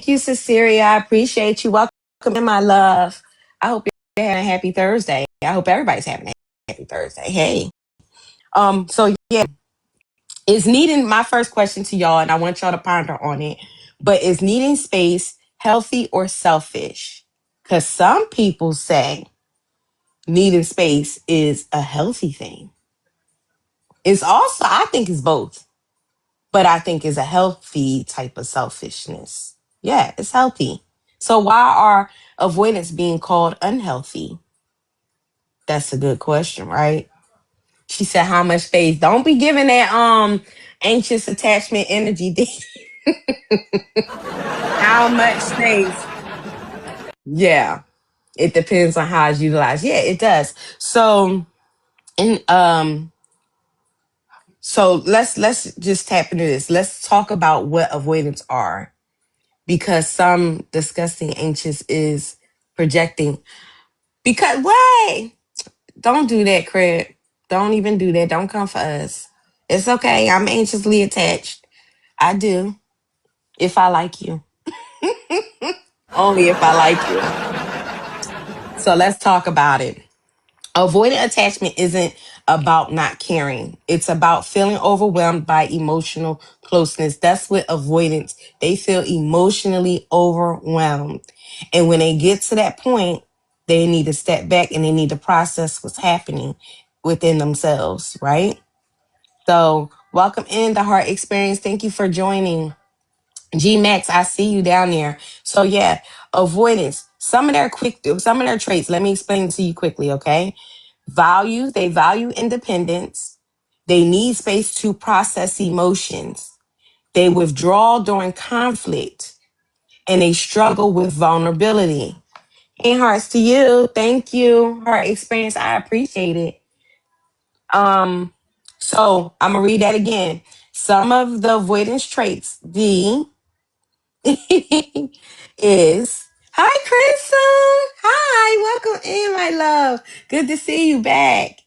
you, Cecilia. I appreciate you. Welcome in, my love. I hope you're having a happy Thursday. I hope everybody's having a happy Thursday. Hey. So yeah, is needing my first question to y'all, and I want y'all to ponder on it. But is needing space healthy or selfish? Because some people say needing space is a healthy thing. It's also, I think it's both, but I think it's a healthy type of selfishness. Yeah, it's healthy. So why are avoidance being called unhealthy? That's a good question, right? She said, how much space? Don't be giving that anxious attachment energy. How much space? Yeah, it depends on how it's utilized. Yeah, it does. And let's just tap into this. Let's talk about what avoidance are, because some disgusting anxious is projecting. Because wait, don't do that, Craig. Don't even do that. Don't come for us. It's okay. I'm anxiously attached. I do. If I like you. Only if I like you. So let's talk about it. Avoidant attachment isn't about not caring. It's about feeling overwhelmed by emotional closeness. That's what avoidance. They feel emotionally overwhelmed. And when they get to that point, they need to step back and they need to process what's happening within themselves, right? So, welcome in the Heart Experience. Thank you for joining. G Max, I see you down there. So yeah, avoidance. Some of their traits. Let me explain it to you quickly, okay? They value independence. They need space to process emotions. They withdraw during conflict, and they struggle with vulnerability. Hey, hearts to you. Thank you. Heart experience. I appreciate it. Um, so I'm gonna read that again. Some of the avoidance traits. Is hi, Kristen. Hi, welcome in, my love. Good to see you back.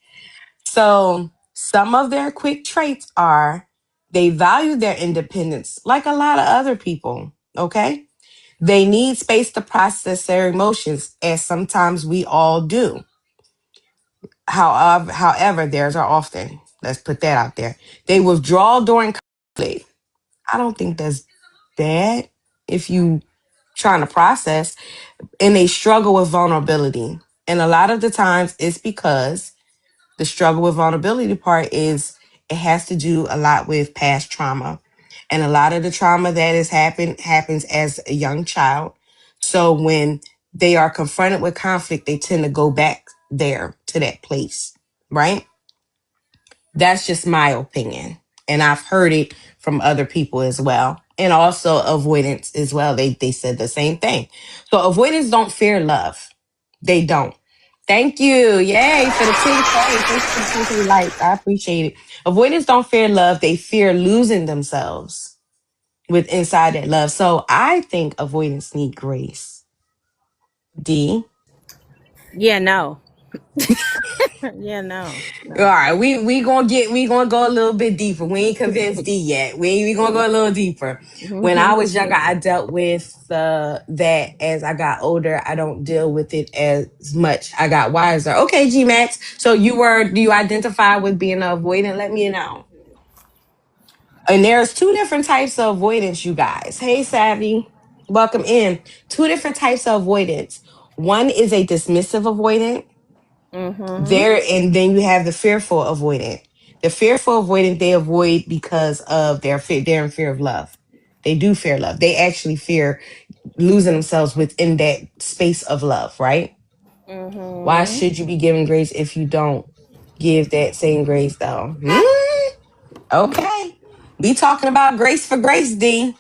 So, some of their quick traits are they value their independence like a lot of other people. Okay. They need space to process their emotions, as sometimes we all do. However, theirs are often. Let's put that out there. They withdraw during conflict. I don't think that's bad if you trying to process, and they struggle with vulnerability. And a lot of the times it's because the struggle with vulnerability part is it has to do a lot with past trauma. And a lot of the trauma that has happened happens as a young child. So when they are confronted with conflict, they tend to go back there to that place, right? That's just my opinion. And I've heard it from other people as well. And also avoidance as well. They said the same thing. So avoidance don't fear love. They don't. Thank you. Yay for the pink face. Thanks for the pink lights. I appreciate it. Avoidance don't fear love. They fear losing themselves with inside that love. So I think avoidance need grace. D. Yeah, no. Yeah, no. All No. right, we gonna go a little bit deeper. We ain't convinced D yet. We gonna go a little deeper. When I was younger, I dealt with that. As I got older, I don't deal with it as much. I got wiser. Okay, G Max. So do you identify with being avoidant? Let me know. And there's two different types of avoidance, you guys. Hey, Savvy, welcome in. Two different types of avoidance. One is a dismissive avoidant. Mm-hmm. There, and then you have the fearful avoidant. The fearful avoidant, they avoid because of their fear. They're in fear of love. They do fear love. They actually fear losing themselves within that space of love, right? Why Mm-hmm. should you be giving grace if you don't give that same grace, though? Hmm? Okay. We talking about grace for grace, D.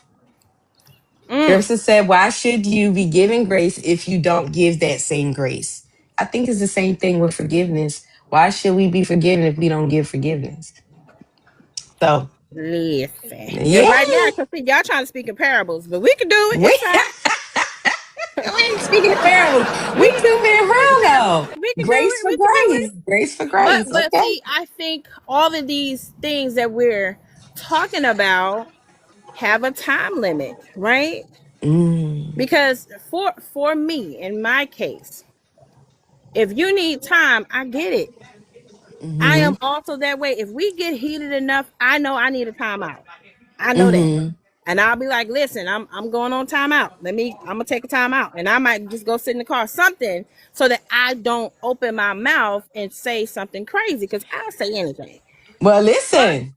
Mm. Scripture said, why should you be giving grace if you don't give that same grace? I think it's the same thing with forgiveness. Why should we be forgiven if we don't give forgiveness? So, Listen. And yeah. right now, because y'all trying to speak in parables, but we can do it. We, It's fine. we ain't speaking of parables. We We can do keeping it. it We can real, do it. though. We can do Grace it. for We can do grace. it. Grace for But grace. but Okay. see, I think all of these things that we're talking about have a time limit, right? Mm. Because for me, in my case, if you need time, I get it. I Mm-hmm. am also that way. If we get heated enough, I know I need a timeout. I know that. Mm-hmm. And I'll be like, listen, I'm going on timeout. I'm gonna take a timeout. And I might just go sit in the car, something, so that I don't open my mouth and say something crazy, because I'll say anything. Well, But listen.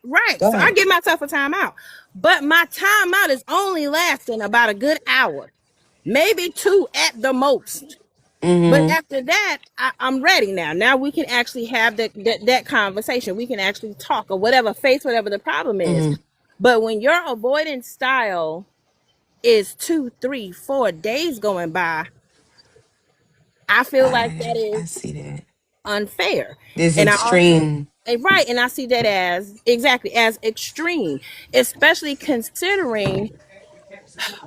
right. Go So I ahead. give myself a timeout. But my timeout is only lasting about a good hour, maybe two at the most. But Mm-hmm. after that, I'm ready now. Now we can actually have that conversation. We can actually talk or whatever, face whatever the problem is. Mm-hmm. But when your avoidance style is 2, 3, 4 days going by, I feel like that I is see that. unfair. This And I also extreme. right, and I see that as exactly as extreme, especially considering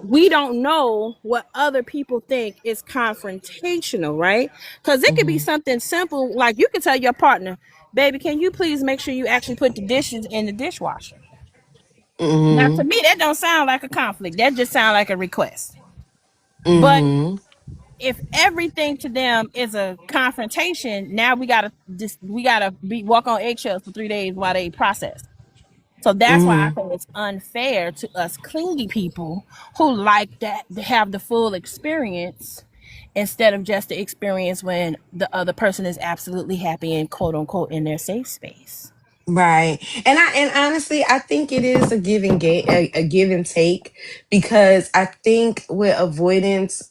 we don't know what other people think is confrontational, right? Because it could be Mm-hmm. something simple, like you could tell your partner, baby, can you please make sure you actually put the dishes in the dishwasher? Now, to Mm-hmm. me, that don't sound like a conflict. That just sounds like a request. But Mm-hmm. if everything to them is a confrontation, now we gotta be walk on eggshells for 3 days while they process. So that's why I Mm-hmm. think it's unfair to us clingy people who like that to have the full experience instead of just the experience when the other person is absolutely happy and quote unquote in their safe space. Right. And honestly, I think it is a give and get a give and take, because I think with avoidance,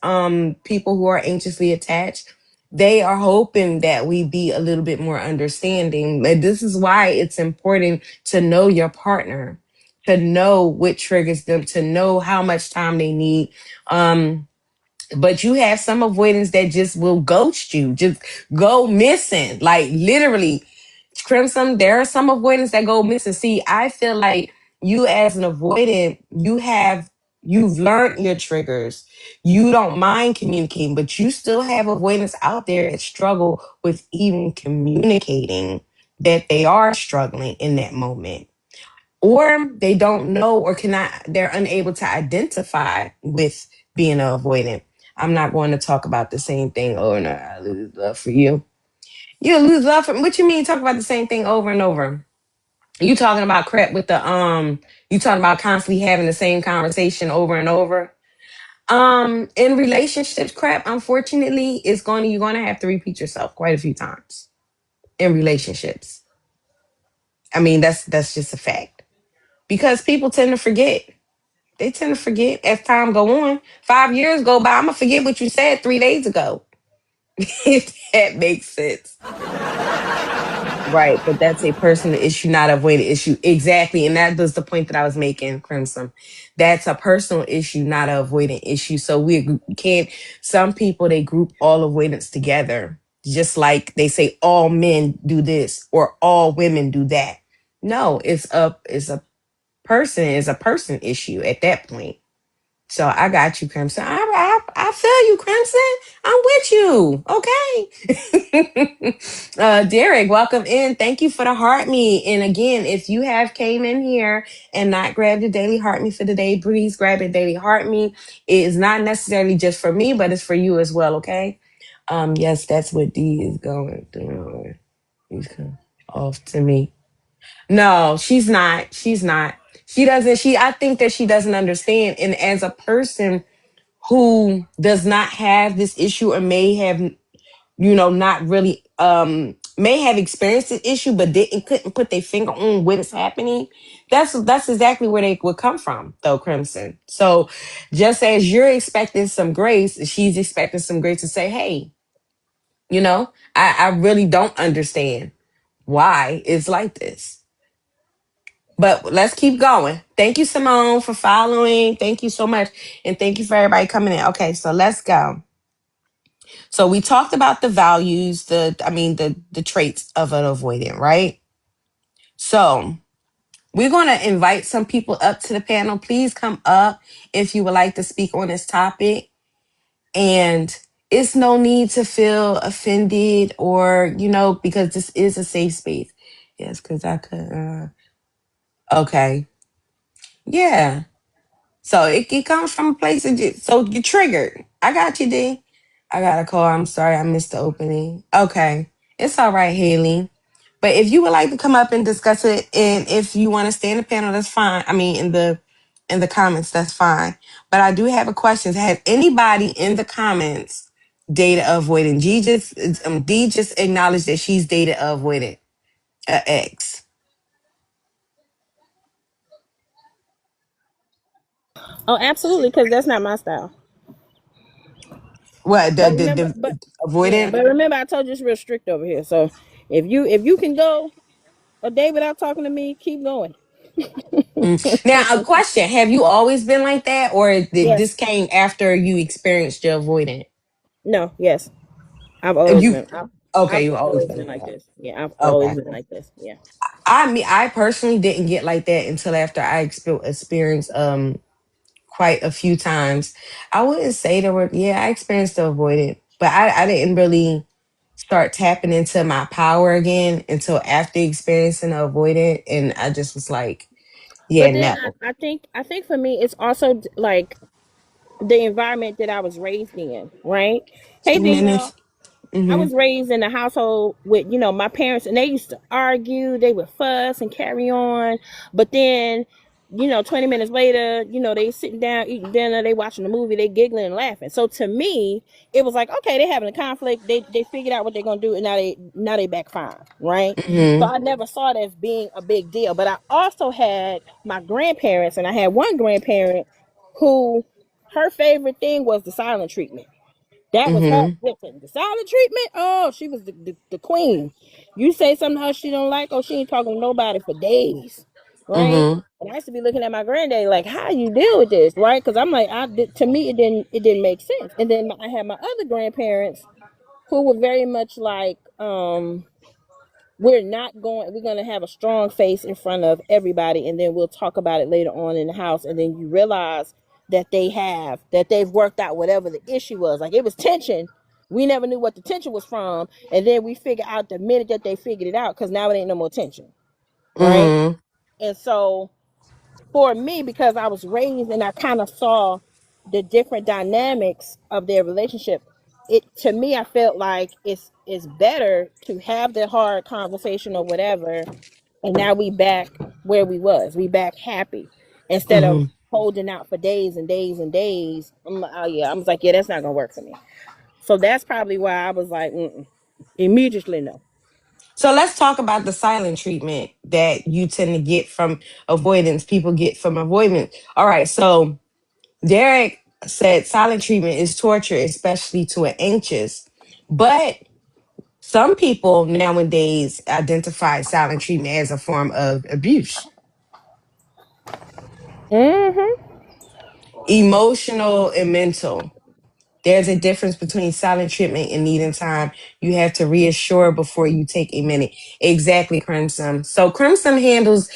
people who are anxiously attached, they are hoping that we be a little bit more understanding. And this is why it's important to know your partner, to know what triggers them, to know how much time they need. But you have some avoidance that just will ghost you, just go missing, like literally. Crimson, there are some avoidance that go missing. See, I feel like you as an avoidant, you've learned your triggers. You don't mind communicating, but you still have avoidance out there that struggle with even communicating that they are struggling in that moment. Or they don't know or cannot, they're unable to identify with being an avoidant. I'm not going to talk about the same thing. Oh no, I lose love for you. You lose love for what you mean talk about the same thing over and over? You talking about crap with the you talking about constantly having the same conversation over and over. In relationships, crap, unfortunately, you're gonna have to repeat yourself quite a few times in relationships. I mean, that's just a fact. Because people tend to forget. They tend to forget as time go on. 5 years go by, I'm gonna forget what you said 3 days ago. If that makes sense. Right, but that's a personal issue, not a avoided issue. Exactly. And that was the point that I was making, Crimson. That's a personal issue, not a avoidant issue. So we can't, some people, they group all avoidance together. Just like they say all men do this or all women do that. No, it's a person issue at that point. So I got you, Crimson. I feel you, Crimson. I'm with you. Okay. Derek, welcome in. Thank you for the heart me. And again, if you have came in here and not grabbed your daily heart me for the day, please grab your daily heart me. It is not necessarily just for me, but it's for you as well. Okay. Yes, that's what D is going through. He's come off to me. No, she's not. She's not. She doesn't. I think that she doesn't understand. And as a person who does not have this issue or may have, not really, may have experienced this issue, but couldn't put their finger on what is happening. That's exactly where they would come from, though, Crimson. So just as you're expecting some grace, she's expecting some grace to say, hey, I really don't understand why it's like this. But let's keep going. Thank you, Simone, for following. Thank you so much. And thank you for everybody coming in. Okay, so let's go. So we talked about the values, the traits of an avoidant, right? So we're going to invite some people up to the panel. Please come up if you would like to speak on this topic. And it's no need to feel offended or, because this is a safe space. Yes, because I could. Okay. Yeah. So it comes from a place of just, so you're triggered. I got you, D. I got a call. I'm sorry, I missed the opening. Okay. It's all right, Haley. But if you would like to come up and discuss it, and if you want to stay in the panel, that's fine. I mean, in the comments, that's fine. But I do have a question. Has anybody in the comments data avoidant? D just acknowledged that she's data avoidant. X. Oh, absolutely, because that's not my style. What But remember, the but yeah, avoidant? but remember, I told you it's real strict over here. So if you can go a day without talking to me, keep going. Mm. Now, a question: have you always been like that, or did Yes. this came after you experienced your avoidant? No. Yes. I've always You been. I've okay? You always always been been like like that. this. Yeah. I've always Okay. been like this. Yeah. I mean, I personally didn't get like that until after I experienced quite a few times. I wouldn't say there were. Yeah, I experienced the avoidant, but I didn't really start tapping into my power again until after experiencing the avoidant, and I just was like, yeah, But then no. I think for me it's also like the environment that I was raised in. Right. Hey, 2 minutes. Danielle. I Mm-hmm. was raised in a household with, my parents, and they used to argue, they would fuss and carry on. But then, 20 minutes later, they sitting down eating dinner, they watching the movie, they giggling and laughing. So to me, it was like, okay, they having a conflict, they figured out what they're gonna do, and now they back fine, right? So Mm-hmm. I never saw it as being a big deal. But I also had my grandparents, and I had one grandparent who her favorite thing was the silent treatment. That was her. Mm-hmm. Listen, the silent treatment. Oh, she was the queen. You say something else she don't like, oh, she ain't talking to nobody for days, right? Mm-hmm. And I used to be looking at my granddaddy like, how you deal with this, right? Because I'm like, to me, it didn't make sense. And then I had my other grandparents who were very much like, we're going to have a strong face in front of everybody, and then we'll talk about it later on in the house. And then you realize that they've worked out whatever the issue was. Like, it was tension, we never knew what the tension was from, and then we figure out the minute that they figured it out, because now it ain't no more tension, right? Mm-hmm. And so for me, because I was raised and I kind of saw the different dynamics of their relationship, it to me I felt like it's better to have the hard conversation or whatever, and now we back where we back happy, instead of Mm-hmm. holding out for days and days and days. Oh yeah, I was like, yeah, that's not gonna work for me. So that's probably why I was like, immediately no. So let's talk about the silent treatment that you tend to get from avoidance. People get from avoidance. All right. So Derek said silent treatment is torture, especially to an anxious. But some people nowadays identify silent treatment as a form of abuse, Mm-hmm. emotional and mental. There's a difference between silent treatment and needing time. You have to reassure before you take a minute. Exactly, Crimson. So Crimson handles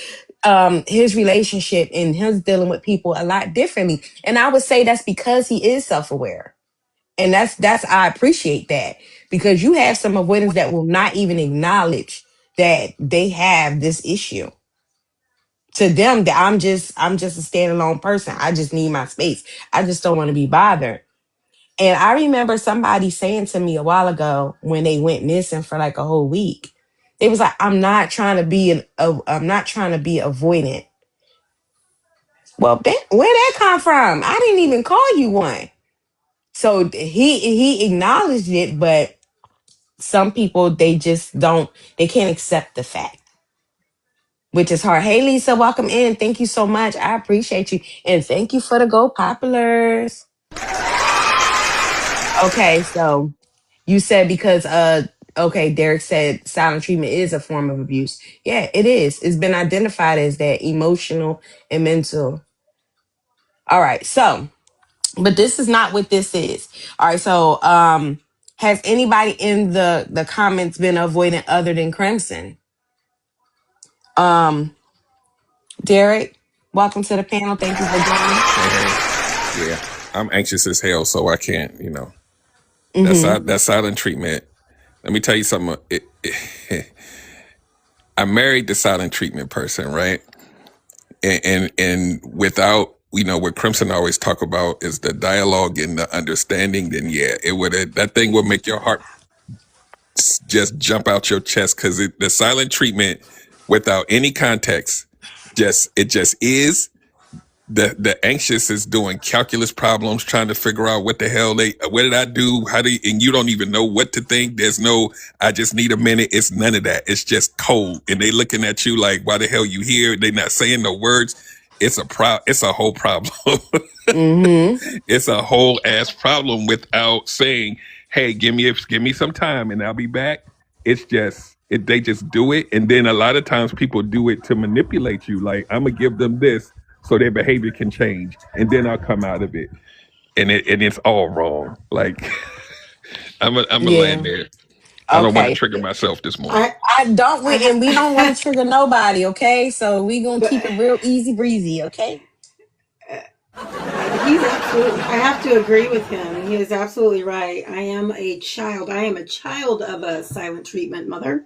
his relationship and his dealing with people a lot differently. And I would say that's because he is self-aware. And that's I appreciate that, because you have some avoidants that will not even acknowledge that they have this issue. To them, that I'm just a standalone person. I just need my space. I just don't want to be bothered. And I remember somebody saying to me a while ago when they went missing for like a whole week, they was like, I'm not trying to be avoidant. Well, where that come from? I didn't even call you one. So he acknowledged it, but some people they just don't, they can't accept the fact, which is hard. Hey Lisa, welcome in. Thank you so much. I appreciate you. And thank you for the Go Populars. Okay, so you said because okay, Derek said silent treatment is a form of abuse. Yeah, it is. It's been identified as that, emotional and mental. All right, so but this is not what this is. All right, so has anybody in the comments been avoidant other than Crimson? Um Derek, welcome to the panel. Thank you for joining. Hey, yeah, I'm anxious as hell, so I can't. Mm-hmm. That silent treatment. Let me tell you something. I married the silent treatment person, right? And without what Crimson always talk about is the dialogue and the understanding, then yeah, that thing would make your heart just jump out your chest, because the silent treatment without any context, it just is. The anxious is doing calculus problems, trying to figure out what the hell what did I do? And you don't even know what to think. There's no, I just need a minute. It's none of that. It's just cold. And they looking at you like, why the hell you here? They not saying no words. It's a whole problem. It's a whole ass problem without saying, hey, give me some time and I'll be back. It's just, they just do it. And then a lot of times people do it to manipulate you. Like, I'm gonna give them this so their behavior can change, and then I'll come out of it. And it's all wrong. Like, I'm a land Yeah. there. I don't want to Okay. trigger myself this morning. I, I don't I and we don't want ha- to trigger nobody, okay? So we gonna but keep it real easy breezy, okay? he's absolutely. I have to agree with him. He is absolutely right. I am a child. I am a child of a silent treatment mother.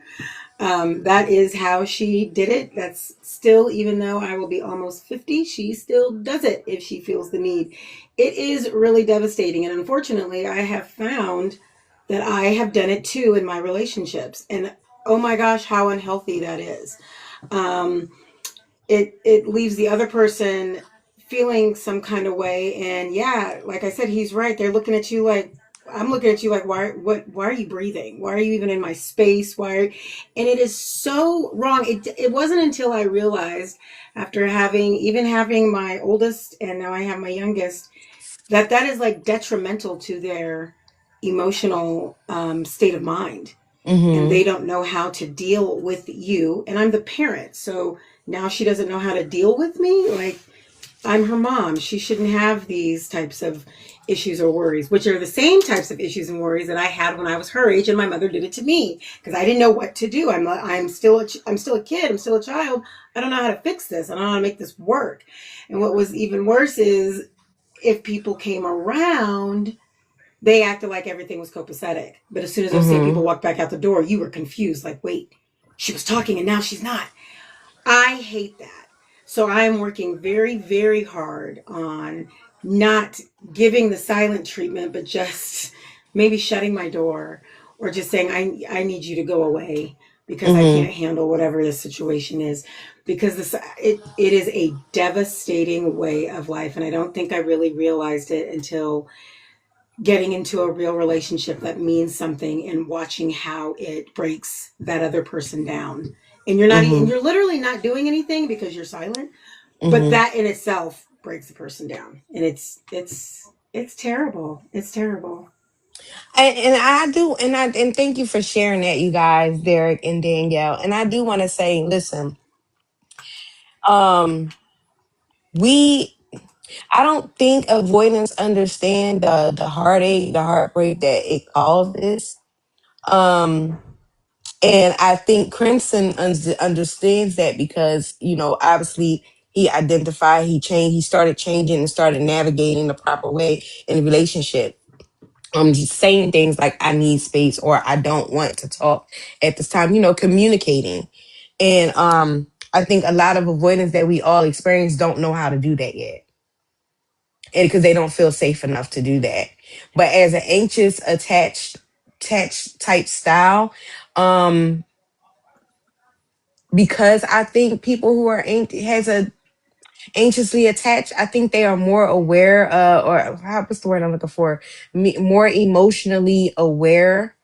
That is how she did it. That's still, even though I will be almost 50, she still does it if she feels the need. It is really devastating. And unfortunately, I have found that I have done it too in my relationships. And oh my gosh, how unhealthy that is. Um, it leaves the other person feeling some kind of way. And yeah, like I said, he's right. They're looking at you like, I'm looking at you like, why are you breathing? Why are you even in my space? And it is so wrong. It wasn't until I realized, after having my oldest and now I have my youngest, that is like detrimental to their emotional state of mind. And Mm-hmm. they don't know how to deal with you. And I'm the parent. So now she doesn't know how to deal with me. Like, I'm her mom. She shouldn't have these types of issues or worries, which are the same types of issues and worries that I had when I was her age, and my mother did it to me because I didn't know what to do. I'm still a kid. I'm still a child. I don't know how to fix this. I don't know how to make this work. And what was even worse is, if people came around, they acted like everything was copacetic. But as soon as those same Mm-hmm. people walked back out the door, you were confused. Like, wait, she was talking and now she's not. I hate that. So I am working very, very hard on not giving the silent treatment, but just maybe shutting my door, or just saying, I need you to go away because I Mm-hmm. can't handle whatever the situation is. Because it is a devastating way of life. And I don't think I really realized it until getting into a real relationship that means something and watching how it breaks that other person down. And Mm-hmm. you're literally not doing anything because you're silent, but Mm-hmm. that in itself breaks the person down. And it's terrible. It's terrible. And I do, and thank you for sharing that, you guys, Derek and Danielle. And I do want to say, listen, um, we I don't think avoidance understand the heartache, the heartbreak that it causes. Um, and I think Crimson understands that because, obviously he identified, he changed, he started changing and started navigating the proper way in the relationship. Just saying things like I need space or I don't want to talk at this time, communicating. And I think a lot of avoidance that we all experience don't know how to do that yet. And because they don't feel safe enough to do that. But as an anxious attached type style, um, because I think people who are has a anxiously attached, I think they are more aware, or what's the word I'm looking for? More emotionally aware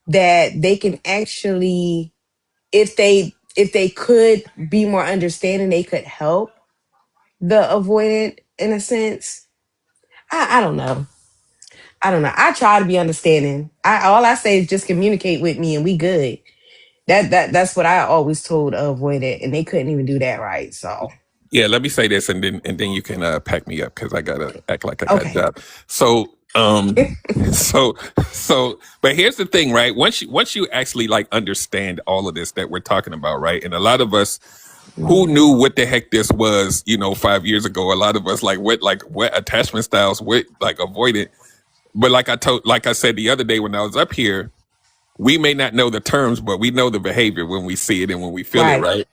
that they can actually, if they could be more understanding, they could help the avoidant in a sense. I don't know. I don't know. I try to be understanding. All I say is just communicate with me and we good. That's what I always told avoidant, and they couldn't even do that right. So Yeah, let me say this, and then you can pack me up, because I gotta act like I got a okay. job. So so but here's the thing, right? Once you actually like understand all of this that we're talking about, right? And a lot of us who Mhm. knew what the heck this was, 5 years ago, a lot of us like what attachment styles, what like avoidant. But like I said the other day when I was up here, we may not know the terms, but we know the behavior when we see it and when we feel it, Right. right?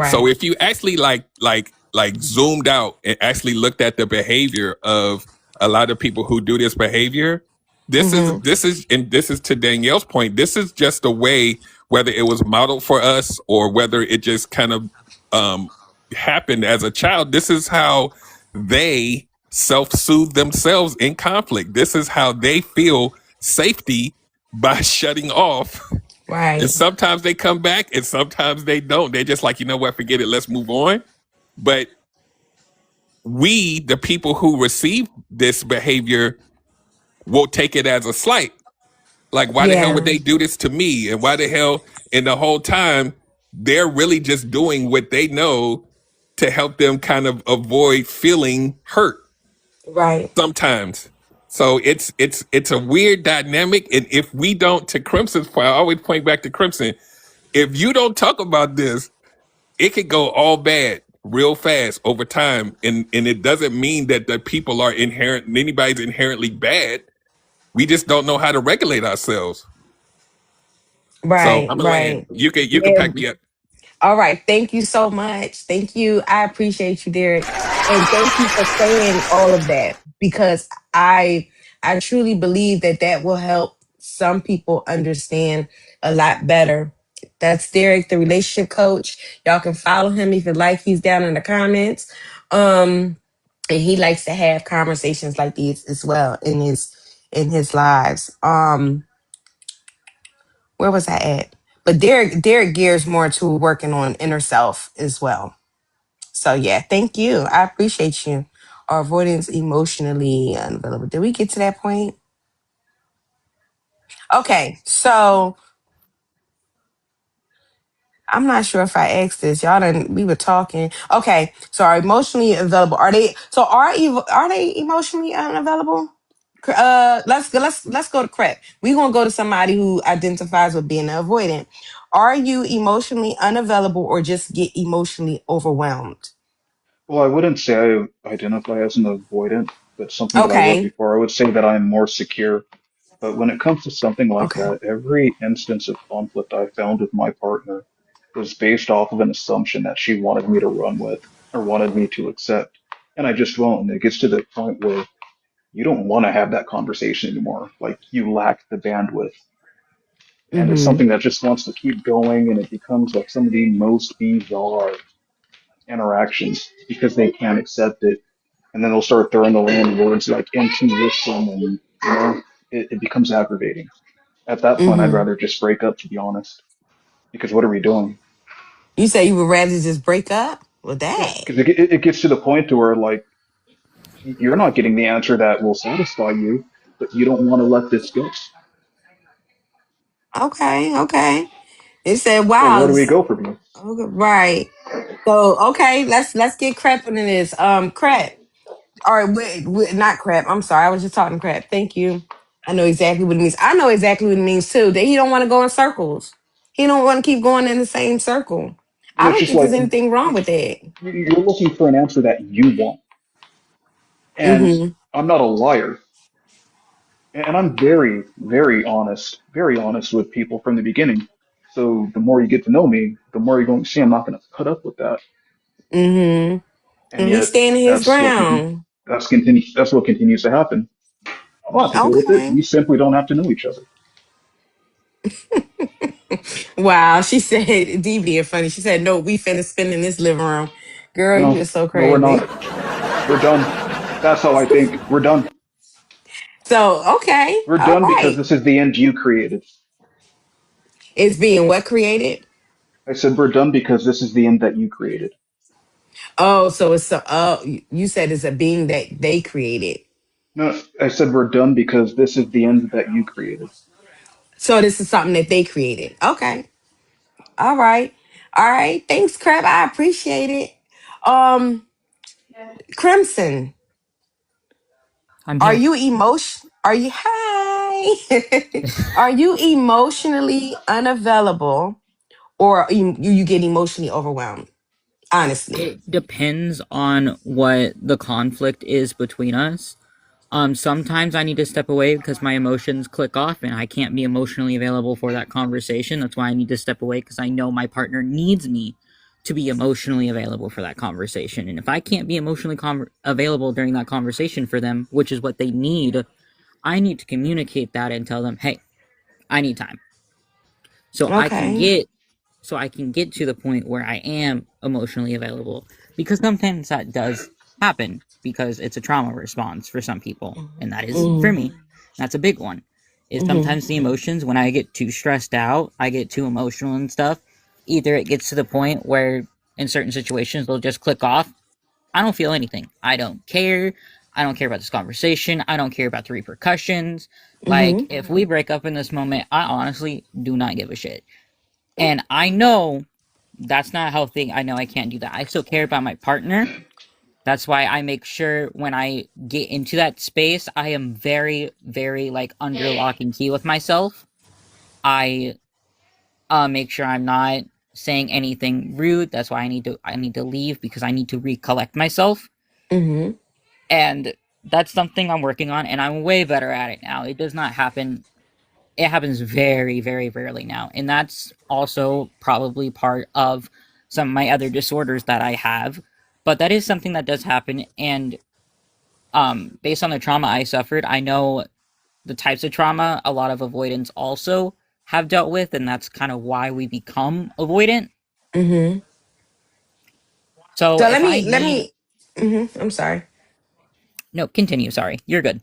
So Right. if you actually like like zoomed out and actually looked at the behavior of a lot of people who do this behavior, Mm-hmm. this is to Danielle's point. This is just a way, whether it was modeled for us or whether it just kind of um, happened as a child. This is how they self-soothe themselves in conflict. This is how they feel safety by shutting off. And Right. sometimes they come back and sometimes they don't. They're just like, you know what, forget it, let's move on. But we, the people who receive this behavior, will take it as a slight. Like, why the hell would Yeah. they do this to me? And why the hell, and the whole time, they're really just doing what they know to help them kind of avoid feeling hurt Right. sometimes. So it's a weird dynamic. And if we don't, to Crimson's point, I always point back to Crimson, if you don't talk about this, it could go all bad real fast over time. And it doesn't mean that the people are anybody's inherently bad. We just don't know how to regulate ourselves. So Right. I'm gonna land. Right. You can Yeah. pack me up. All right. Thank you so much. Thank you. I appreciate you, Derek. And thank you for saying all of that because I I truly believe that that will help some people understand a lot better. That's Derek, the relationship coach. Y'all can follow him if you like. He's down in the comments. And he likes to have conversations like these as well in his lives. Where was I at? But Derek gears more to working on inner self as well. So yeah, thank you. I appreciate you. Our avoidance emotionally unavailable. Did we get to that point? Okay, so I'm not sure if I asked this. Y'all didn't. We were talking. Okay, so are emotionally available? Are they? So are they emotionally unavailable? Let's go to Crep. We're gonna go to somebody who identifies with being an avoidant. Are you emotionally unavailable or just get emotionally overwhelmed? Well, I wouldn't say I identify as an avoidant, but something that I was Okay. before. I would say that I'm more secure. But when it comes to something like Okay. that, every instance of conflict I found with my partner was based off of an assumption that she wanted me to run with or wanted me to accept. And I just won't. And it gets to the point where you don't want to have that conversation anymore. Like you lack the bandwidth. And it's Mm-hmm. something that just wants to keep going. And it becomes like some of the most bizarre interactions because they can't accept it. And then they'll start throwing around words like intuition and, it becomes aggravating. At that point, I'd Mm-hmm. rather just break up, to be honest, because what are we doing? You say you would rather just break up? Well, Yeah, dang. because it gets to the point to where, like, you're not getting the answer that will satisfy you, but you don't want to let this go. Okay, okay. It said, So "Wow, where do we go from here? okay, right." So, okay, let's get crap into this. Crap. All right, not crap. I'm sorry, I was just talking crap. Thank you. I know exactly what it means. I know exactly what it means too. That he don't want to go in circles. He don't want to keep going in the same circle. I Well, it's don't just think there's like anything wrong with that. you're looking for an answer that you want. And Mm-hmm. I'm not a liar. And I'm very, very honest with people from the beginning. So the more you get to know me, the more you're going to see I'm not going to put up with that. Mm-hmm. And And he's yet, standing his that's what ground. that's what continues to happen. I'm not to deal with it. Okay. We simply don't have to know each other. Wow. She said, D being funny. She said, no, we finna spin in this living room. Girl, you No, just so no, we're crazy. not. We're done. That's how I think. We're done. So, okay. We're All done because right. this is the end you created. It's being what created? I said we're done because this is the end that you created. Oh, so it's you said it's a being that they created. No, I said we're done because this is the end that you created. So this is something that they created. Okay. All right. All right. Thanks, Crab. I appreciate it. Crimson, I'm are here. you are you hi? Are you emotionally unavailable or you get emotionally overwhelmed? Honestly. It depends on what the conflict is between us. Sometimes I need to step away because my emotions click off and I can't be emotionally available for that conversation. That's why I need to step away because I know my partner needs me to be emotionally available for that conversation. And if I can't be emotionally available during that conversation for them, which is what they need, I need to communicate that and tell them, "Hey, I need time." So I can Okay. get to the point where I am emotionally available, because sometimes that does happen because it's a trauma response for some people, and that is for Mm-hmm. me. That's a big one. Is Mm-hmm. sometimes the emotions, when I get too stressed out, I get too emotional and stuff, either it gets to the point where in certain situations they'll just click off. I don't feel anything. I don't care. I don't care about this conversation. I don't care about the repercussions. Like, Mm-hmm. if we break up in this moment, I honestly do not give a shit. And I know that's not healthy. I know I can't do that. I still care about my partner. That's why I make sure when I get into that space, I am very, very like under lock and key with myself. I make sure I'm not saying anything rude. That's why I need to leave, because I need to recollect myself. Mm-hmm. And that's something I'm working on, and I'm way better at it now. It does not happen. It happens very, very rarely now. And that's also probably part of some of my other disorders that I have. But that is something that does happen. And based on the trauma I suffered, I know the types of trauma a lot of avoidants also have dealt with, and that's kind of why we become avoidant. Mm-hmm. So So if I need I'm sorry. no, continue, sorry. You're good.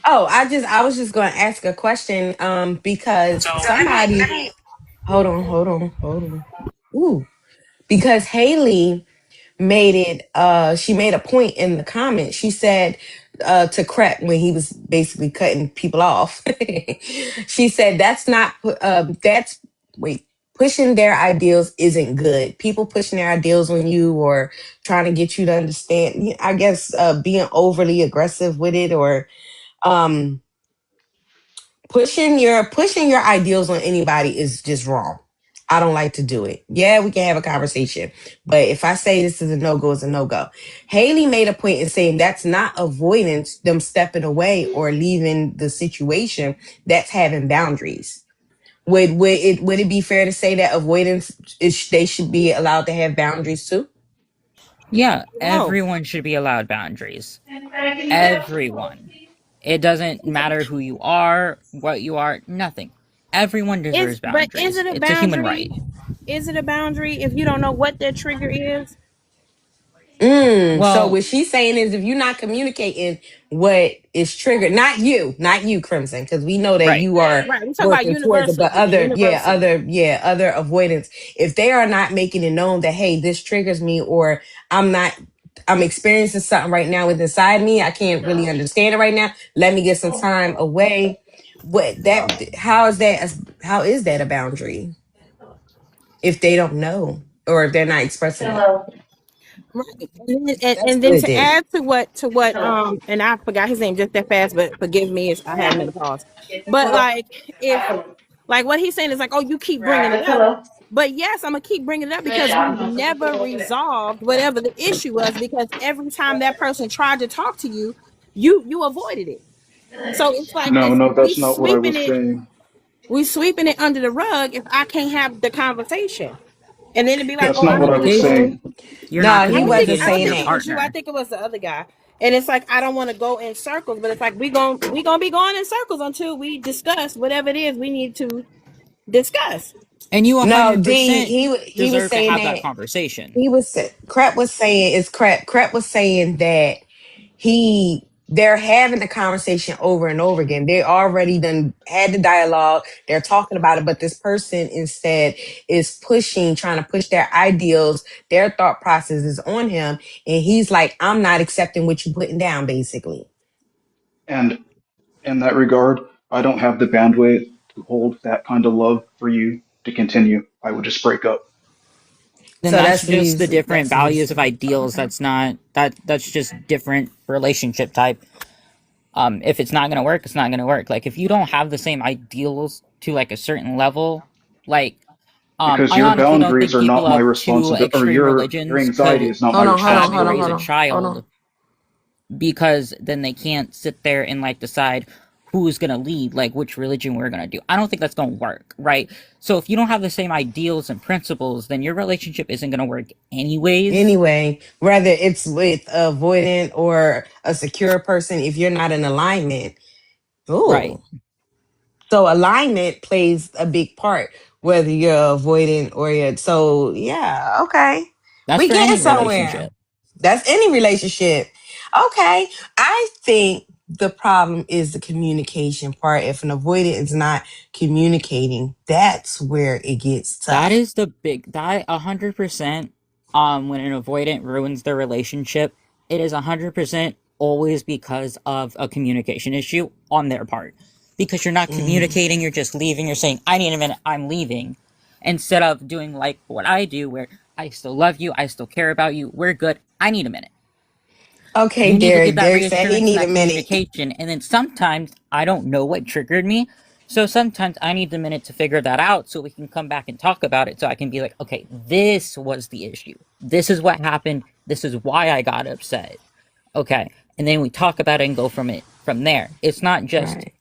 Oh, I was just going to ask a question because somebody hold on. Ooh, because Haley made it she made a point in the comments. She said to Crep when he was basically cutting people off. She said that's not that's wait, pushing their ideals isn't good. People pushing their ideals on you or trying to get you to understand, I guess being overly aggressive with it or um pushing your ideals on anybody is just wrong. I don't like to do it. Yeah, we can have a conversation, but if I say this is a no go, it's a no go. Haley made a point in saying that's not avoidance, them stepping away or leaving the situation. That's having boundaries. Would it be fair to say that avoidance is they should be allowed to have boundaries too? Yeah, No, everyone should be allowed boundaries. Everyone. It doesn't matter who you are, what you are, nothing. Everyone deserves is boundaries. it a It's a human boundary? right. Is it a boundary if you don't know what their trigger is? So Well, what she's saying is if you're not communicating what is triggered, not you, Crimson, because we know that right. you are Right. We talk about working towards it, but universally. Universally. other avoidance. If they are not making it known that, hey, this triggers me, or I'm not, I'm experiencing something right now with inside me, I can't really understand it right now. Let me get some time away. How is that a boundary if they don't know or if they're not expressing it? Right. And That's then good to then. add to what and I forgot his name just that fast, but forgive me, it's, I had menopause. But like if like what he's saying is like, oh, you keep bringing it up. But yes, I'm gonna keep bringing it up because we've never resolved whatever the issue was, because every time that person tried to talk to you, you avoided it. So it's like No, it's no, that's not what I was saying. we sweeping it under the rug if I can't have the conversation. And then it'd be like, That's oh, not I what don't I want to was go. saying. Communication. You're not No, he wasn't I communicating don't with saying your think it that. was you. I partner. think it was the other guy. And it's like I don't want to go in circles, but it's like we gonna be going in circles until we discuss whatever it is we need to discuss. And you No, D, 100% he was deserve to saying have that that conversation. Crap was saying is crap. Crap was saying that they're having the conversation over and over again. They already done had the dialogue. They're talking about it, but this person instead is trying to push their ideals, their thought process is on him, and he's like, "I'm not accepting what you putting down." Basically, And in that regard, I don't have the bandwidth to hold that kind of love for you to continue. I would just break up. Then so that's just the different that's what he's values of saying. ideals. Okay. That's just different relationship type. If it's not gonna work, it's not gonna work. Like, if you don't have the same ideals to like a certain level, like Because I your honestly don't boundaries think are people not my of two responsibility, or extreme your religions anxiety could is not my possibly raise a responsibility. Hold on. child, because then they can't sit there and like decide who's going to lead, like which religion we're going to do. I don't think that's going to work, right? So if you don't have the same ideals and principles, then your relationship isn't going to work anyways. Anyway, whether it's with avoidant or a secure person, if you're not in alignment, Right. oh, so alignment plays a big part, whether you're avoidant or you're. So yeah, okay, That's we for getting any somewhere. relationship. That's any relationship. Okay, I think the problem is the communication part. If an avoidant is not communicating, that's where it gets That tough. is the big that 100%. When an avoidant ruins their relationship, it is 100% always because of a communication issue on their part. Because you're not Mm. communicating, you're just leaving. You're saying, "I need a minute, I'm leaving," instead of doing like what I do, where I still love you, I still care about you, we're good. I need a minute. Okay, You need to give Derek. that Derek said he reassurance and need a that minute. communication. And then sometimes I don't know what triggered me. So sometimes I need the minute to figure that out so we can come back and talk about it. So I can be like, okay, this was the issue. This is what happened. This is why I got upset. Okay. And then we talk about it and go from there. It's not just Right.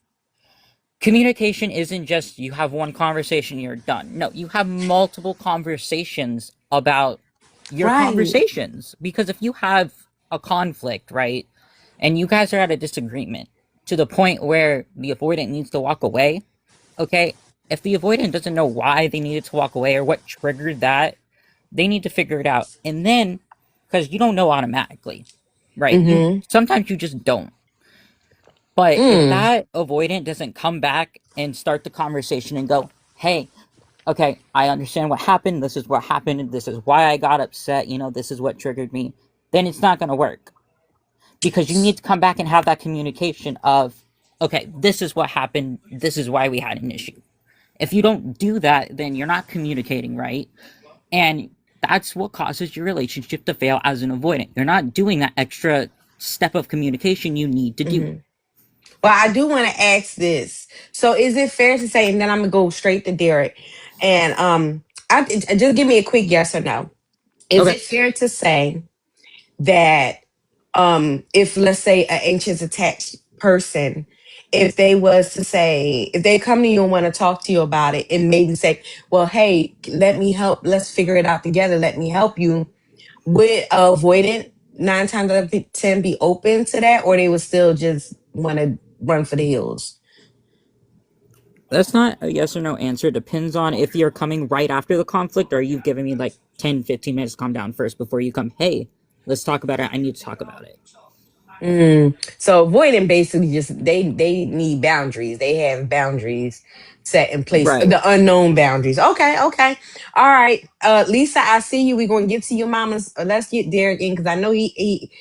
communication isn't just you have one conversation, you're done. No, you have multiple conversations about your Right. conversations. Because if you have a conflict, right, and you guys are at a disagreement to the point where the avoidant needs to walk away, okay, if the avoidant doesn't know why they needed to walk away or what triggered that, they need to figure it out. And then, because you don't know automatically, right? You Mm-hmm. sometimes you just don't. But if Mm. that avoidant doesn't come back and start the conversation and go, hey, okay, I understand what happened. This is what happened. This is why I got upset. This is what triggered me. Then it's not going to work because you need to come back and have that communication of, okay, this is what happened. This is why we had an issue. If you don't do that, then you're not communicating right. And that's what causes your relationship to fail as an avoidant. You're not doing that extra step of communication you need to do. Mm-hmm. Well, I do want to ask this. So, is it fair to say, and then I'm gonna go straight to Derek, and just give me a quick yes or no. Is Okay. it fair to say that if let's say an anxious attached person, if they was to say, if they come to you and want to talk to you about it and maybe say, well, hey, let me help, let's figure it out together, let me help you, would avoidant 9 times out of 10 be open to that, or they would still just want to run for the hills? That's not a yes or no answer. Depends on if you're coming right after the conflict or you've given me like 10, 15 minutes to calm down first before you come, hey, let's talk about it. I need to talk about it. So avoiding basically just they need boundaries. They have boundaries set in place. Right. The unknown boundaries. Okay, okay, all right. Lisa, I see you. We're gonna get to your mama's. Let's get Derek in because I know he.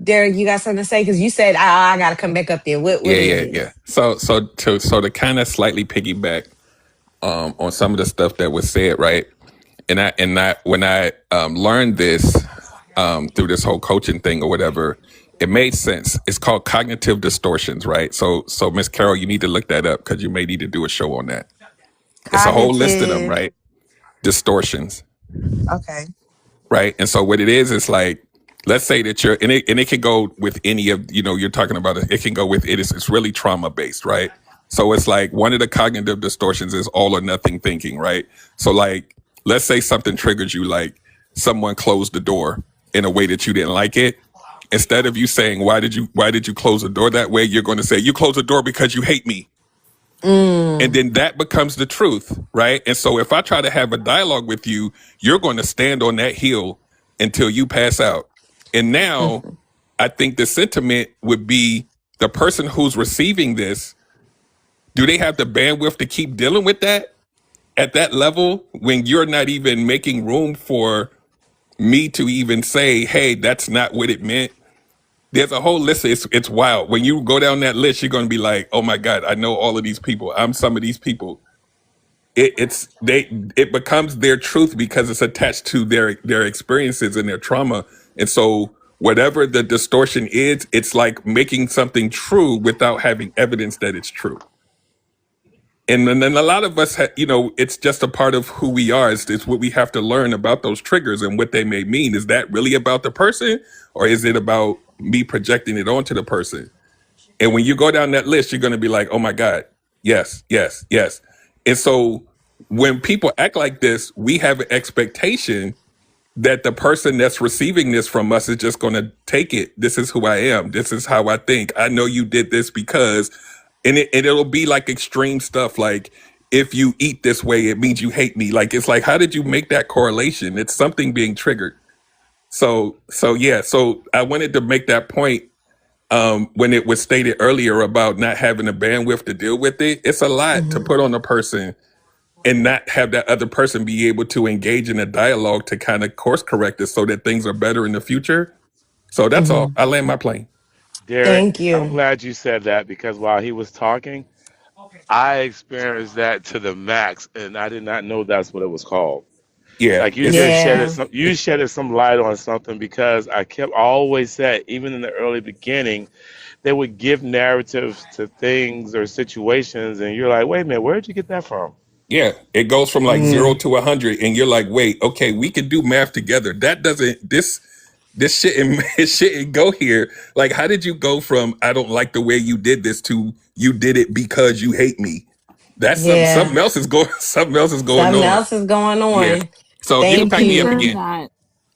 Derek, you got something to say? Because you said I gotta come back up there. What Yeah, is yeah, it? yeah. So to kind of slightly piggyback on some of the stuff that was said, right? And I when I learned this through this whole coaching thing or whatever, it made sense. It's called cognitive distortions, right? So Miss Carol, you need to look that up because you may need to do a show on that. It's a whole list of them, Cognitive. right? Distortions, Okay. right? And so what it is like, let's say that and it can go with any of, you're talking about it can go with it's really trauma based, right? So it's like one of the cognitive distortions is all or nothing thinking, right? So like, let's say something triggers you, like someone closed the door in a way that you didn't like it. Instead of you saying, why did you close the door that way? You're going to say, you closed the door because you hate me. And Mm. then that becomes the truth, right? And so if I try to have a dialogue with you, you're going to stand on that hill until you pass out. And now Mhm. I think the sentiment would be the person who's receiving this, do they have the bandwidth to keep dealing with that at that level when you're not even making room for me to even say, hey, that's not what it meant? There's a whole list. It's wild. When you go down that list, you're going to be like, oh my God, I know all of these people. I'm some of these people. It becomes their truth because it's attached to their experiences and their trauma. And so whatever the distortion is, it's like making something true without having evidence that it's true. And then a lot of us it's just a part of who we are. It's what we have to learn about those triggers and what they may mean. Is that really about the person, or is it about me projecting it onto the person? And when you go down that list, you're going to be like, oh my God, yes, yes, yes. And so when people act like this, we have an expectation that the person that's receiving this from us is just going to take it. This is who I am. This is how I think. I know you did this because, and it'll be like extreme stuff. Like, if you eat this way, it means you hate me. Like, it's like, how did you make that correlation? It's something being triggered. So yeah. So I wanted to make that point when it was stated earlier about not having the bandwidth to deal with it. It's a lot to Hmm. put on a person and not have that other person be able to engage in a dialogue to kind of course correct it so that things are better in the future. So that's all. Hmm. I land my plane. Derek, Thank I'm you. glad you said that because while he was talking, I experienced that to the max, and I did not know that's what it was called. Yeah, Like you it's just shedded Yeah. some, you shedded some light on something because I kept always said, even in the early beginning, they would give narratives to things or situations, and you're like, wait a minute, where did you get that from? yeah. It goes from like zero Mm. to 100, and you're like, wait, okay, we can do math together. That doesn't this shouldn't it shouldn't go here. Like, how did you go from I don't like the way you did this to you did it because you hate me? That's Yeah. something else is going something else is going Something on. else is going Yeah. on. So you can Can Thank pack me up you. confirm again. that.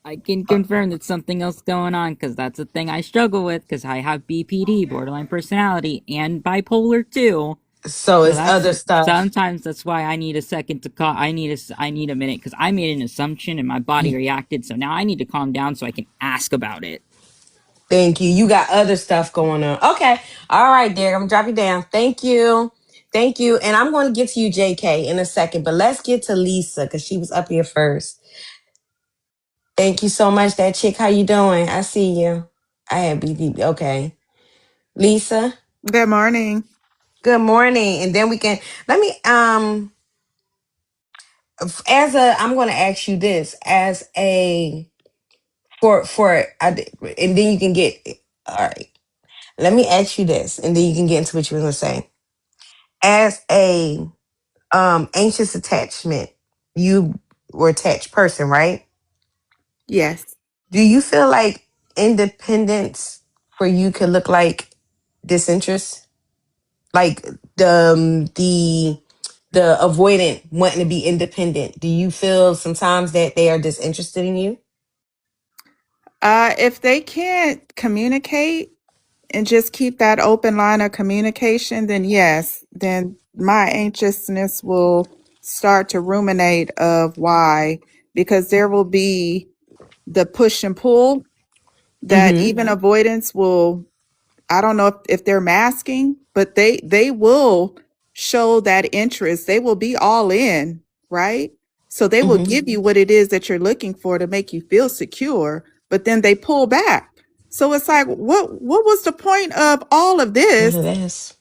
I can Uh, confirm that something else going on because that's a thing I struggle with because I have BPD, borderline personality, and bipolar too. So So it's that's other stuff. sometimes that's why I need a second to call. I need a minute because I made an assumption and my body reacted. So now I need to calm down so I can ask about it. Thank you. You got other stuff going on. Okay. All right, Derek. I'm gonna drop you down. Thank you. Thank you. And I'm going to get to you, JK, in a second. But let's get to Lisa because she was up here first. Thank you so much, that chick. How you doing? I see you. I had BB. Okay. Lisa, Good morning. good morning. And then we can let me as a I'm gonna ask you this as a and then you can get all right. Let me ask you this, and then you can get into what you were gonna say. As a anxious attachment, you were attached person, right? Yes. Do you feel like independence for you could look like disinterest? Like the avoidant wanting to be independent. Do you feel sometimes that they are disinterested in you? If they can't communicate and just keep that open line of communication, then yes, then my anxiousness will start to ruminate of why, because there will be the push and pull that Mm-hmm. even avoidance will. I don't know if they're masking, but they will show that interest. They will be all in, right? So they will Mm-hmm. give you what it is that you're looking for to make you feel secure, but then they pull back. So it's like, what was the point of all of What it this? is.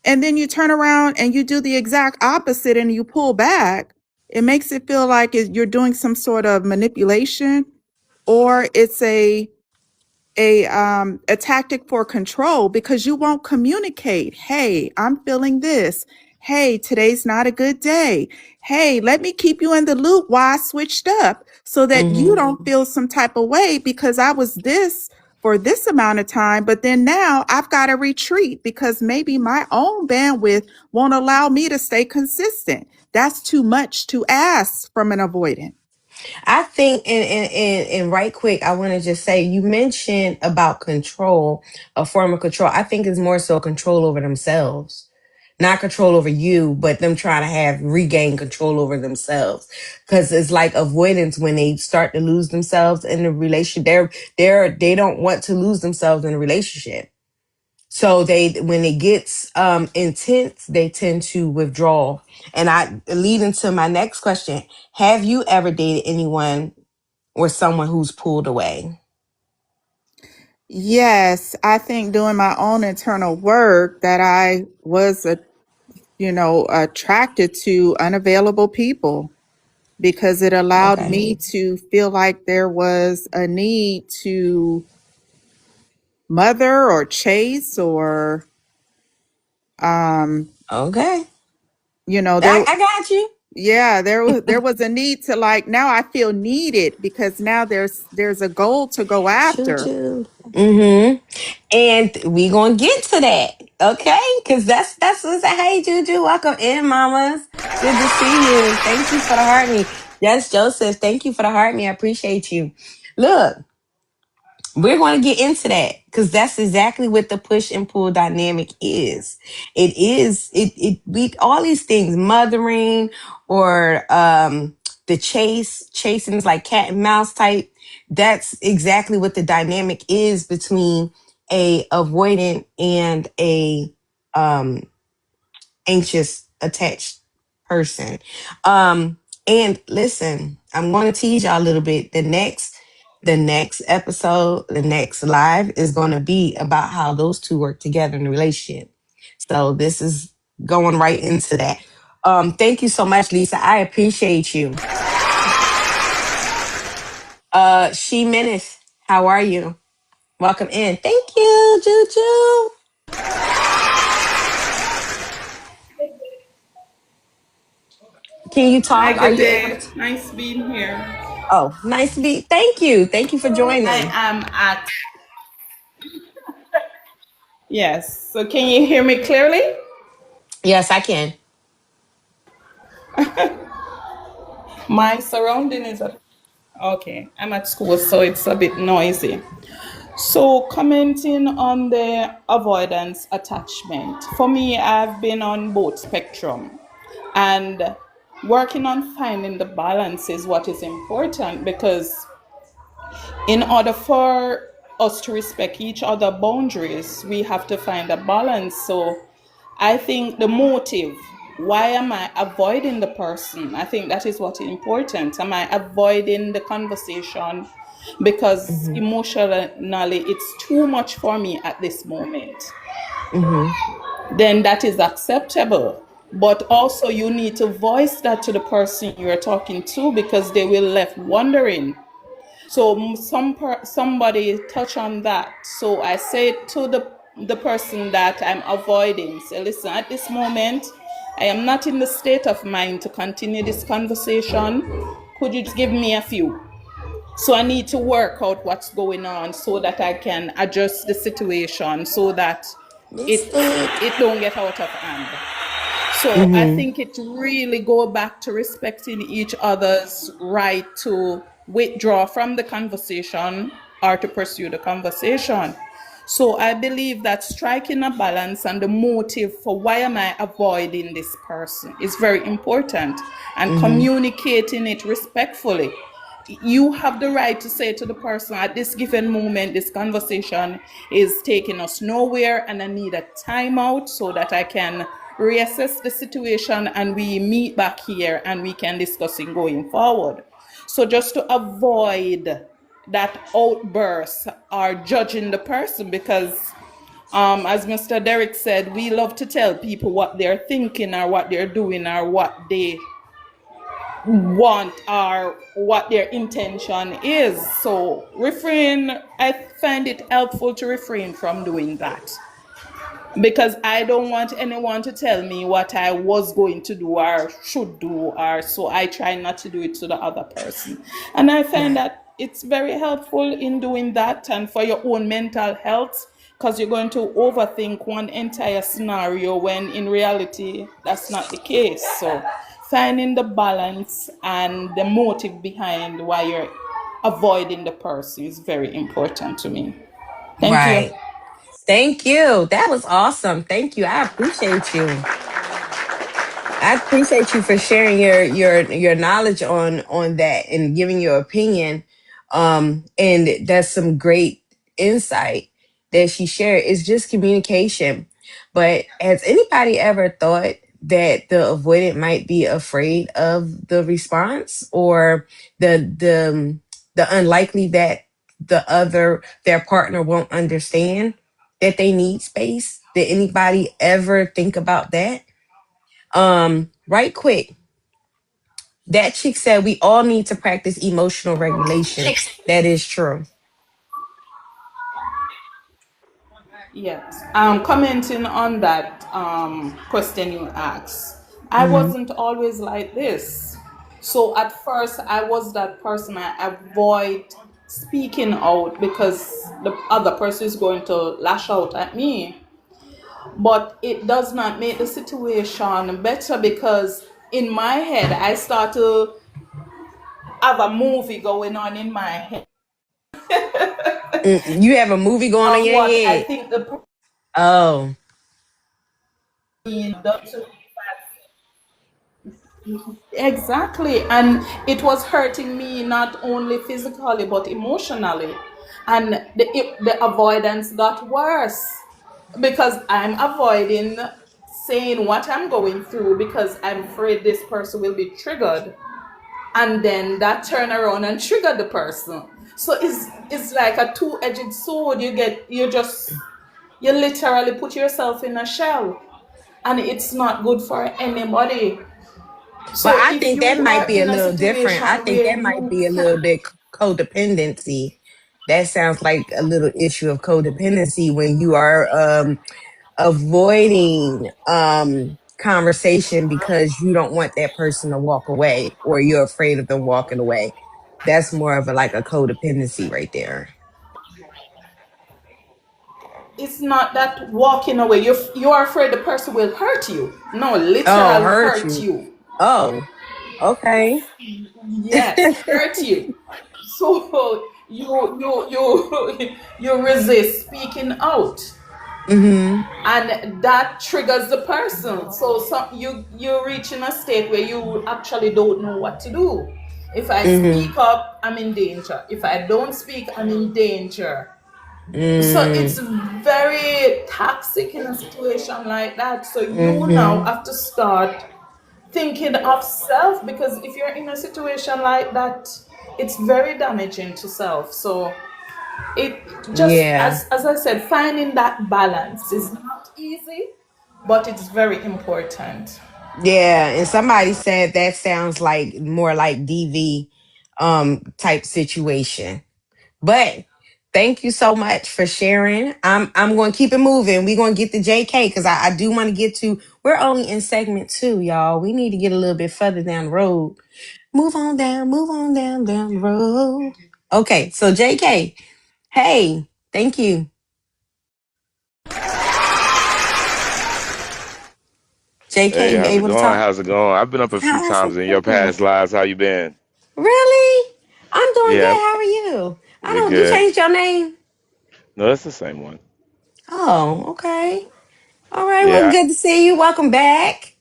And then you turn around and you do the exact opposite and you pull back. It makes it feel like you're doing some sort of manipulation, or it's a tactic for control because you won't communicate. Hey, I'm feeling this. Hey, today's not a good day. Hey, let me keep you in the loop why I switched up so that you Mm-hmm. don't feel some type of way because I was this for this amount of time, but then now I've got to retreat because maybe my own bandwidth won't allow me to stay consistent. That's too much to ask from an avoidant. I think, and right quick, I want to just say you mentioned about control, a form of control. I think it's more so control over themselves, not control over you, but them trying to have regain control over themselves. Because it's like avoidance when they start to lose themselves in the relationship. They don't want to lose themselves in a relationship. So they when it gets intense, they tend to withdraw. And I lead into my next question. Have you ever dated anyone or someone who's pulled away? Yes, I think doing my own internal work that I was attracted to unavailable people because it allowed Okay. me to feel like there was a need to mother or chase or um Okay. you know there I got you. Yeah, there was a need to, like, now I feel needed because now there's a goal to go Choo after. choo. And we gonna get to that, okay? Because that's what's hey Juju, welcome in, mamas. Good to see you. Thank you for the heart me. Yes, Joseph. Thank you for the heart me. I appreciate you. Look, we're going to get into that because that's exactly what the push and pull dynamic is. It is we all these things, mothering or the chasing is like cat and mouse type. That's exactly what the dynamic is between a avoidant and a um anxious attached person. And listen, I'm going to tease y'all a little bit. The next episode, the next live is going to be about how those two work together in a relationship. So this is going right into that. Thank you so much, Lisa. I appreciate you. She Menace, how are you? Welcome in. Thank you, Juju. Can you Hi, talk? Are good you able day. to? Nice being here. Oh, nice to be. Thank you. Thank you for I joining. am at, yes. So, can you hear me clearly? Yes, I can. My surrounding is at, okay. I'm at school, so it's a bit noisy. So, commenting on the avoidance attachment. For me, I've been on both spectrum, and working on finding the balance is what is important, because in order for us to respect each other boundaries, we have to find a balance. So I think the motive, why am I avoiding the person? I think that is what is important. Am I avoiding the conversation because Mm-hmm. emotionally it's too much for me at this moment? Mm-hmm. Then that is acceptable. But also you need to voice that to the person you're talking to, because they will left wondering. So somebody touch on that. So I say to the person that I'm avoiding, say, listen, at this moment, I am not in the state of mind to continue this conversation. Could you just give me a few? So I need to work out what's going on so that I can adjust the situation so that it Mystic. it don't get out of hand. So I Mm-hmm. think it really go back to respecting each other's right to withdraw from the conversation or to pursue the conversation. So I believe that striking a balance and the motive for why am I avoiding this person is very important, and Mm-hmm. communicating it respectfully. You have the right to say to the person, at this given moment, this conversation is taking us nowhere and I need a timeout so that I can reassess the situation and we meet back here and we can discuss it going forward. So just to avoid that outburst or judging the person, because as Mr. Derek said, we love to tell people what they're thinking or what they're doing or what they want or what their intention is. So refrain, I find it helpful to refrain from doing that, because I don't want anyone to tell me what I was going to do or should do, or so I try not to do it to the other person. And I find Right. that it's very helpful in doing that and for your own mental health, because you're going to overthink one entire scenario when in reality that's not the case. So finding the balance and the motive behind why you're avoiding the person is very important to me. Thank you. Right. Thank you. That was awesome. Thank you. I appreciate you. I appreciate you for sharing your knowledge on that and giving your opinion. And that's some great insight that she shared. It's just communication. But has anybody ever thought that the avoidant might be afraid of the response or the unlikely that their partner won't understand that they need space? Did anybody ever think about that? Right quick, that chick said we all need to practice emotional regulation. That is true. Yes. Commenting on that question you asked, I Mm-hmm. wasn't always like this. So at first, I was that person. I avoid speaking out because the other person is going to lash out at me. But it does not make the situation better because in my head, I start to have a movie going on in my head You have a movie going on of your what I head. think the person Oh. being done to. Exactly. And it was hurting me not only physically but emotionally. And the avoidance got worse because I'm avoiding saying what I'm going through because I'm afraid this person will be triggered. And then that turn around and trigger the person. So it's like a two-edged sword. You literally put yourself in a shell. And it's not good for anybody. But So I if think that you might are be a in a little different. I situation think where that might you be a little can, bit codependency. That sounds like a little issue of codependency when you are avoiding conversation because you don't want that person to walk away or you're afraid of them walking away. That's more of a like a codependency right there. it's not that walking away. You're afraid the person will hurt you. No, Oh, literal hurt hurt you. you. Oh, okay. Yes, hurt you. So you resist speaking out, Mhm. and that triggers the person. So you reach in a state where you actually don't know what to do. If I Mhm. speak up, I'm in danger. If I don't speak, I'm in danger. So it's Mm. very toxic in a situation like that. So you now Mhm. have to start thinking of self because if you're in a situation like that, it's very damaging to self. So it just Yeah. as I said, finding that balance is not easy, but it's very important. Yeah, and somebody said that sounds like more like DV type situation. But thank you so much for sharing. I'm going to keep it moving. We're going to get to JK because I do want to get to. We're only in segment 2, y'all. We need to get a little bit further down the road. Move on down the road. Okay, so JK, hey, thank you. JK, Hey, you how's it able to going? talk? How's it going? I've been up a few How's it times in your going? past lives. How you been? Really? I'm doing Yeah, good. How are you? I we're don't. You good. changed your name? No, it's the same one. Oh, okay. All right. Well, Yeah. good to see you. Welcome back.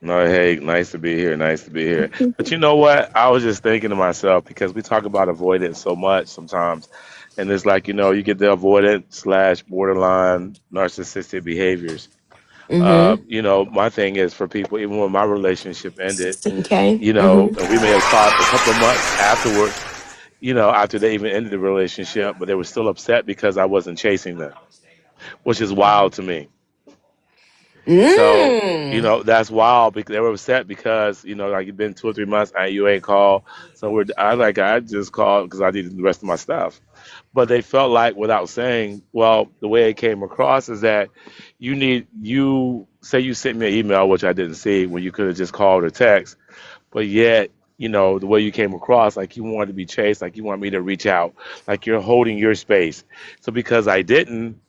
No, hey, nice to be here. Nice to be here. But you know what? I was just thinking to myself because we talk about avoidance so much sometimes, and it's like you get the avoidant slash borderline narcissistic behaviors. Mm-hmm. My thing is for people, even when my relationship ended, 16K. Mm-hmm. and we may have talked a couple of months afterwards, after they even ended the relationship, but they were still upset because I wasn't chasing them, which is wild to me. So, Mm. that's wild because they were upset because, like it's been 2 or 3 months and you ain't called. So I just called because I needed the rest of my stuff. But they felt like without saying, well, the way it came across is that you say you sent me an email, which I didn't see when you could have just called or text, but yet, the way you came across, like you wanted to be chased, like you want me to reach out, like you're holding your space. So because I didn't,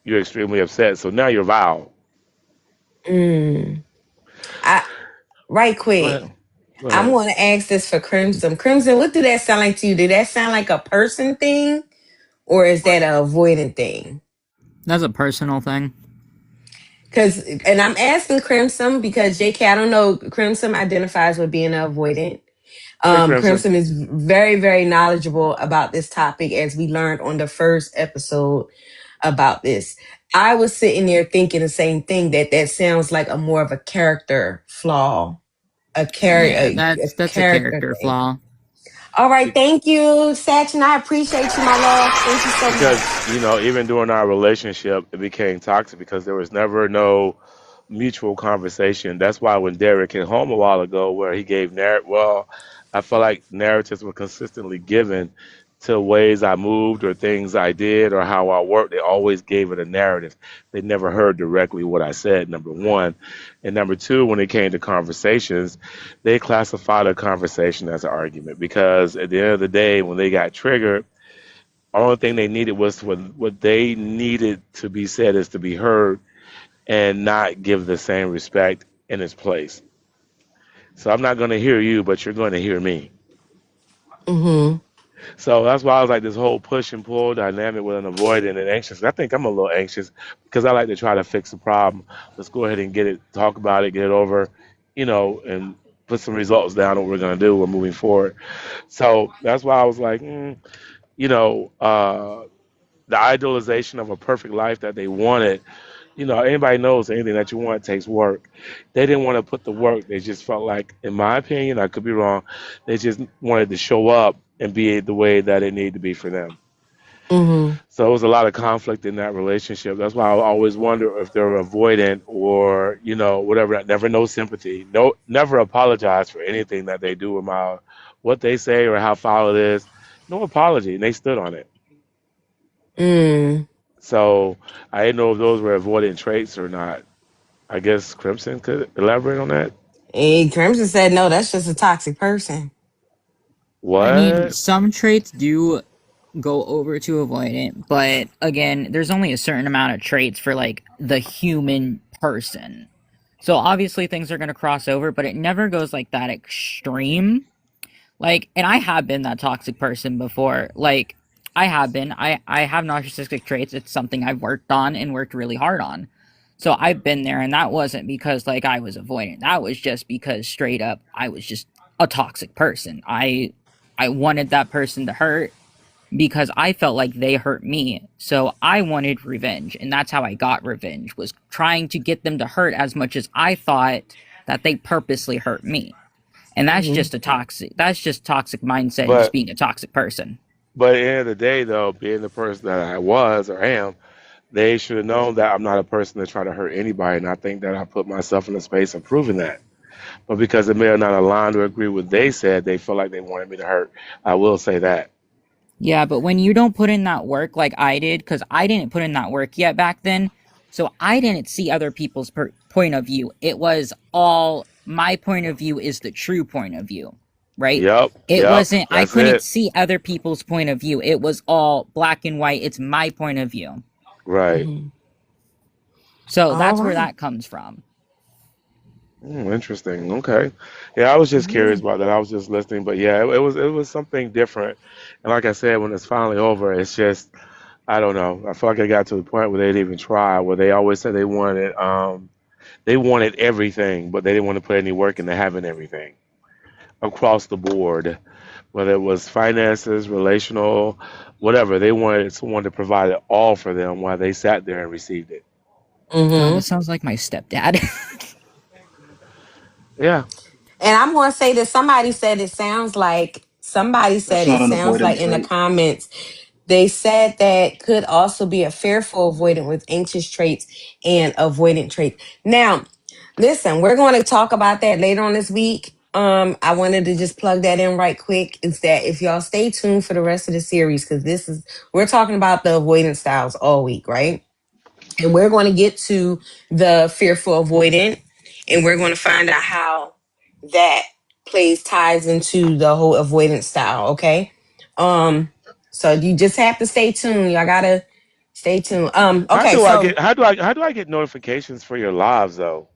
you're extremely upset. So now you're vile. Mm. I right Go quick. ahead. Go I'm ahead. going to ask this for Crimson. Crimson, what do that sound like to you? Did that sound like a person thing, or is that a avoidant thing? That's a personal thing. Because, and I'm asking Crimson because JK, I don't know, Crimson identifies with being an avoidant. Hey, Crimson. Crimson is very, very knowledgeable about this topic as we learned on the first episode about this. I was sitting there thinking the same thing that sounds like a more of a character flaw, Yeah, a that's a character character thing. flaw. All right, Be- thank you, Satch, and I appreciate you, my love. Thank you so Because, much. even during our relationship, it became toxic because there was never no mutual conversation. That's why when Derek came home a while ago, where he gave I felt like narratives were consistently given to ways I moved or things I did or how I worked. They always gave it a narrative. They never heard directly what I said, number one. And number two, when it came to conversations, they classified a conversation as an argument because at the end of the day, when they got triggered, the only thing they needed was what they needed to be said is to be heard and not give the same respect in its place. So I'm not going to hear you, but you're going to hear me. Mm-hmm. So that's why I was like this whole push and pull dynamic with an avoidant and anxious. I think I'm a little anxious because I like to try to fix the problem. Let's go ahead and get it, talk about it, get it over, and put some results down on what we're going to do. We're moving forward. So that's why I was like, you know, uh, the idealization of a perfect life that they wanted. Anybody knows anything that you want takes work. They didn't want to put the work. They just felt like, in my opinion, I could be wrong, they just wanted to show up and be the way that it needed to be for them. Mm-hmm. So it was a lot of conflict in that relationship. That's why I always wonder if they're avoidant or, whatever. Never no sympathy. No, never apologize for anything that they do about what they say or how foul it is. No apology. And they stood on it. Mm. So I didn't know if those were avoidant traits or not. I guess Crimson could elaborate on that. And Crimson said, no, that's just a toxic person. I mean, What? some traits do go over to avoidant, but again, there's only a certain amount of traits for like the human person. So obviously things are going to cross over, but it never goes like that extreme. Like, and I have been that toxic person before. Like, I have been. I have narcissistic traits. It's something I've worked on and worked really hard on. So I've been there, and that wasn't because like I was avoidant. That was just because straight up I was just a toxic person. I wanted that person to hurt because I felt like they hurt me. So I wanted revenge, and that's how I got revenge, was trying to get them to hurt as much as I thought that they purposely hurt me. And Mm-hmm. that's just toxic mindset and just But being a toxic person. but at the end of the day, though, being the person that I was or am, they should have known that I'm not a person to try to hurt anybody, and I think that I put myself in a space of proving that. But because it may have not aligned or agree with what they said, they feel like they wanted me to hurt. I will say that. Yeah, but when you don't put in that work like I did, because I didn't put in that work yet back then, so I didn't see other people's point of view. It was all my point of view is the true point of view, right? Yep, It yep, wasn't, I that's couldn't it. see other people's point of view. It was all black and white. It's my point of view. Right. Mm-hmm. So All that's where right. that comes from. Interesting. Okay. Yeah, I was just curious Yeah. about that. I was just listening, but yeah, it was something different. And like I said, when it's finally over, it's just I don't know. I feel like I got to the point where they didn't even try. Where they always said they wanted everything, but they didn't want to put any work into having everything across the board, whether it was finances, relational, whatever. They wanted someone to provide it all for them while they sat there and received it. God, Mm-hmm. this sounds like my stepdad. Yeah, And I'm going to say that somebody That's said not it an sounds avoidant like in the trait. comments, they said that could also be a fearful avoidant with anxious traits and avoidant traits. Now, listen, we're going to talk about that later on this week. I wanted to just plug that in right quick. Is that if y'all stay tuned for the rest of the series, because we're talking about the avoidance styles all week, right? And we're going to get to the fearful avoidant, and we're going to find out how that ties into the whole avoidance style. Okay. Um, so you just have to stay tuned. Y'all gotta stay tuned. How Okay, do I so get how do I get notifications for your lives though?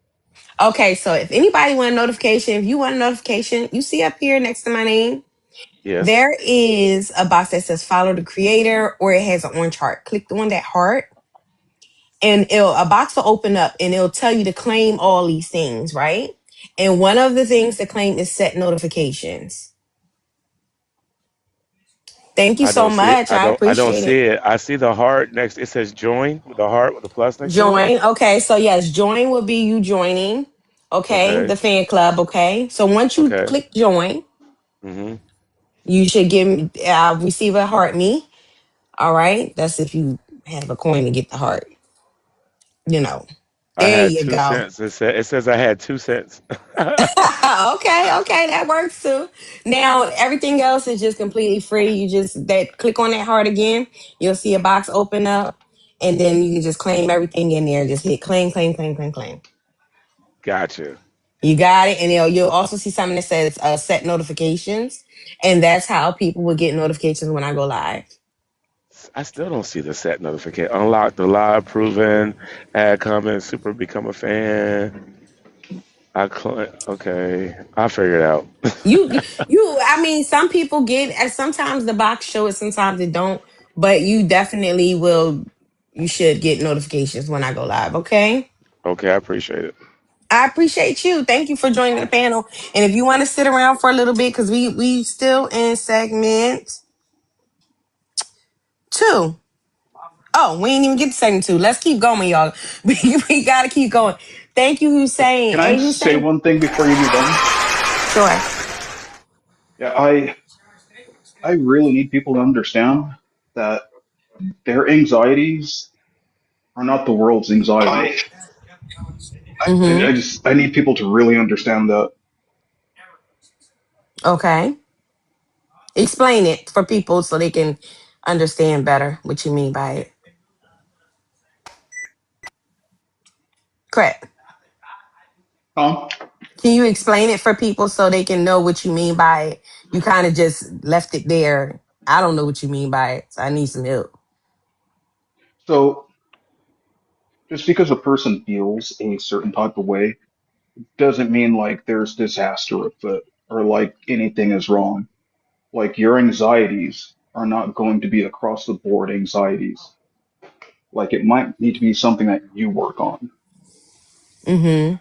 if anybody want a notification, if you want a notification, you see up here next to my name, Yes, there is a box that says follow the creator, or it has an orange heart. Click on that heart, and a box will open up and it'll tell you to claim all these things, right? And one of the things to claim is set notifications. Thank you I so don't see it. much. I I don't appreciate see it. it. I see the heart next. It says join with the heart with the plus next to it. Join. Okay. So, yes, join will be you joining. Okay. Okay. The fan club. Okay. So, once you Okay. click join, Mhm. you should receive a heart me. All right. That's if you have a coin to get the heart, you know. I There had you two go. cents. It says I had 2 cents. Okay, that works too. Now everything else is just completely free. You just that click on that heart again. You'll see a box open up, and then you can just claim everything in there. Just hit claim, claim, claim, claim, claim. Gotcha. You got it, and you'll also see something that says set notifications, and that's how people will get notifications when I go live. I still don't see the set notification. Unlock the live, proven, add comment, super, become a fan. Okay, I'll figure it out. I mean, some people get, and sometimes the box show it, sometimes it don't, but you definitely will. You should get notifications when I go live. Okay. Okay, I appreciate it. I appreciate you. Thank you for joining the panel. And if you want to sit around for a little bit, because we still in segment 2. Oh, we ain't even get to segment 2. Let's keep going, y'all. We gotta keep going. Thank you, Hussein. Can I Hey, say Hussein. one thing before you move on? Sure. Yeah, I really need people to understand that their anxieties are not the world's anxieties. Mm-hmm. I need people to really understand that. Okay. Explain it for people so they can understand better what you mean by it. Correct. Huh? Can you explain it for people so they can know what you mean by it? You kind of just left it there. I don't know what you mean by it, so I need some help. So just because a person feels a certain type of way doesn't mean like there's disaster afoot or like anything is wrong. Like your anxieties are not going to be across the board anxieties. Like it might need to be something that you work on. Mm-hmm.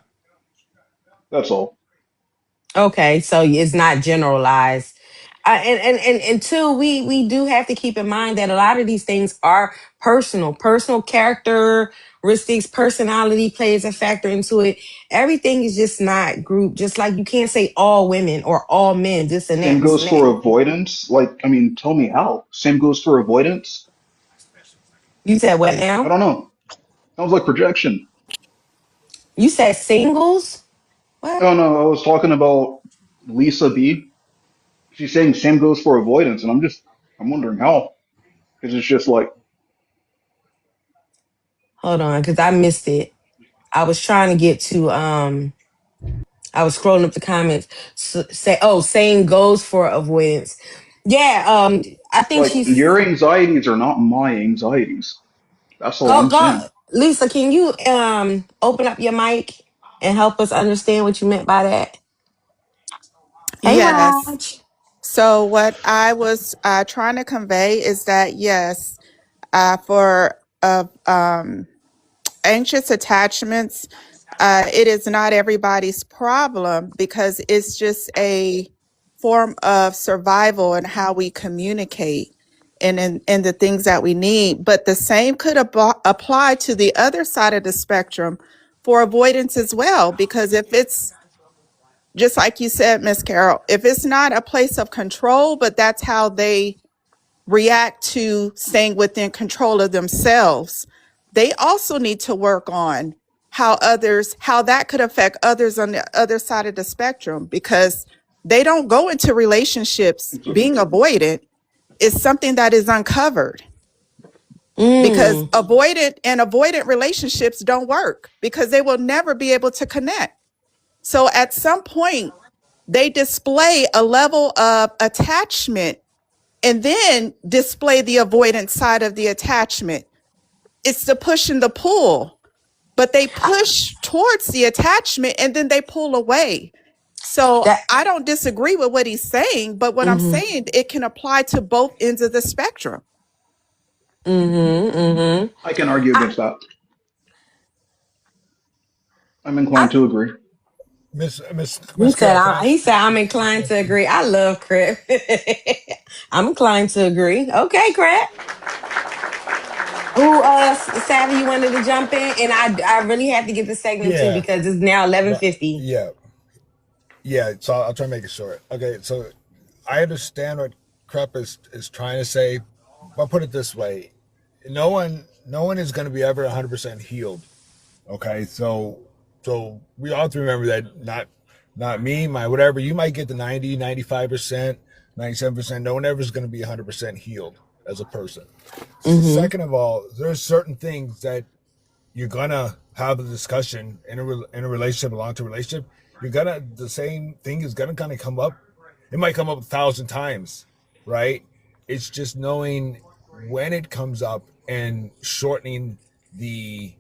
That's all. Okay, so it's not generalized. And two, we do have to keep in mind that a lot of these things are personal characteristics, personality plays a factor into it. Everything is just not group. Just like you can't say all women or all men, this and Same that, this goes and for that. avoidance. Like, I mean, tell me how. Same goes for avoidance. You said what I now? don't know. Sounds like projection. You said singles? What? Oh no, I was talking about Lisa B. She's saying same goes for avoidance, and I'm wondering how. Because it's just like, Hold on, because I missed it. I was trying to get to I was scrolling up the comments. Say, oh, same goes for avoidance. Yeah, I think like she's. your anxieties are not my anxieties. That's all Go, I'm go, saying. Lisa. Can you open up your mic and help us understand what you meant by that? Hey, Yes. Raj. So what I was trying to convey is that yes, for anxious attachments, it is not everybody's problem because it's just a form of survival and how we communicate and the things that we need. But the same could apply to the other side of the spectrum for avoidance as well, because if it's just like you said, Miss Carol, if it's not a place of control, but that's how they react to staying within control of themselves, they also need to work on how that could affect others on the other side of the spectrum, because they don't go into relationships being avoidant. It's something that is uncovered, because Mm, avoidant relationships don't work because they will never be able to connect. So at some point, they display a level of attachment and then display the avoidance side of the attachment. It's the push and the pull, but they push towards the attachment and then they pull away. So that. I don't disagree with what he's saying, but what I'm Mm-hmm. saying, it can apply to both ends of the spectrum. Mm-hmm. Mm-hmm. I can argue I, against that. I'm inclined I, to agree. Miss Carol, can I? he said I'm inclined to agree. I love Crip. I'm inclined to agree. Okay, Crip. Who Savvy, you wanted to jump in, and I really have to get the segment too Yeah, because it's now no, 11:50. yeah, yeah. So I'll try to make it short. Okay, so I understand what Crep is trying to say, but put it this way: no one is going to be ever 100% healed Okay, so we all have to remember that not me, my whatever. You might get the 90, 95%, 97%. No one ever is going to be 100% healed as a person. Mm-hmm. Second of all, there's certain things that you're gonna have a discussion in a relationship, a long-term relationship. You're gonna the same thing is gonna kind of come up. It might come up 1,000 times, right? It's just knowing when it comes up and shortening the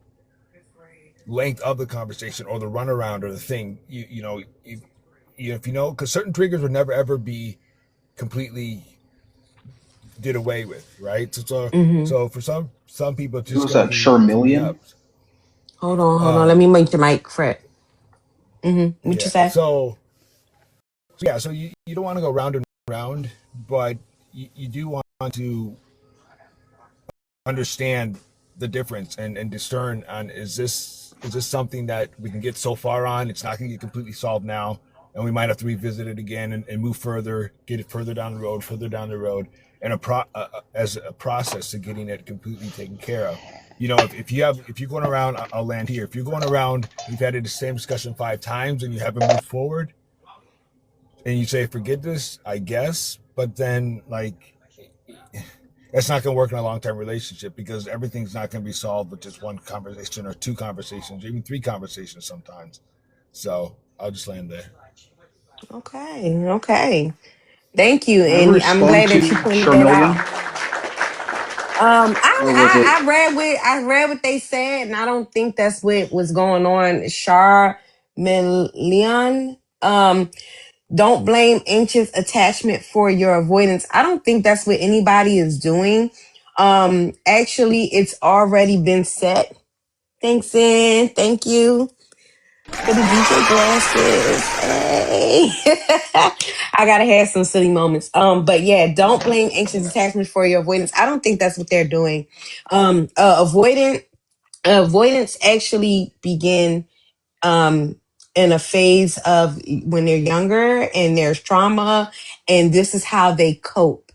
length of the conversation or the runaround or the thing. If you know, because certain triggers would never ever be completely did away with, right? Mm-hmm. So for some people, it's Who just was gonna that? be coming Charmeleon? up. Hold on. Let Um, me make the mic, Fred. Mm-hmm. What you yeah. say? So you don't want to go round and round, but you do want to understand the difference and discern on is this something that we can get so far on it's not going to get completely solved now, and we might have to revisit it again and move further, get it further down the road, and as a process to getting it completely taken care of. If you're going around, I'll land here. If you're going around, you've had the same discussion 5 times and you haven't moved forward, and you say forget this, I guess, but then like that's not going to work in a long-term relationship because everything's not going to be solved with just one conversation or two conversations or even three conversations sometimes. So I'll just land there. Okay. Okay. Thank you, Can I and I'm respond glad to that you pointed that Charmeleon? out. Or was it? I read what they said, and I don't think that's what was going on. Char Leon. Don't blame anxious attachment for your avoidance. I don't think that's what anybody is doing. Actually, it's already been set. Thanks, in. Thank you for the DJ glasses. Hey. I gotta have some silly moments. But yeah, don't blame anxious attachment for your avoidance. I don't think that's what they're doing. Avoidance actually begin um in a phase of when they're younger and there's trauma, and this is how they cope.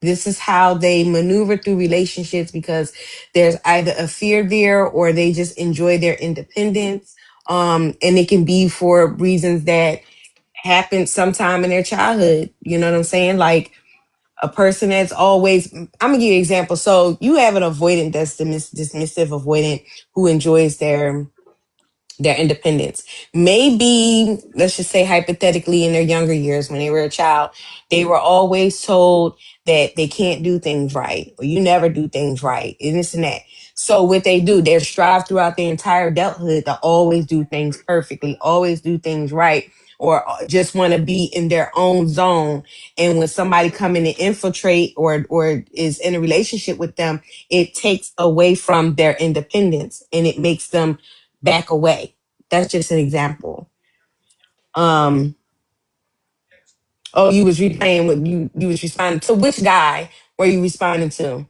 This is how they maneuver through relationships because there's either a fear there or they just enjoy their independence. And it can be for reasons that happened sometime in their childhood. You know what I'm saying? Like a person that's always, I'm gonna give you an example. So you have an avoidant that's dismissive avoidant who enjoys their independence. Maybe, let's just say hypothetically, in their younger years when they were a child, they were always told that they can't do things right, or you never do things right, and this and that. So what they do, they strive throughout their entire adulthood to always do things perfectly, always do things right, or just want to be in their own zone. And when somebody come in and infiltrate or is in a relationship with them, it takes away from their independence and it makes them back away. That's just an example. Um, oh, you was replaying what you was responding to. Which guy were you responding to?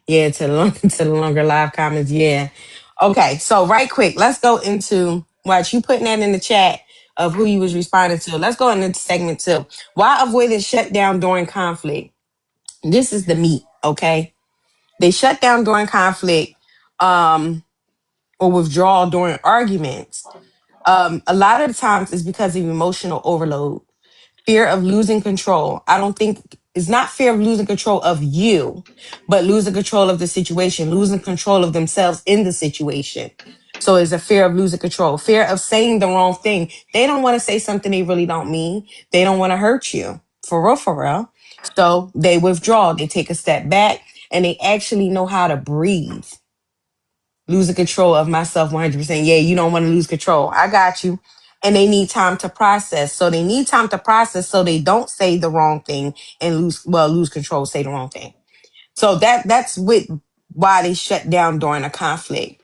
Yeah, to the to the longer live comments. Yeah. Okay, so right quick, let's go into what you putting that in the chat of who you was responding to. Let's go into segment 2. Why avoided shutdown during conflict? This is the meat. Okay, they shut down during conflict, or withdrawal during arguments. A lot of the times it's because of emotional overload, fear of losing control. I don't think it's not fear of losing control of you, but losing control of the situation, losing control of themselves in the situation. So it's a fear of losing control, fear of saying the wrong thing. They don't want to say something they really don't mean. They don't want to hurt you for real, for real. So they withdraw, they take a step back, and they actually know how to breathe. Losing control of myself 100%. Yeah, you don't want to lose control. I got you. And they need time to process. So they need time to process so they don't say the wrong thing and lose control, say the wrong thing. So that's why they shut down during a conflict.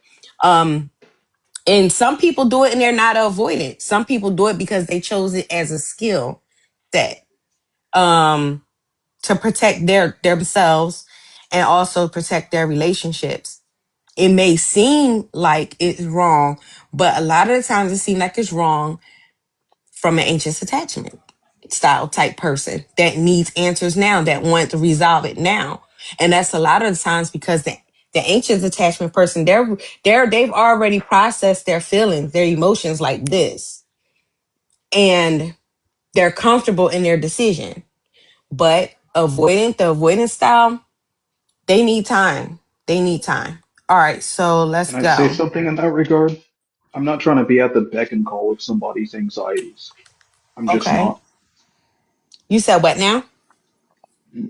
And some people do it and they're not avoidant. Some people do it because they chose it as a skill set to protect themselves and also protect their relationships. It may seem like it's wrong, but a lot of the times it seems like it's wrong from an anxious attachment style type person that needs answers now, that want to resolve it now. And that's a lot of the times because The anxious attachment person, they've already processed their feelings, their emotions like this, and they're comfortable in their decision. But the avoidant style, they need time. They need time. All right, so let's Can I say go. something in that regard? I'm not trying to be at the beck and call of somebody's anxieties. I'm just Okay. not. You said what now?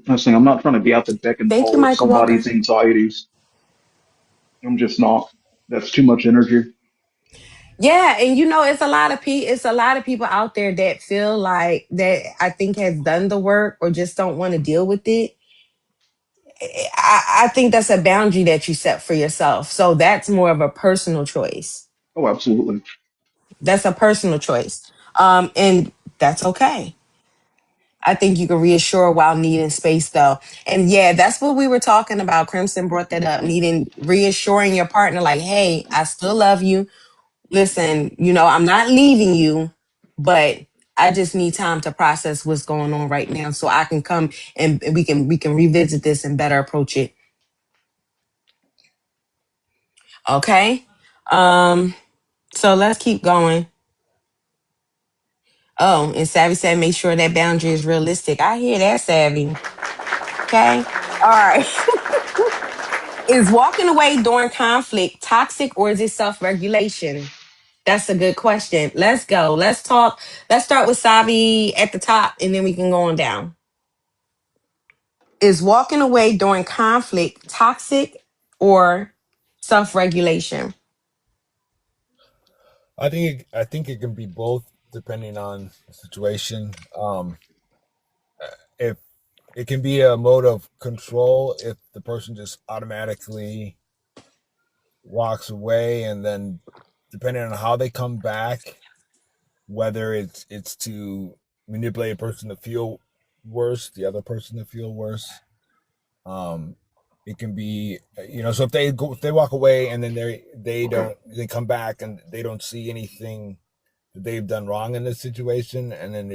I'm saying I'm not trying to be at the beck and Thank you, call of Michael Walker. somebody's anxieties. I'm just not. That's too much energy. Yeah, and it's a lot of people out there that feel like that I think has done the work or just don't want to deal with it. I think that's a boundary that you set for yourself. So that's more of a personal choice. Oh, absolutely. That's a personal choice. And that's okay. I think you can reassure while needing space though. And yeah, that's what we were talking about. Crimson brought that up, needing reassuring your partner, like, hey, I still love you. Listen, I'm not leaving you, but I just need time to process what's going on right now so I can come and we can revisit this and better approach it. Okay? So let's keep going. Oh, and Savvy said make sure that boundary is realistic. I hear that, Savvy. Okay? All right. Is walking away during conflict toxic or is it self-regulation? That's a good question. Let's go. Let's talk. Let's start with Savi at the top and then we can go on down. Is walking away during conflict toxic or self-regulation? I think it can be both depending on the situation. If it can be a mode of control if the person just automatically walks away, and then depending on how they come back, whether it's to manipulate a person to feel worse, the other person to feel worse. Um, it can be, so if they walk away and then they come back and they don't see anything that they've done wrong in this situation, and then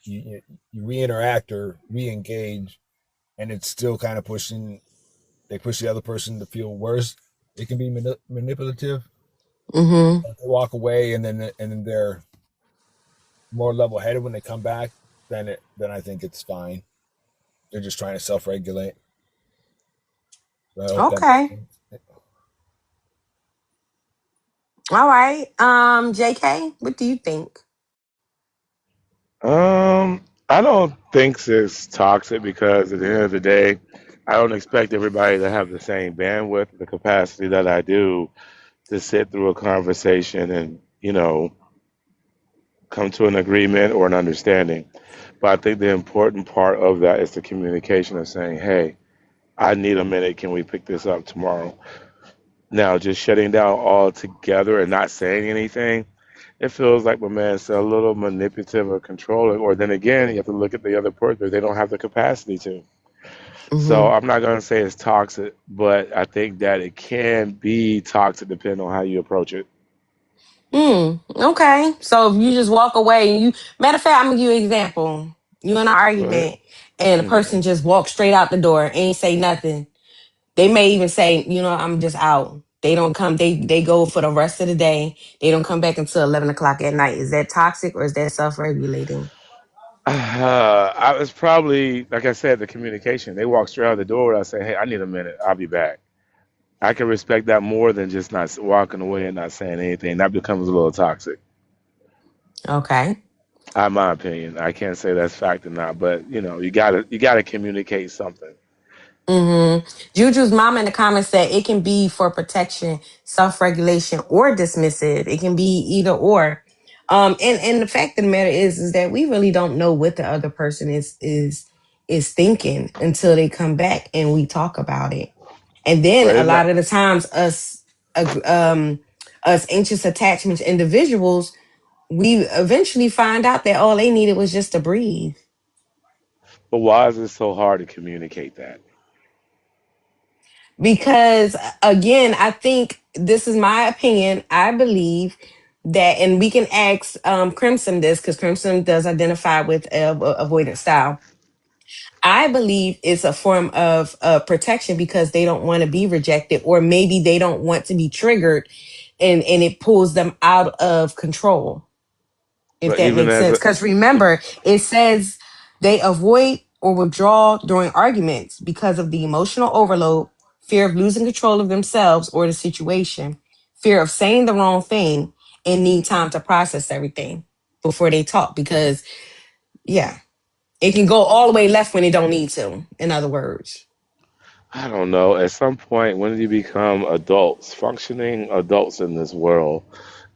you re-interact or re-engage, and it's still kind of they push the other person to feel worse. It can be manipulative. Mm-hmm. If they walk away and then they're more level-headed when they come back, then I think it's fine. They're just trying to self-regulate. So I hope that makes Okay. sense. All right. JK, what do you think? I don't think it's toxic because at the end of the day, I don't expect everybody to have the same bandwidth, the capacity that I do to sit through a conversation and, come to an agreement or an understanding. But I think the important part of that is the communication of saying, hey, I need a minute. Can we pick this up tomorrow? Now, just shutting down altogether and not saying anything, it feels like my man said a little manipulative or controlling. Or then again, you have to look at the other person. They don't have the capacity to. So Mm-hmm. I'm not going to say it's toxic, but I think that it can be toxic depending on how you approach it. Okay. So if you just walk away and matter of fact, I'm gonna give you an example. You in an Go ahead. argument and the person Mhm. just walks straight out the door, ain't say nothing. They may even say, I'm just out. They don't come. They go for the rest of the day. They don't come back until 11 o'clock at night. Is that toxic or is that self-regulating? I was probably, like I said, the communication. They walk straight out the door. I say, hey, I need a minute. I'll be back. I can respect that more than just not walking away and not saying anything. That becomes a little toxic, Okay. in my opinion. I can't say that's fact or not, but you gotta communicate something. Juju's mom in the comments said it can be for protection, self-regulation, or dismissive. It can be either or. And the fact of the matter is that we really don't know what the other person is thinking until they come back and we talk about it. And then But a isn't lot that of the times ag- um, us anxious attachments individuals, we eventually find out that all they needed was just to breathe. but why is it so hard to communicate that? Because again, I think this is my opinion. I believe that, and we can ask Crimson this because Crimson does identify with avoidant style. I believe it's a form of protection because they don't want to be rejected, or maybe they don't want to be triggered, and it pulls them out of control. If But that even makes as sense, a because remember, it says they avoid or withdraw during arguments because of the emotional overload, fear of losing control of themselves or the situation, fear of saying the wrong thing, and need time to process everything before they talk. Because yeah, it can go all the way left when it don't need to. In other words. I don't know, at some point when do you become adults, functioning adults in this world,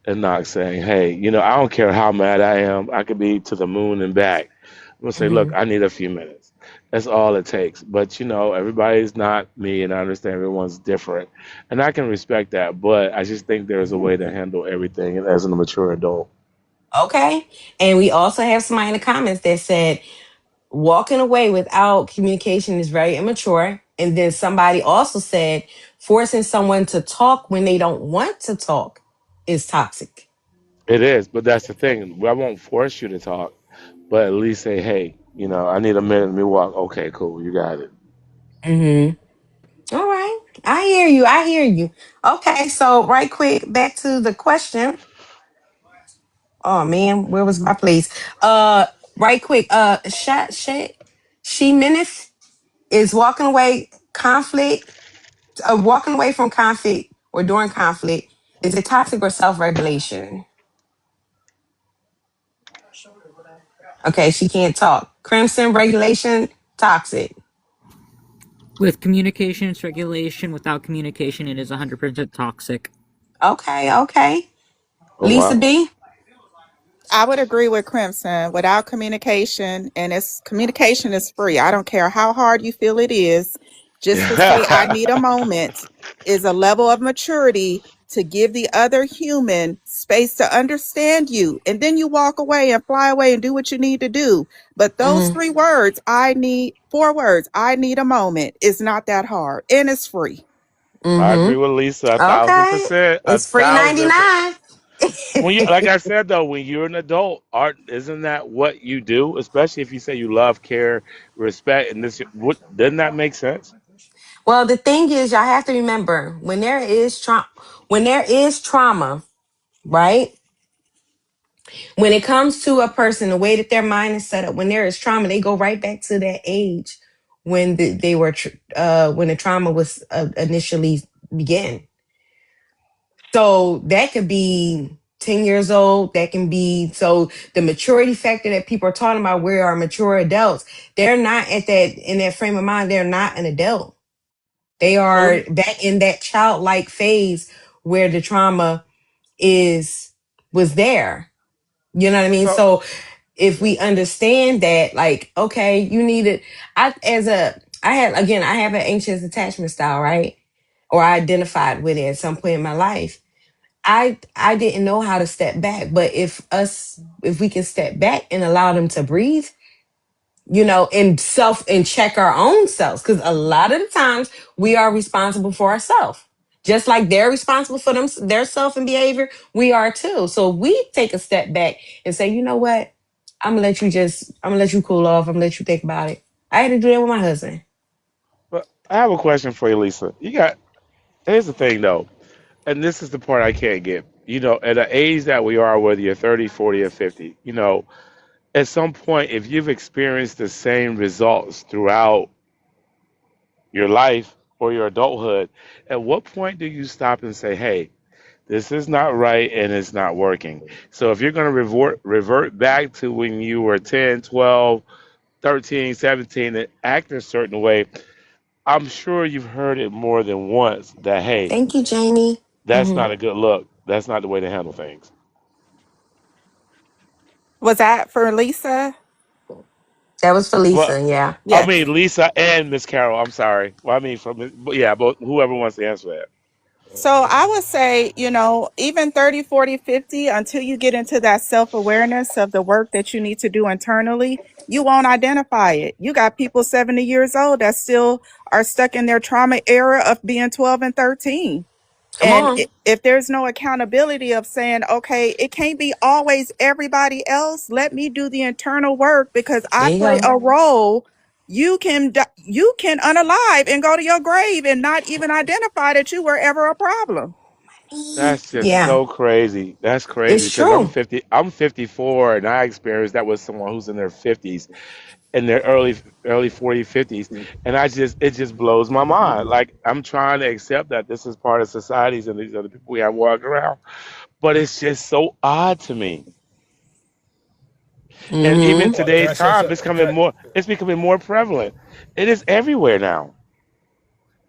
and not saying, hey, I don't care how mad I am, I could be to the moon and back. I'm gonna say, look, Hmm. I need a few minutes. That's all it takes. But everybody's not me, and I understand everyone's different, and I can respect that. But I just think there's a way to handle everything as a mature adult. Okay. And we also have somebody in the comments that said walking away without communication is very immature. And then somebody also said forcing someone to talk when they don't want to talk is toxic. It is, but that's the thing. I won't force you to talk, but at least say, hey, I need a minute. Let me walk. Okay, cool. You got it. Hmm. All right. I hear you. I hear you. Okay. So, right quick, back to the question. Oh, man. Where was my place? Right quick. She Minif is walking away from conflict or during conflict. Is it toxic or self regulation? Okay, she can't talk. Crimson regulation, toxic. With communication, it's regulation. Without communication, it is 100% toxic. Okay, okay. Oh Lisa wow. B. I would agree with Crimson. Without communication, and it's communication is free. I don't care how hard you feel it is. Just to say I need a moment is a level of maturity to give the other human space to understand you. And then you walk away and fly away and do what you need to do. But those Mm-hmm. 3 words, 4 words, I need a moment, is not that hard. And it's free. I Mm-hmm. agree with Lisa a thousand Okay. percent, a It's free thousand. 99. When you, like I said though, when you're an adult, art isn't that what you do? Especially if you say you love, care, respect, and this. What doesn't that make sense? Well, the thing is, y'all have to remember when there is trauma, right? When it comes to a person, the way that their mind is set up, when there is trauma, they go right back to that age when when the trauma was initially began. So that could be 10 years old. That can be so the maturity factor that people are talking about, where are mature adults? They're not in that frame of mind. They're not an adult. They So let are me. back in that childlike phase where the trauma is was there. You know what I mean? So So if we understand that, like, okay, you need it. I have an anxious attachment style, right? Or I identified with it at some point in my life. I didn't know how to step back, but if we can step back and allow them to breathe, and check our own selves, because a lot of the times we are responsible for ourselves, just like they're responsible for their self and behavior. We are too. So we take a step back and say, you know what, I'm gonna let you cool off. I'm gonna let you think about it. I had to do that with my husband. but I have a question for you, Lisa. Here's the thing though, and this is the part I can't get. At the age that we are, whether you're 30, 40, or 50, at some point, if you've experienced the same results throughout your life or your adulthood, at what point do you stop and say, hey, this is not right and it's not working? So if you're going to revert back to when you were 10, 12, 13, 17, and act a certain way, I'm sure you've heard it more than once that, hey, Thank you, Jamie. that's Hmm. not a good look. That's not the way to handle things. Was that for Lisa? That was for Well, Lisa. Yeah. I Yes. mean, Lisa and Miss Carol. I'm sorry. Well, I mean, yeah, but whoever wants to answer that. So I would say, even 30, 40, 50, until you get into that self-awareness of the work that you need to do internally, you won't identify it. You got people 70 years old that still are stuck in their trauma era of being 12 and 13. Come And on. if there's no accountability of saying, okay, it can't be always everybody else, let me do the internal work because I There you play go. a role you can you can unalive and go to your grave and not even identify that you were ever a problem. That's just Yeah, so crazy. That's crazy it's because I'm true. 50. I'm 54, and I experienced that with someone who's in their 50s, in their early 40s, 50s, and it just blows my mind. Like I'm trying to accept that this is part of societies and these are the people we have walking around, but it's just so odd to me. And even Mm-hmm. Well, can today's I say time, so? it's becoming more prevalent. It is everywhere now.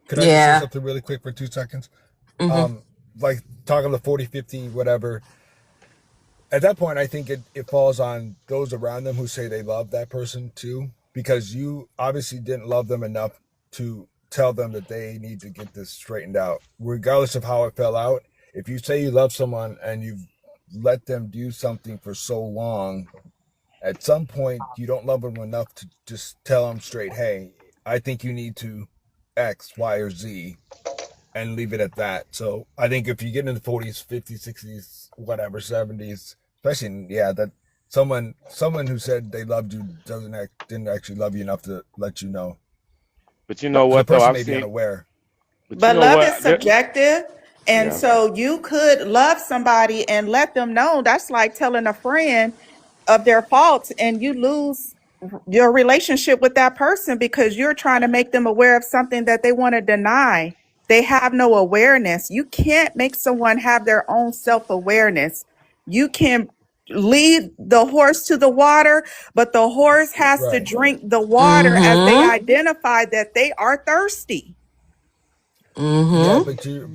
Could I just say Yeah. something really quick for 2 seconds? Mm-hmm. Um, like talking the 40, 50, whatever. At that point, I think it falls on those around them who say they love that person too, because you obviously didn't love them enough to tell them that they need to get this straightened out, regardless of how it fell out. If you say you love someone and you've let them do something for so long, at some point you don't love them enough to just tell them straight, hey, I think you need to X, Y, or Z, and leave it at that. So I think if you get into the 40s, 50s, 60s, whatever, 70s, especially, yeah, that someone who said they loved you didn't actually love you enough to let you know, But you know But because the what though? person I've may be seen. unaware. But you but know love is what? subjective. And Yeah. so you could love somebody and let them know. That's like telling a friend of their faults, and you lose your relationship with that person because you're trying to make them aware of something that they want to deny. They have no awareness. You can't make someone have their own self awareness. You can lead the horse to the water, but the horse has to Right. drink the water as they Mm-hmm. identify that they are thirsty. Yeah, Mm-hmm. but you're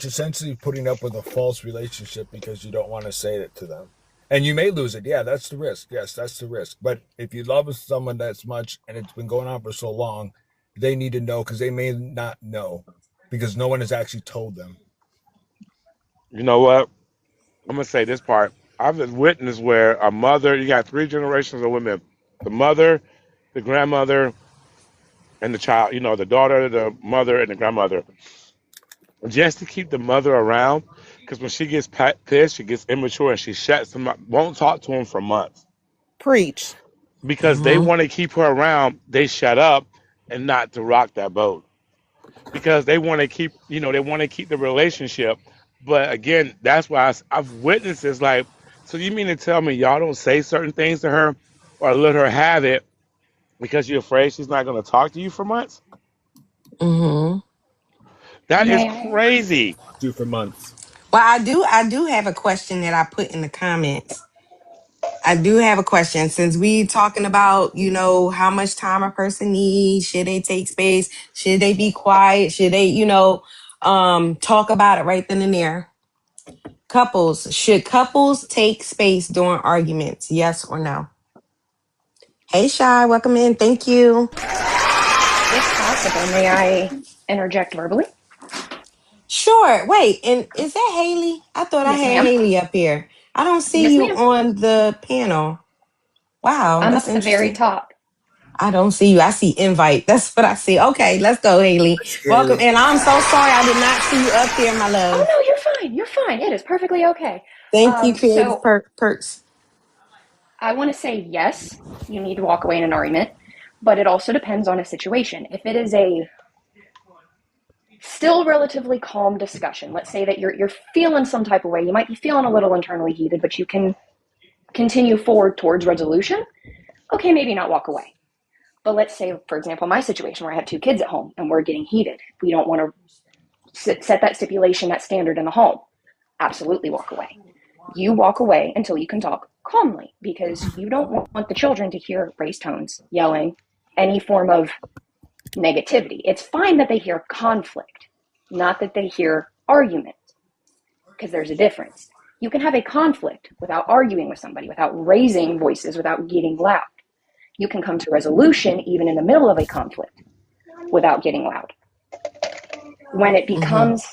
essentially putting up with a false relationship because you don't want to say it to them. And you may lose it. Yeah, that's the risk. Yes, that's the risk. But if you love someone that's much and it's been going on for so long, they need to know because they may not know because no one has actually told them. You know what? I'm gonna say this part. I've witnessed where a mother. You got three generations of women: the mother, the grandmother, and the child. You know, the daughter, the mother, and the grandmother. Just to keep the mother around, because when she gets pissed, she gets immature, and she shuts them up. Won't talk to them for months Preach. because they Mm-hmm. want to keep her around. They shut up and not to rock that boat because they want to keep. They want to keep the relationship. But again, that's why I've witnessed this. Like, so you mean to tell me y'all don't say certain things to her or let her have it because you're afraid she's not going to talk to you for months? Mm-hmm. That is May I? crazy. Do for months. Well, I do have a question that I put in the comments. I do have a question. Since we talking about, how much time a person needs, should they take space? Should they be quiet? Should they, talk about it right then and there? Should couples take space during arguments? Yes or no? Hey Shy, welcome in. Thank you. If possible, may I interject verbally? Sure. Wait, and is that Haley? I thought I Yes, had ma'am. Haley up here. I don't see Yes, you ma'am. on the panel. Wow, I'm that's up at the very interesting. top. I don't see you. I see invite. That's what I see. Okay, let's go, Haley. That's Welcome. Haley. And I'm so sorry I did not see you up there, my Oh love. no, you're fine. You're fine. It is perfectly okay. Thank you, Creative So Perks. I want to say yes, you need to walk away in an argument, but it also depends on a situation. If it is a still relatively calm discussion, let's say that you're feeling some type of way, you might be feeling a little internally heated, but you can continue forward towards resolution. Okay, maybe not walk away. But let's say, for example, my situation where I have two kids at home and we're getting heated. We don't want to set that stipulation, that standard in the home. Absolutely walk away. You walk away until you can talk calmly because you don't want the children to hear raised tones, yelling, any form of negativity. It's fine that they hear conflict, not that they hear argument, because there's a difference. You can have a conflict without arguing with somebody, without raising voices, without getting loud. You can come to resolution even in the middle of a conflict without getting loud. When it Mm-hmm. becomes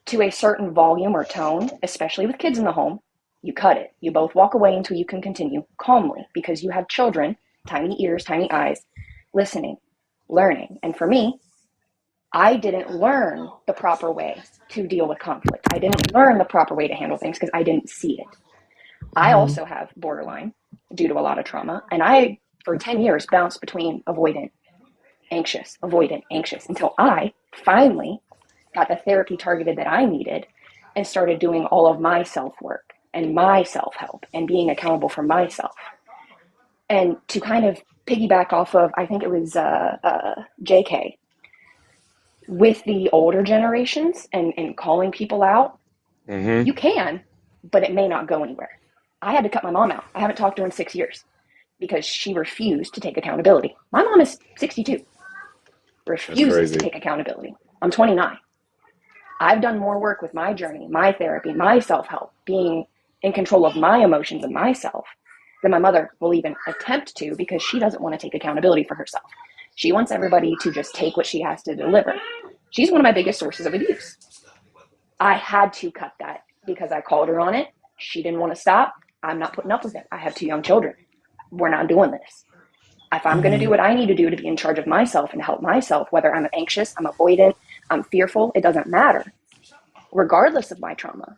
to a certain volume or tone, especially with kids in the home, you cut it. You both walk away until you can continue calmly because you have children, tiny ears, tiny eyes, listening, learning. And for me, I didn't learn the proper way to deal with conflict. I didn't learn the proper way to handle things because I didn't see it. I Mm-hmm. also have borderline due to a lot of trauma, and I for 10 years bounced between avoidant, anxious, until I finally got the therapy targeted that I needed and started doing all of my self work and my self help and being accountable for myself. And to kind of piggyback off of, I think it was JK, with the older generations and calling people out, Mm-hmm. you can, but it may not go anywhere. I had to cut my mom out. I haven't talked to her in 6 years because she refused to take accountability. My mom is 62, That's refuses to crazy. take accountability. I'm 29. I've done more work with my journey, my therapy, my self help, being in control of my emotions and myself than my mother will even attempt to because she doesn't want to take accountability for herself. She wants everybody to just take what she has to deliver. She's one of my biggest sources of abuse. I had to cut that because I called her on it. She didn't want to stop. I'm not putting up with it. I have 2 young children. We're not doing this. If I'm going to do what I need to do to be in charge of myself and help myself, whether I'm anxious, I'm avoidant, I'm fearful, it doesn't matter. Regardless of my trauma,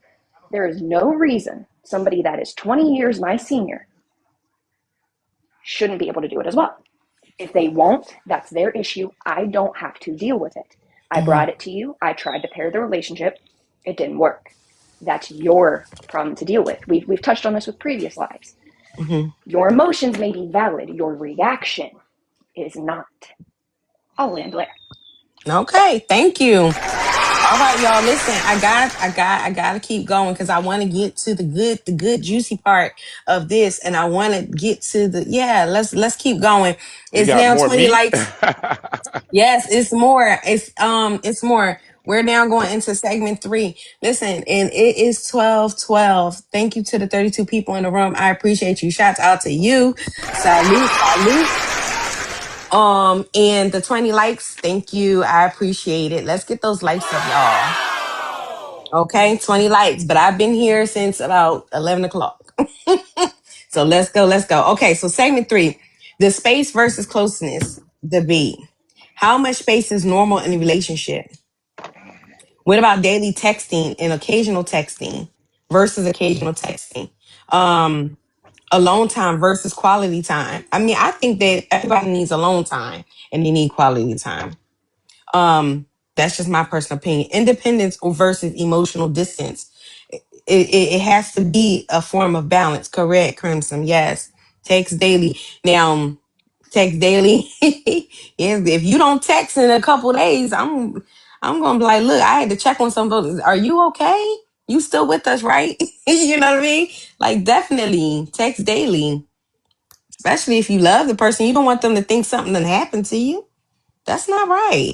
there is no reason somebody that is 20 years my senior shouldn't be able to do it as well. If they won't, that's their issue. I don't have to deal with it. I brought it to you. I tried to pair the relationship. It didn't work. That's your problem to deal with. We've touched on this with previous lives. Mm-hmm. Your emotions may be valid. Your reaction is not. I'll land there. Okay, thank you. All right, y'all. Listen, I gotta keep going because I want to get to the good, juicy part of this, and I want to get to the yeah. Let's keep going. We It's got now more 20 meat. likes. Yes, it's more. It's more. We're now going into segment 3. Listen, and it is 12:12. Thank you to the 32 people in the room. I appreciate you. Shouts out to you. Salute, salute. And the 20 likes, thank you. I appreciate it. Let's get those likes up, y'all. Okay, 20 likes. But I've been here since about 11 o'clock. So let's go. Let's go. Okay, so segment 3, the space versus closeness debate. How much space is normal in a relationship? What about daily texting and occasional texting versus occasional texting? Alone time versus quality time. I mean, I think that everybody needs alone time and they need quality time. That's just my personal opinion. Independence versus emotional distance. It has to be a form of balance. Correct, Crimson. Yes. Text daily. Now, text daily. Yes, if you don't text in a couple days, I'm gonna be like, look, I had to check on some of those. Are you okay? You still with us, right? You know what I mean? Like, definitely text daily. Especially if you love the person. You don't want them to think something done happened to you. That's not right.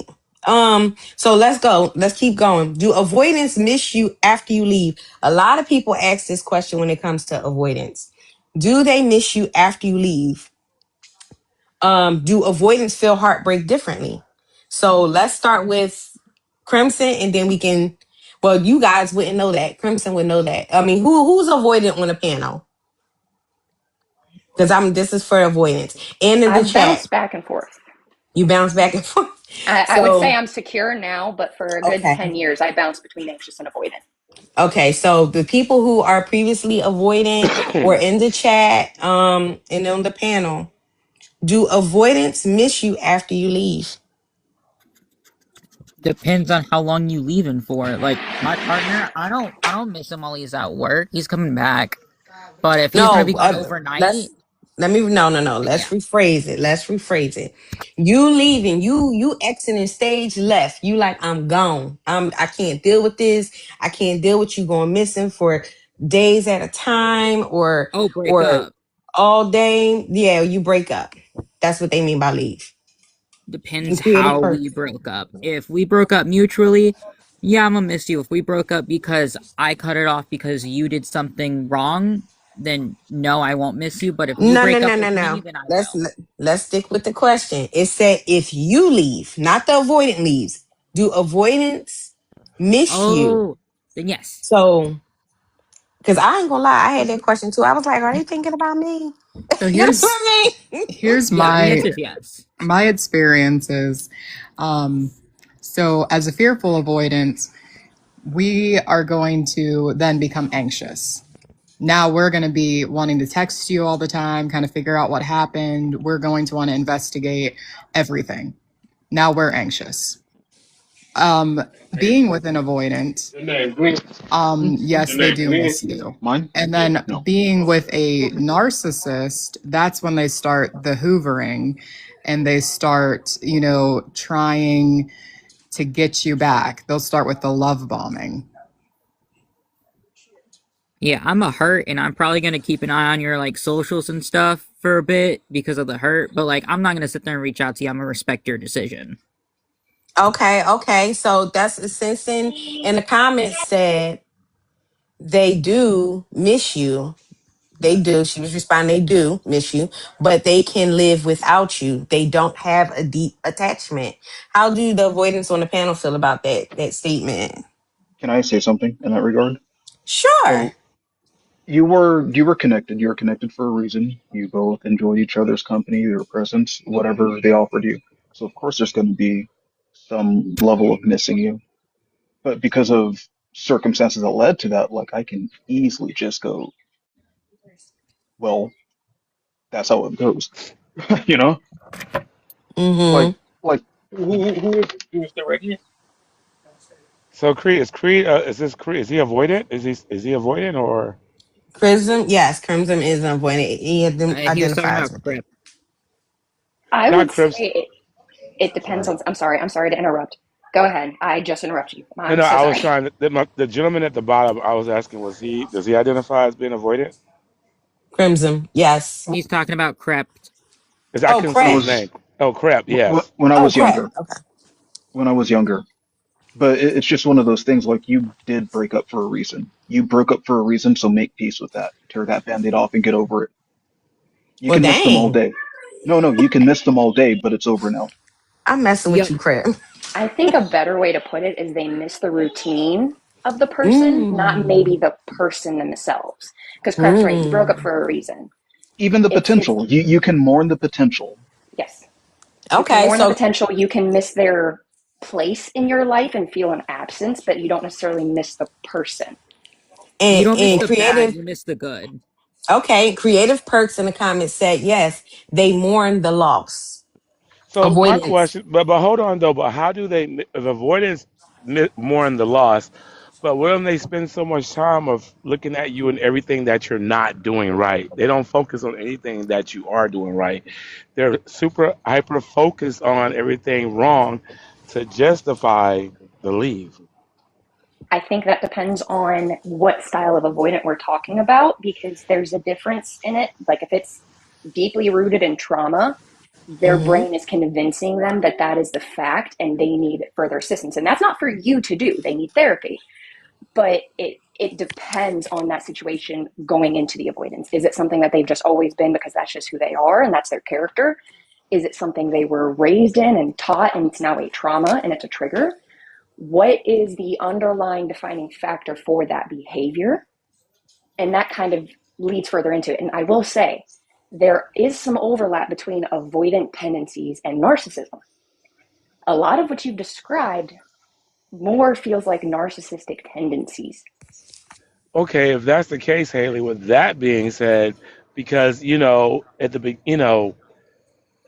So let's go. Let's keep going. Do avoidance miss you after you leave? A lot of people ask this question when it comes to avoidance. Do they miss you after you leave? Do avoidance feel heartbreak differently? So let's start with Crimson and then we can, well, you guys wouldn't know that. Crimson would know that. I mean, who's avoidant on the panel? Because this is for avoidance. And in the I've chat, bounced back and forth. you bounce back and forth. I would say So, I'm secure now, but for a good okay. 10 years, I bounced between anxious and avoidant. Okay, so the people who are previously avoidant or in the chat, and on the panel, do avoidance miss you after you leave? Depends on how long you leaving for. Like my partner, I don't miss him while he's at work. He's coming back. But if he's gonna No, be gone overnight, let me no. then Let's yeah. rephrase it. Let's rephrase it. You leaving, you exiting stage left. You like, I'm gone. I can't deal with this. I can't deal with you going missing for days at a time Oh, break or up. all day. Yeah, you break up. That's what they mean by leave. Depends You create a how person. we broke up. If we broke up mutually, yeah, I'm gonna miss you. If we broke up because I cut it off because you did something wrong, then no, I won't miss you. But if you No, no, break up no, no, with me, no. then I Let's will. let's stick with the question. It said if you leave, not the avoidant leaves. Do avoidance miss you? Oh, then yes. So, because I ain't gonna lie, I had that question too. I was like, are they thinking about me? So You know what I mean? here's Yeah, the my answer is yes. my experiences. Um, so as a fearful avoidant, we are going to then become anxious. Now we're going to be wanting to text you all the time, kind of figure out what happened. We're going to want to investigate everything. Now we're anxious. Being with an avoidant, yes, they do miss you. Mine? And then No. being with a narcissist, that's when they start the hoovering and they start, trying to get you back. They'll start with the love bombing. Yeah, I'm a hurt, and I'm probably gonna keep an eye on your like socials and stuff for a bit because of the hurt. But like, I'm not gonna sit there and reach out to you. I'm gonna respect your decision. Okay, okay. So that's Simpson in the comments said they do miss you. They do. She was responding, they do miss you, but they can live without you. They don't have a deep attachment. How do the avoidance on the panel feel about that statement? Can I say something in that regard? Sure. So you were connected. You were connected for a reason. You both enjoyed each other's company, their presence, whatever they offered you. So of course there's going to be some level of missing you. But because of circumstances that led to that, like I can easily just go, well, that's how it goes. You know? Like Mm-hmm. like who is the regular? So Creed is Creed. Is this Creed? Is he avoidant? Is he avoidant or Crimson, yes, Crimson is an avoidant. He He was talking identifies about with it. Crip. I not would say Crips? it depends Sorry. on. I'm sorry to interrupt. Go ahead. I just interrupted you. No, I'm no. so I was sorry. trying to. The gentleman at the bottom. I was asking, was he? Does he identify as being avoidant? Crimson, yes. He's talking about Crep. Is I Oh, couldn't When I see his crap. name. was Oh crap! Yes. when I Oh, was crap. younger, Okay. when I was younger. But it's just one of those things like you did break up for a reason. You broke up for a reason, so make peace with that. Tear that band-aid off and get over it. You Well, can miss them all dang. day. No, no, you can miss them all day, but it's over now. I'm messing with Yep. you, crap. I think a better way to put it is they miss the routine of the person, not maybe Mm. the person themselves. Because Crep's right. You broke up Mm. for a reason. Even the It's potential. You can mourn the potential. yes. You can Okay, mourn the so potential. You can miss their place in your life and feel an absence, but you don't necessarily miss the person. You don't miss and the bad, creative, you miss the good. okay, creative perks in the comments said yes, they mourn the loss. So my Avoidance. question, but hold on though. But how do they if avoidance mourn the loss? But when they spend so much time of looking at you and everything that you're not doing right, they don't focus on anything that you are doing right. They're super hyper focused on everything wrong to justify the leave. I think that depends on what style of avoidant we're talking about because there's a difference in it. Like if it's deeply rooted in trauma, their Mm-hmm. brain is convincing them that that is the fact and they need further assistance. And that's not for you to do. They need therapy. But it depends on that situation going into the avoidance. Is it something that they've just always been because that's just who they are and that's their character? Is it something they were raised in and taught and it's now a trauma and it's a trigger? What is the underlying defining factor for that behavior? And that kind of leads further into it. And I will say, there is some overlap between avoidant tendencies and narcissism. A lot of what you've described more feels like narcissistic tendencies. Okay, if that's the case, Haley. With that being said, because at the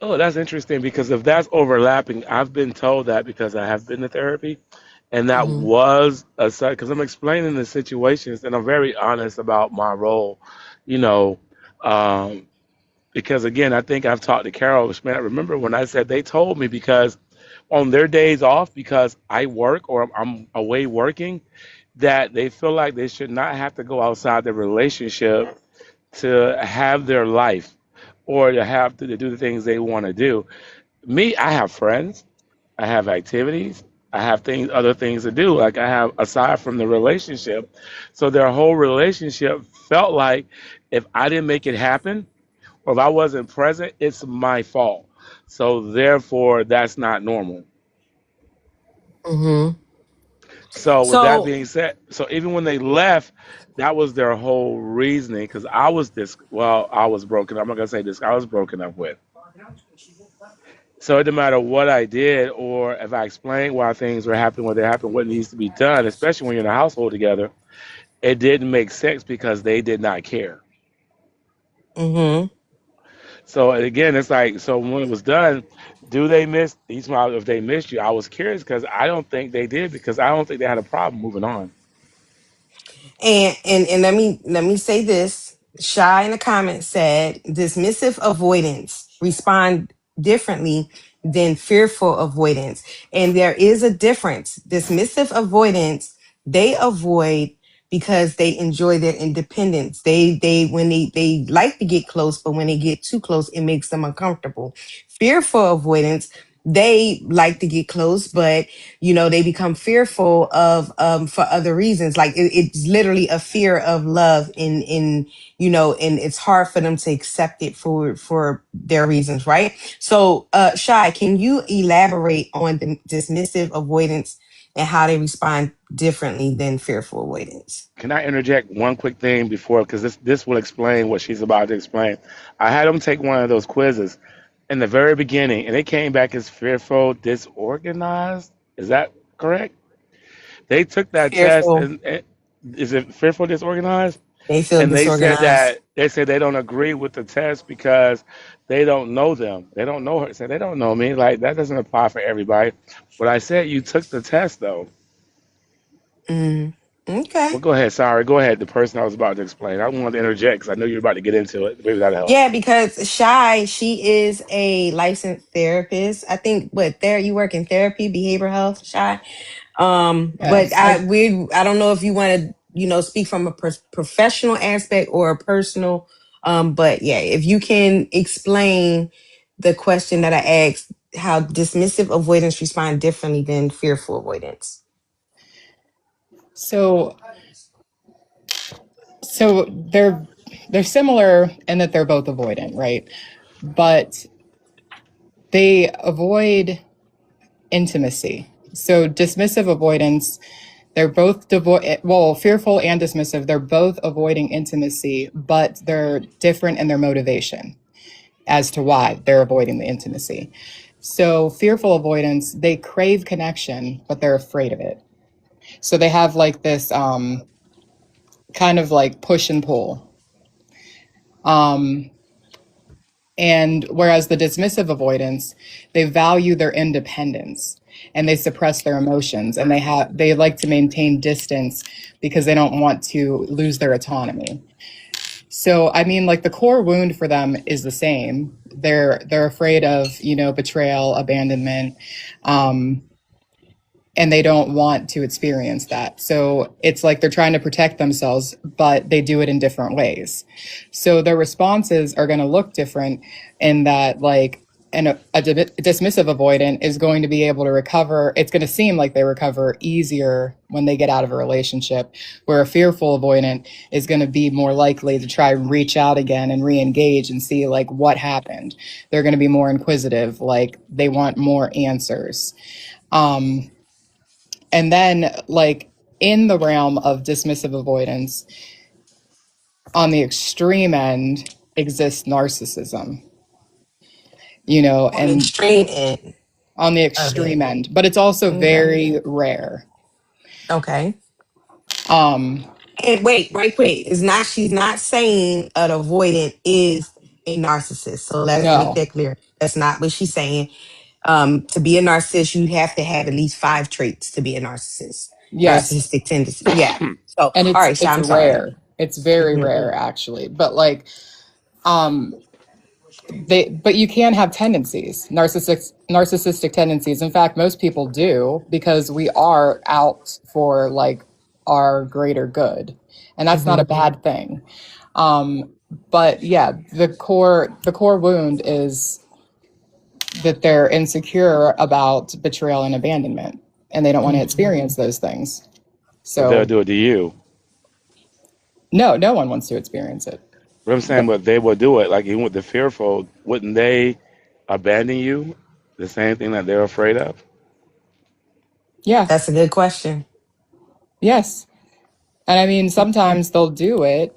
oh, that's interesting because if that's overlapping, I've been told that because I have been to therapy, and that Mm-hmm. was a because I'm explaining the situations and I'm very honest about my role, you know, um, because again, I think I've talked to Carol. Man, I remember when I said they told me because on their days off, because I work or I'm away working, that they feel like they should not have to go outside the relationship to have their life or to have to do the things they want to do. Me, I have friends, I have activities, I have other things to do. Like I have aside from the relationship. So their whole relationship felt like if I didn't make it happen or if I wasn't present, it's my fault. So therefore that's not normal. Mm-hmm. So with that So being said, so even when they left, that was their whole reasoning because I was broken. I'm not gonna say this. I was broken up with. So it didn't matter what I did or if I explained why things were happening, what they happened, what needs to be done, especially when you're in a household together. it didn't make sense because they did not care. Mm-hmm. So again, it's like, so when it was done, do they miss each mile? If they missed you, I was curious because I don't think they did, because I don't think they had a problem moving on. And let me say this. Shy in the comments said dismissive avoidance respond differently than fearful avoidance. And there is a difference. Dismissive avoidance, they avoid because they enjoy their independence. They when they like to get close, but when they get too close, it makes them uncomfortable. Fearful avoidance, they like to get close, but they become fearful of for other reasons, like it's literally a fear of love and it's hard for them to accept it for their reasons, right? So Shy, can you elaborate on the dismissive avoidance and how they respond differently than fearful avoidance? Can I interject one quick thing before, because this will explain what she's about to explain. I had them take one of those quizzes in the very beginning, and they came back as fearful, disorganized. Is that correct? They took that test, Fearful, and is it fearful, disorganized? they feel And they said disorganized. that they don't agree with the test because they don't know them. They don't know her. Said they don't know me. Like, that doesn't apply for everybody. But I said you took the test though. Mm, okay. Well, go ahead. Sorry, go ahead. The person I was about to explain. I wanted to interject because I know you're about to get into it. Maybe that'll help. Yeah, because Shy, she is a licensed therapist. I think what there you work in therapy, behavioral health, Shy. But Yes. I don't know if you want to, speak from a professional aspect or a personal. But yeah, if you can explain the question that I asked, how dismissive avoidance respond differently than fearful avoidance. So so they're similar in that they're both avoidant, right? But they avoid intimacy. So dismissive avoidance, they're both fearful and dismissive. They're both avoiding intimacy, but they're different in their motivation as to why they're avoiding the intimacy. So fearful avoidance, they crave connection, but they're afraid of it. So they have like this kind of like push and pull. Um, And whereas the dismissive avoidance, they value their independence and they suppress their emotions and they like to maintain distance because they don't want to lose their autonomy. So I mean, like the core wound for them is the same. They're afraid of, betrayal, abandonment, um, and they don't want to experience that. So it's like they're trying to protect themselves, but they do it in different ways. So their responses are going to look different in that, like, a dismissive avoidant is going to be able to recover. It's going to seem like they recover easier when they get out of a relationship, where a fearful avoidant is going to be more likely to try and reach out again and re-engage and see like what happened. They're going to be more inquisitive, like they want more answers. Um, and then, like, in the realm of dismissive avoidance, on the extreme end exists narcissism, On the and extreme end on the of extreme it. end, but it's also Okay. very rare. Okay. Um, And wait, right quick. She's not saying an avoidant is a narcissist. So let's make no, that clear. That's not what she's saying. To be a narcissist, you have to have at least 5 traits to be a narcissist. yes, Narcissistic tendency. Yeah. So, and all it's right, Sha, it's I'm sorry. rare. It's very Hmm. rare, actually. But like, um, but you can have tendencies, narcissistic tendencies. In fact, most people do because we are out for like our greater good, and that's not Hmm. a bad thing. Um, but yeah, the core wound is that they're insecure about betrayal and abandonment, and they don't want to Hmm. experience those things. But they'll So do it to you. no one wants to experience it. But I'm saying, But but they will do it. Like, even with the fearful, wouldn't they abandon you? The same thing that they're afraid of. yeah, That's a good question. yes, and I mean sometimes they'll do it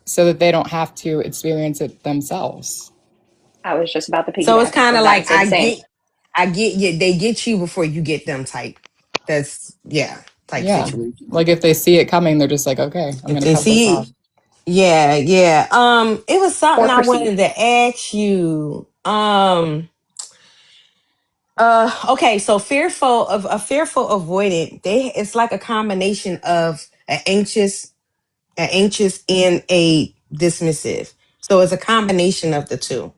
so that they don't have to experience it themselves. I was just about to So it's piggyback off kind of of that and like say the same. I get you. They get you before you get them type. That's yeah. type Yeah. situation. Like if they see it coming, they're just like, okay, I'm If going to they cut this off. see, yeah, yeah. It was something Or I proceed. wanted to ask you. Okay, so fearful avoidant, it's like a combination of an anxious and a dismissive. So it's a combination of the two.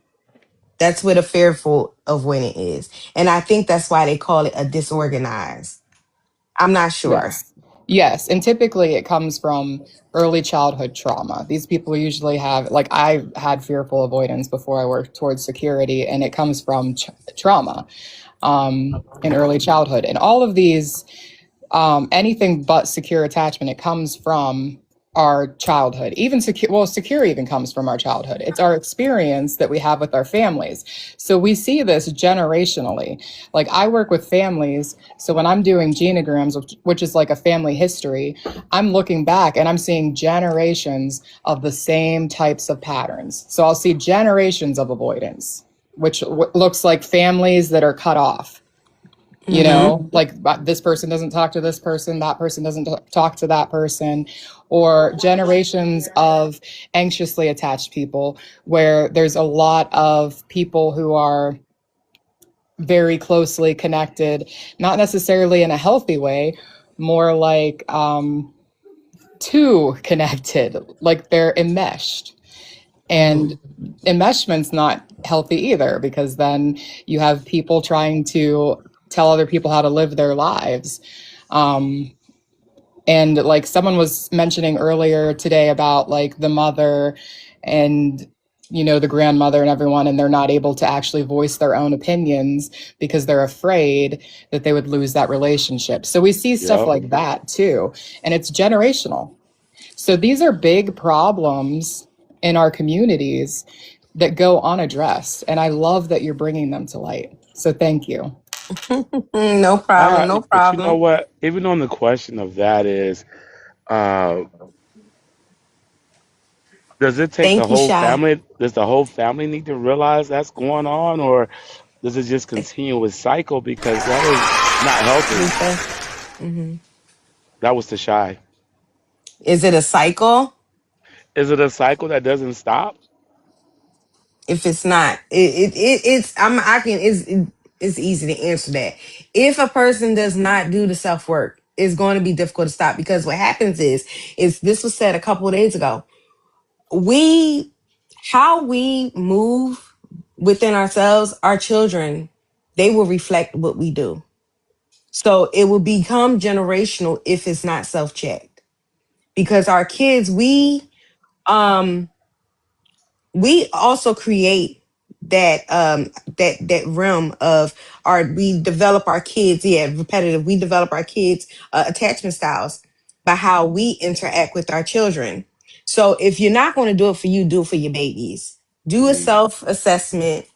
That's what a fearful avoidant is. And I think that's why they call it a disorganized. I'm not sure. Yes. Yes. And typically it comes from early childhood trauma. These people usually have, like, I had fearful avoidance before I worked towards security, and it comes from trauma in early childhood. And all of these anything but secure attachment, it comes from our childhood. Even secure even comes from our childhood. It's our experience that we have with our families. So we see this generationally. Like I work with families, so when I'm doing genograms, which is like a family history, I'm looking back and I'm seeing generations of the same types of patterns. So I'll see generations of avoidance, which looks like families that are cut off, you Mm-hmm. know, like this person doesn't talk to this person, that person doesn't talk to that person, or generations of anxiously attached people where there's a lot of people who are very closely connected, not necessarily in a healthy way, more like too connected, like they're enmeshed. Mm-hmm. And enmeshment's not healthy either, because then you have people trying to tell other people how to live their lives. Um, and like someone was mentioning earlier today about like the mother and, you know, the grandmother and everyone, and they're not able to actually voice their own opinions because they're afraid that they would lose that relationship. So we see stuff Yep. like that too. And it's generational. So these are big problems in our communities that go unaddressed. And I love that you're bringing them to light. So thank you. No problem. No But you know problem. what? Even on the question of that is, uh, does it take the Thank you, whole Shy. family? Does the whole family need to realize that's going on, or does it just continue with cycle? Because that is not healthy. Lisa. Hmm. That was the shy. Is it a cycle? Is it a cycle that doesn't stop? If it's not, it's I can it's easy to answer that. If a person does not do the self work, it's going to be difficult to stop because what happens is this was said a couple of days ago. We How we move within ourselves, our children, they will reflect what we do. So it will become generational if it's not self checked because our kids um we also create that realm of our we develop our kids, yeah, repetitive, we develop our kids attachment styles by how we interact with our children. So if you're not going to do it for you, do it for your babies. Do a Mm. self assessment,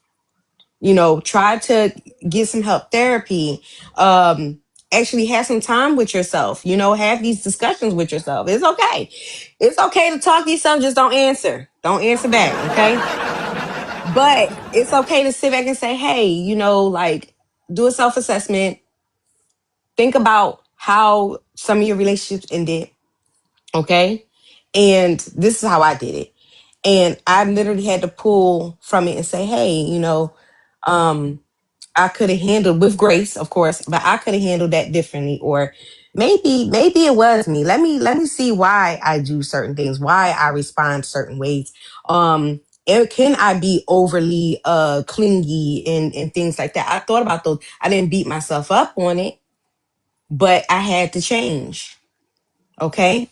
try to get some help, therapy, actually have some time with yourself, have these discussions with yourself. It's okay to talk to yourself, just don't answer back, okay? But it's okay to sit back and say, hey, like, do a self-assessment, think about how some of your relationships ended, okay? And this is how I did it. And I literally had to pull from it and say, hey, um I could have handled, with grace, of course, but I could have handled that differently. Or maybe it was me. Let me see why I do certain things, why I respond certain ways. And can I be overly clingy and things like that? I thought about those. I didn't beat myself up on it, but I had to change. Okay.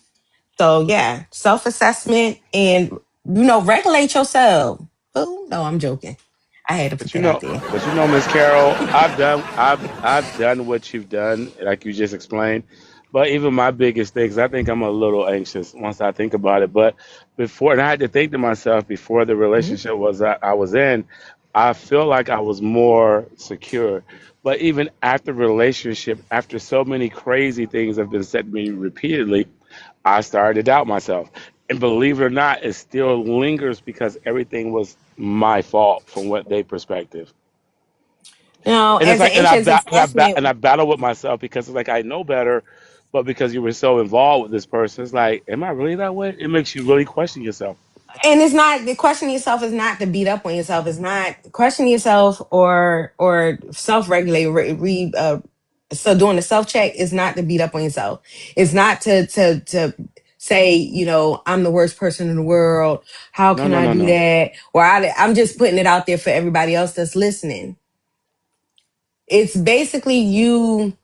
So yeah, self-assessment and regulate yourself. Oh no, I'm joking. I had to put But you that out know, there. Miss Carol, I've done what you've done, like you just explained. But even my biggest things, I think I'm a little anxious once I think about it. But before, and I had to think to myself before the Mhm. relationship I was in, I feel like I was more secure. But even after relationship, after so many crazy things have been said to me repeatedly, I started to doubt myself. And believe it or not, it still lingers because everything was my fault from what they perspective. And it's As an like, anxious attachment, and I battle with myself because it's like I know better, But because you were so involved with this person, it's like, am I really that way? It makes you really question yourself. And it's not, the questioning yourself is not to beat up on yourself. It's not questioning yourself or self-regulate. So doing the self-check is not to beat up on yourself. It's not to say, you know, I'm the worst person in the world. How No, can no, I no, do no. that? Or I'm just putting it out there for everybody else that's listening. It's basically you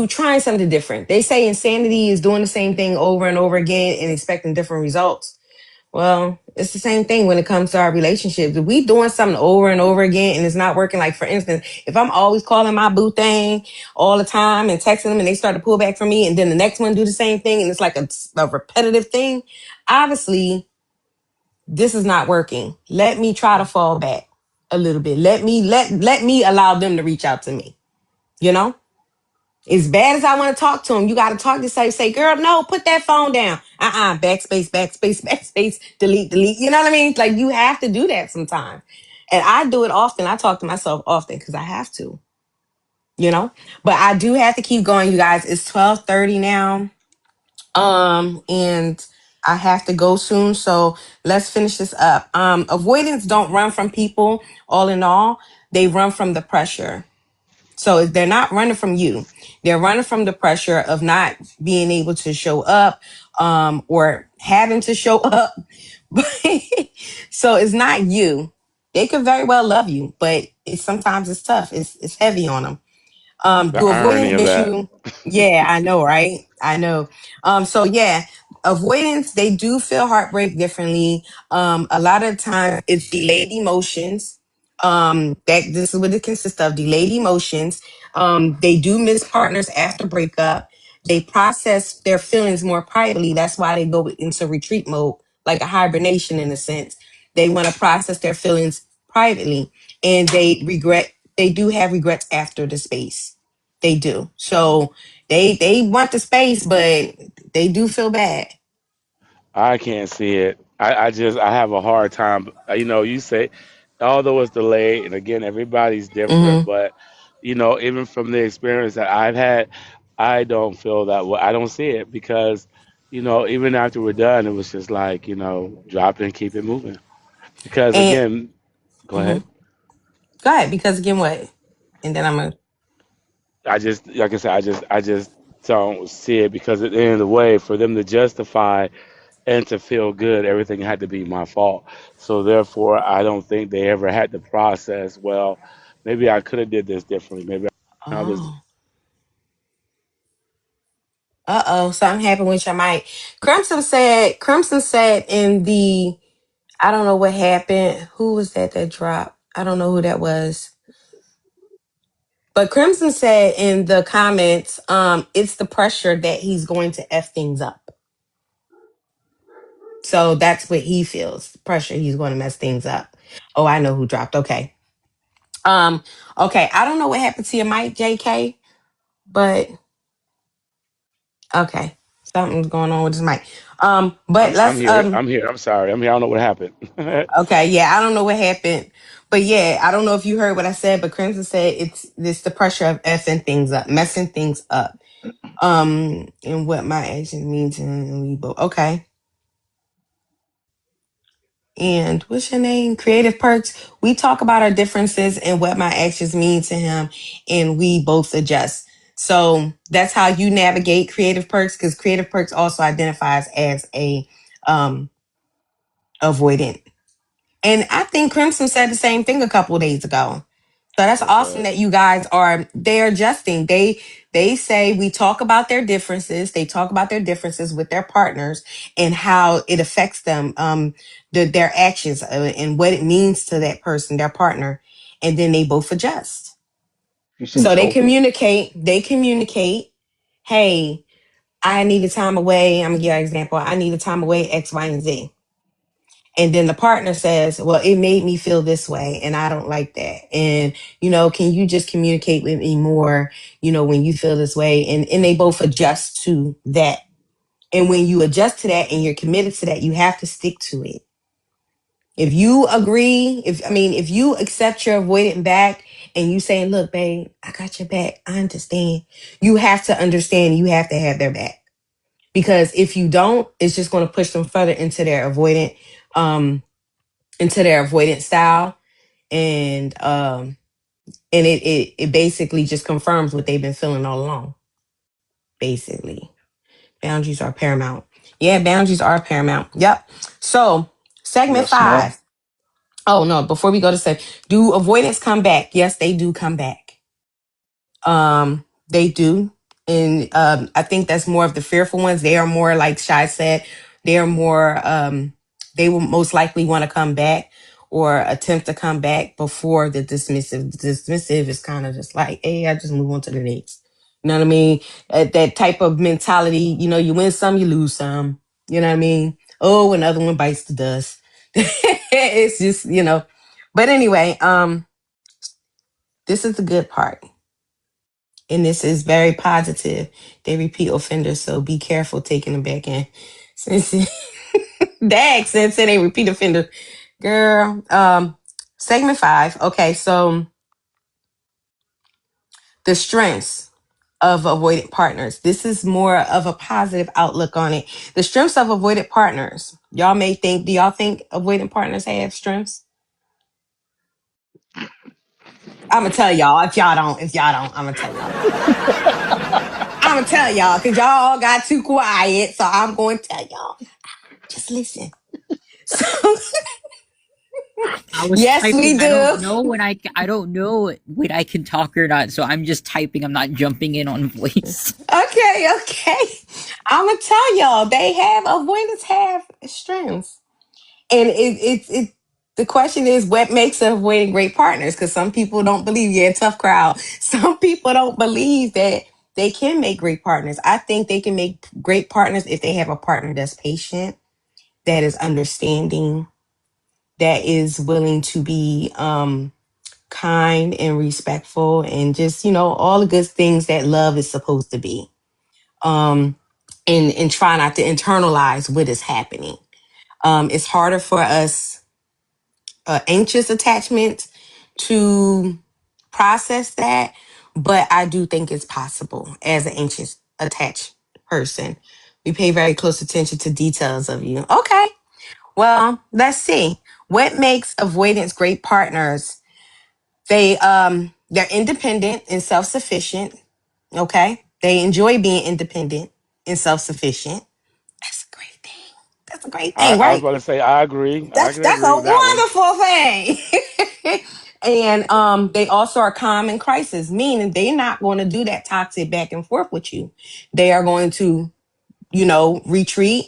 trying something different. They say insanity is doing the same thing over and over again and expecting different results. Well, it's the same thing when it comes to our relationships. If we doing something over and over again and it's not working, like for instance, if I'm always calling my boo thing all the time and texting them and they start to pull back from me and then the next one do the same thing and it's like a repetitive thing, obviously this is not working. Let me try to fall back a little bit. Let me allow them to reach out to me. You know? As bad as I want to talk to him, you got to talk to say, girl, no, put that phone down. Backspace, backspace, backspace, delete, delete. You know what I mean? Like you have to do that sometimes. And I do it often. I talk to myself often because I have to, you know, but I do have to keep going, you guys. It's 12:30 now. And I have to go soon. So let's finish this up. Avoidance don't run from people. All in all, they run from the pressure. So they're not running from you. They're running from the pressure of not being able to show up, or having to show up. So it's not you. They could very well love you, but sometimes it's tough. It's heavy on them. The Do irony avoidance of miss that. you? Yeah, I know, right? I know. So yeah, avoidance, they do feel heartbreak differently. A lot of times it's delayed emotions. That this is what it consists of, delayed emotions. They do miss partners after breakup. They process their feelings more privately. That's why they go into retreat mode, like a hibernation in a sense. They want to process their feelings privately and they do have regrets after the space. They do. So they want the space, but they do feel bad. I can't see it. I have a hard time. You say, although it's delayed, and again, everybody's different, Hmm. but even from the experience that I've had, I don't feel that way. I don't see it because, even after we're done, it was just like, drop it and keep it moving. Because And again, go mhm. ahead. Go ahead, because again, what? And then I'm gonna. I just, like I said, I just don't see it because at the end of the way, for them to justify and to feel good, everything had to be my fault. So therefore, I don't think they ever had to process. Well, maybe I could have did this differently. Maybe I was. Oh, something happened with your mic. Crimson said in the. I don't know what happened. Who was that dropped? I don't know who that was. But Crimson said in the comments, it's the pressure that he's going to F things up. So that's what he feels. Pressure, he's going to mess things up. Oh, I know who dropped. Okay. Um, okay. I don't know what happened to your mic, JK, but okay. Something's going on with his mic. But I'm let's here. I'm here. I'm sorry. I'm here. I don't know what happened. okay, yeah, I don't know what happened. But yeah, I don't know if you heard what I said, but Crimson said it's the pressure of effing things up, messing things up. And what my actions mean to him and we both. Okay. And what's your name? Creative Perks. We talk about our differences and what my actions mean to him, and we both adjust. So that's how you navigate Creative Perks, because Creative Perks also identifies as a um avoidant. And I think Crimson said the same thing a couple of days ago. So that's What's awesome that? that you guys they're adjusting. They say we talk about their differences. They talk about their differences with their partners and how it affects them, their actions, and what it means to that person, their partner, and then they both adjust. He seems So they healthy. communicate. They communicate. Hey, I need a time away. I'm gonna give you an example. I need a time away. X, Y, and Z. And then the partner says, well, it made me feel this way and I don't like that. And, can you just communicate with me more, when you feel this way? And they both adjust to that. And when you adjust to that and you're committed to that, you have to stick to it. If you agree, if you accept your avoidant back and you saying, look, babe, I got your back. I understand. You have to understand, you have to have their back. Because if you don't, it's just going to push them further um, into their avoidant style. And it basically just confirms what they've been feeling all along. Basically. Boundaries are paramount. Yeah, boundaries are paramount. Yep. So segment Yes, ma'am. 5. Oh no, before we go to do avoidance come back? Yes, they do come back. They do. And I think that's more of the fearful ones. They are more, like Shai said, they are more they will most likely want to come back or attempt to come back before the dismissive. The dismissive is kind of just like, hey, I just move on to the next. You know what I mean? That type of mentality, you win some, you lose some. You know what I mean? Oh, another one bites the dust. It's just. But anyway, this is the good part. And this is very positive. They repeat offenders, so be careful taking them back in. Since Dag since it ain't repeat offender. Girl. Segment 5. Okay, so the strengths of avoidant partners. This is more of a positive outlook on it. The strengths of avoidant partners. Do y'all think avoidant partners have strengths? I'm gonna tell y'all. If y'all don't, I'm gonna tell y'all. I'm gonna tell y'all because y'all all got too quiet. So I'm going to tell y'all. Just listen. So, I was yes, typing. we do. I don't know when I can talk or not. So I'm just typing. I'm not jumping in on voice. Okay. I'm gonna tell y'all they avoidance have strengths, and it. The question is, what makes avoiding great partners? Because some people don't believe. Yeah, tough crowd. Some people don't believe that they can make great partners. I think they can make great partners if they have a partner that's patient, that is understanding, that is willing to be kind and respectful, and just all the good things that love is supposed to be. um and try not to internalize what is happening. It's harder for us anxious attachment to process that, but I do think it's possible as an anxious attached person. We pay very close attention to details of you. Okay, well, let's see. What makes avoidance great partners? They're independent and self-sufficient. Okay. They enjoy being independent and self-sufficient. That's a great thing. That's a great thing, I was right? about to say I agree. I can That's agree a with that one. wonderful thing. And they also are calm in crisis, meaning they're not going to do that toxic back and forth with you. They are going to, retreat,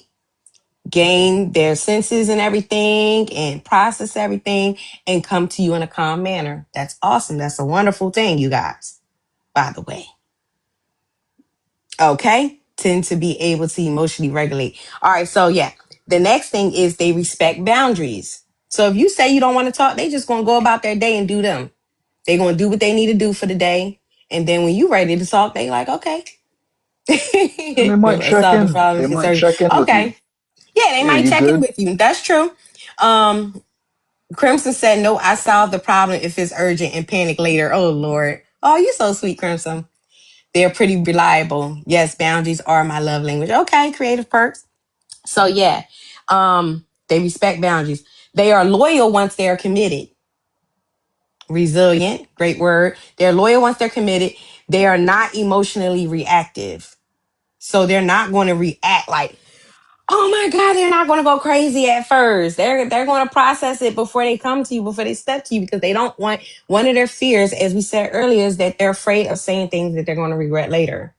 gain their senses and everything, and process everything, and come to you in a calm manner. That's awesome. That's a wonderful thing, you guys, by the way. Okay. Tend to be able to emotionally regulate. All right. So, yeah. The next thing is they respect boundaries. So if you say you don't want to talk, they just going to go about their day and do them. They're going to do what they need to do for the day. And then when you ready to talk, they like, okay. And they might Let's check solve the in. They problems. might check in with you. Okay. Yeah, they Hey, might you check in good? with you. That's true. Crimson said, no, I solved the problem if it's urgent and panic later. Oh, Lord. Oh, you're so sweet, Crimson. They're pretty reliable. Yes, boundaries are my love language. Okay, creative perks. So yeah, they respect boundaries. They are loyal once they are committed. Resilient, great word. They're loyal once they're committed. They are not emotionally reactive. So they're not going to react like, oh my God, they're not going to go crazy at first. They're going to process it before they come to you, before they step to you, because they don't want, one of their fears, as we said earlier, is that they're afraid of saying things that they're going to regret later.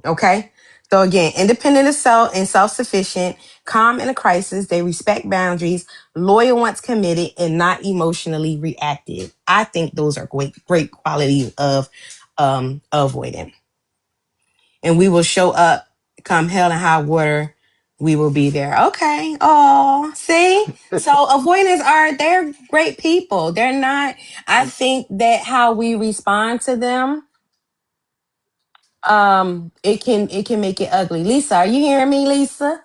Okay. So again, independent of self and self-sufficient, calm in a crisis. They respect boundaries, loyal once committed, and not emotionally reactive. I think those are great qualities of avoidant. And we will show up come hell and high water. We will be there. Okay. Oh, see? So avoidants they're great people. They're not, I think that how we respond to them, it can make it ugly. Lisa, are you hearing me, Lisa?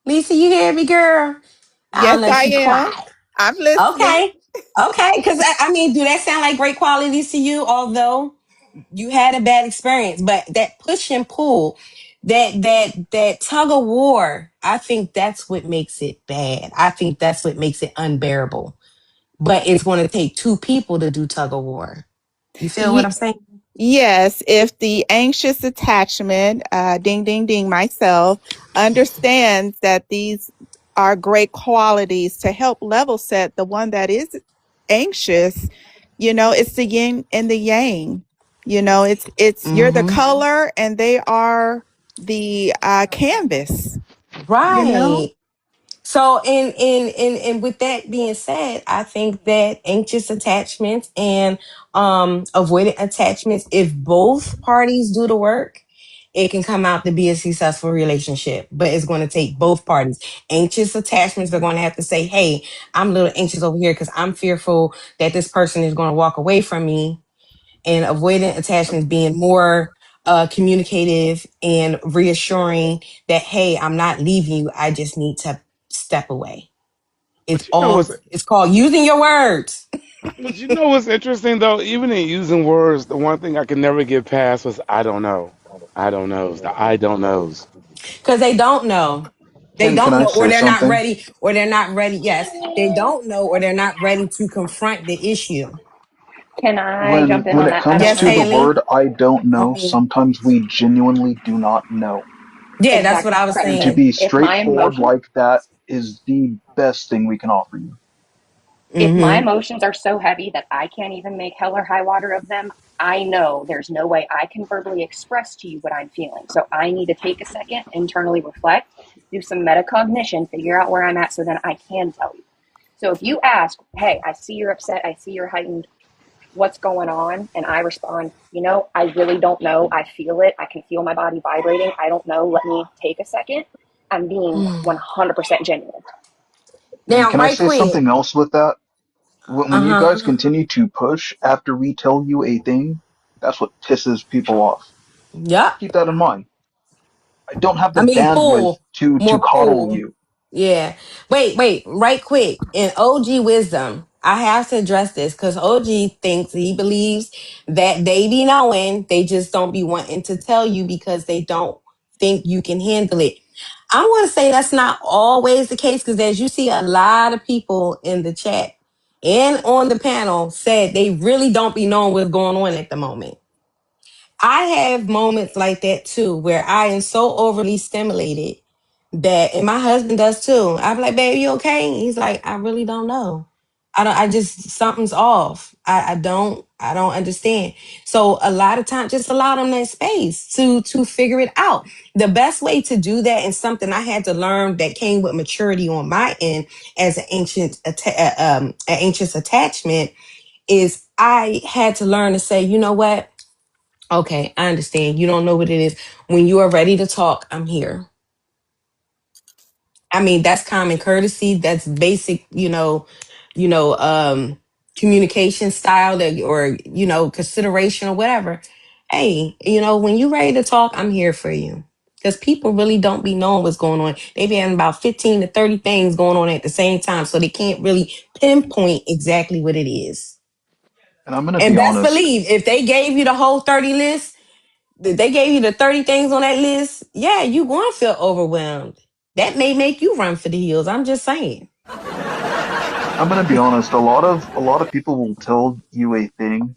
Lisa, you hear me, girl? I don't Yes, know if I she am. quiet. I'm listening. Okay. Okay, because I mean, do that sound like great qualities to you? Although you had a bad experience, but that push and pull, that tug of war, I think that's what makes it bad. I think that's what makes it unbearable. But it's going to take two people to do tug of war. You feel what I'm saying? Yes, if the anxious attachment, ding, ding, ding, myself, understands that these are great qualities to help level set the one that is anxious, it's the yin and the yang. It's you're the Mm-hmm. color and they are the canvas. You know. Right. So, and with that being said, I think that anxious attachments and avoidant attachments, if both parties do the work, it can come out to be a successful relationship. But it's going to take both parties. Anxious attachments are going to have to say, "Hey, I'm a little anxious over here because I'm fearful that this person is going to walk away from me." And avoidant attachments being more communicative and reassuring that, hey, I'm not leaving you. I just need to step away. But you know what's It's called using your words but you know what's interesting though? Even in using words, the one thing I could never get past was I don't know. I don't knows. The I don't knows. because they don't know. They Can don't I know, or say they're not something? ready, or they're not ready. Yes, they don't know, or they're not ready to confront the issue. Can I When jump in on it that? I don't comes Yes, to the know. Haley. word I don't know, Um, sometimes we genuinely do not know. yeah, that's what Exactly I was correct. And to saying. be If my straightforward emotions like that is the best thing we can offer you. if my Mm-hmm. emotions are so heavy that I can't even make hell or high water of them, I know there's no way I can verbally express to you what I'm feeling. So I need to take a second, internally reflect, do some metacognition, figure out where I'm at so then I can tell you. So if you ask, hey, I see you're upset, I see you're heightened, what's going on? And I respond, I really don't know. I feel it. I can feel my body vibrating. I don't know. Let me take a second. I'm being 100% genuine. And Now, can I right say quick. something else with that? Uh When you guys huh. continue to push after we tell you a thing, that's what pisses people off. Yep. Keep that in mind. I don't have the I mean, bandwidth pull, to more coddle pull. you. Yeah. Wait, right quick. In OG wisdom, I have to address this because OG thinks he believes that they be knowing, they just don't be wanting to tell you because they don't think you can handle it. I want to say that's not always the case because as you see, a lot of people in the chat and on the panel said they really don't be knowing what's going on at the moment. I have moments like that too, where I am so overly stimulated that, and my husband does too. I'm like, babe, you okay? And he's like, I really don't know. I just, something's off. I don't understand. So a lot of times, just allow them that space to figure it out. The best way to do that, and something I had to learn that came with maturity on my end as an anxious attachment, is I had to learn to say, you know what? Okay, I understand. You don't know what it is. When you are ready to talk, I'm here. I mean, that's common courtesy. That's basic, communication style that, or, consideration or whatever. Hey, when you're ready to talk, I'm here for you. Because people really don't be knowing what's going on. They be having about 15 to 30 things going on at the same time. So they can't really pinpoint exactly what it is. And I'm gonna And be best honest. believe, if they gave you the whole 30 list, they gave you the 30 things on that list, yeah, you going to feel overwhelmed. That may make you run for the hills. I'm just saying. I'm gonna be honest. A lot of people will tell you a thing,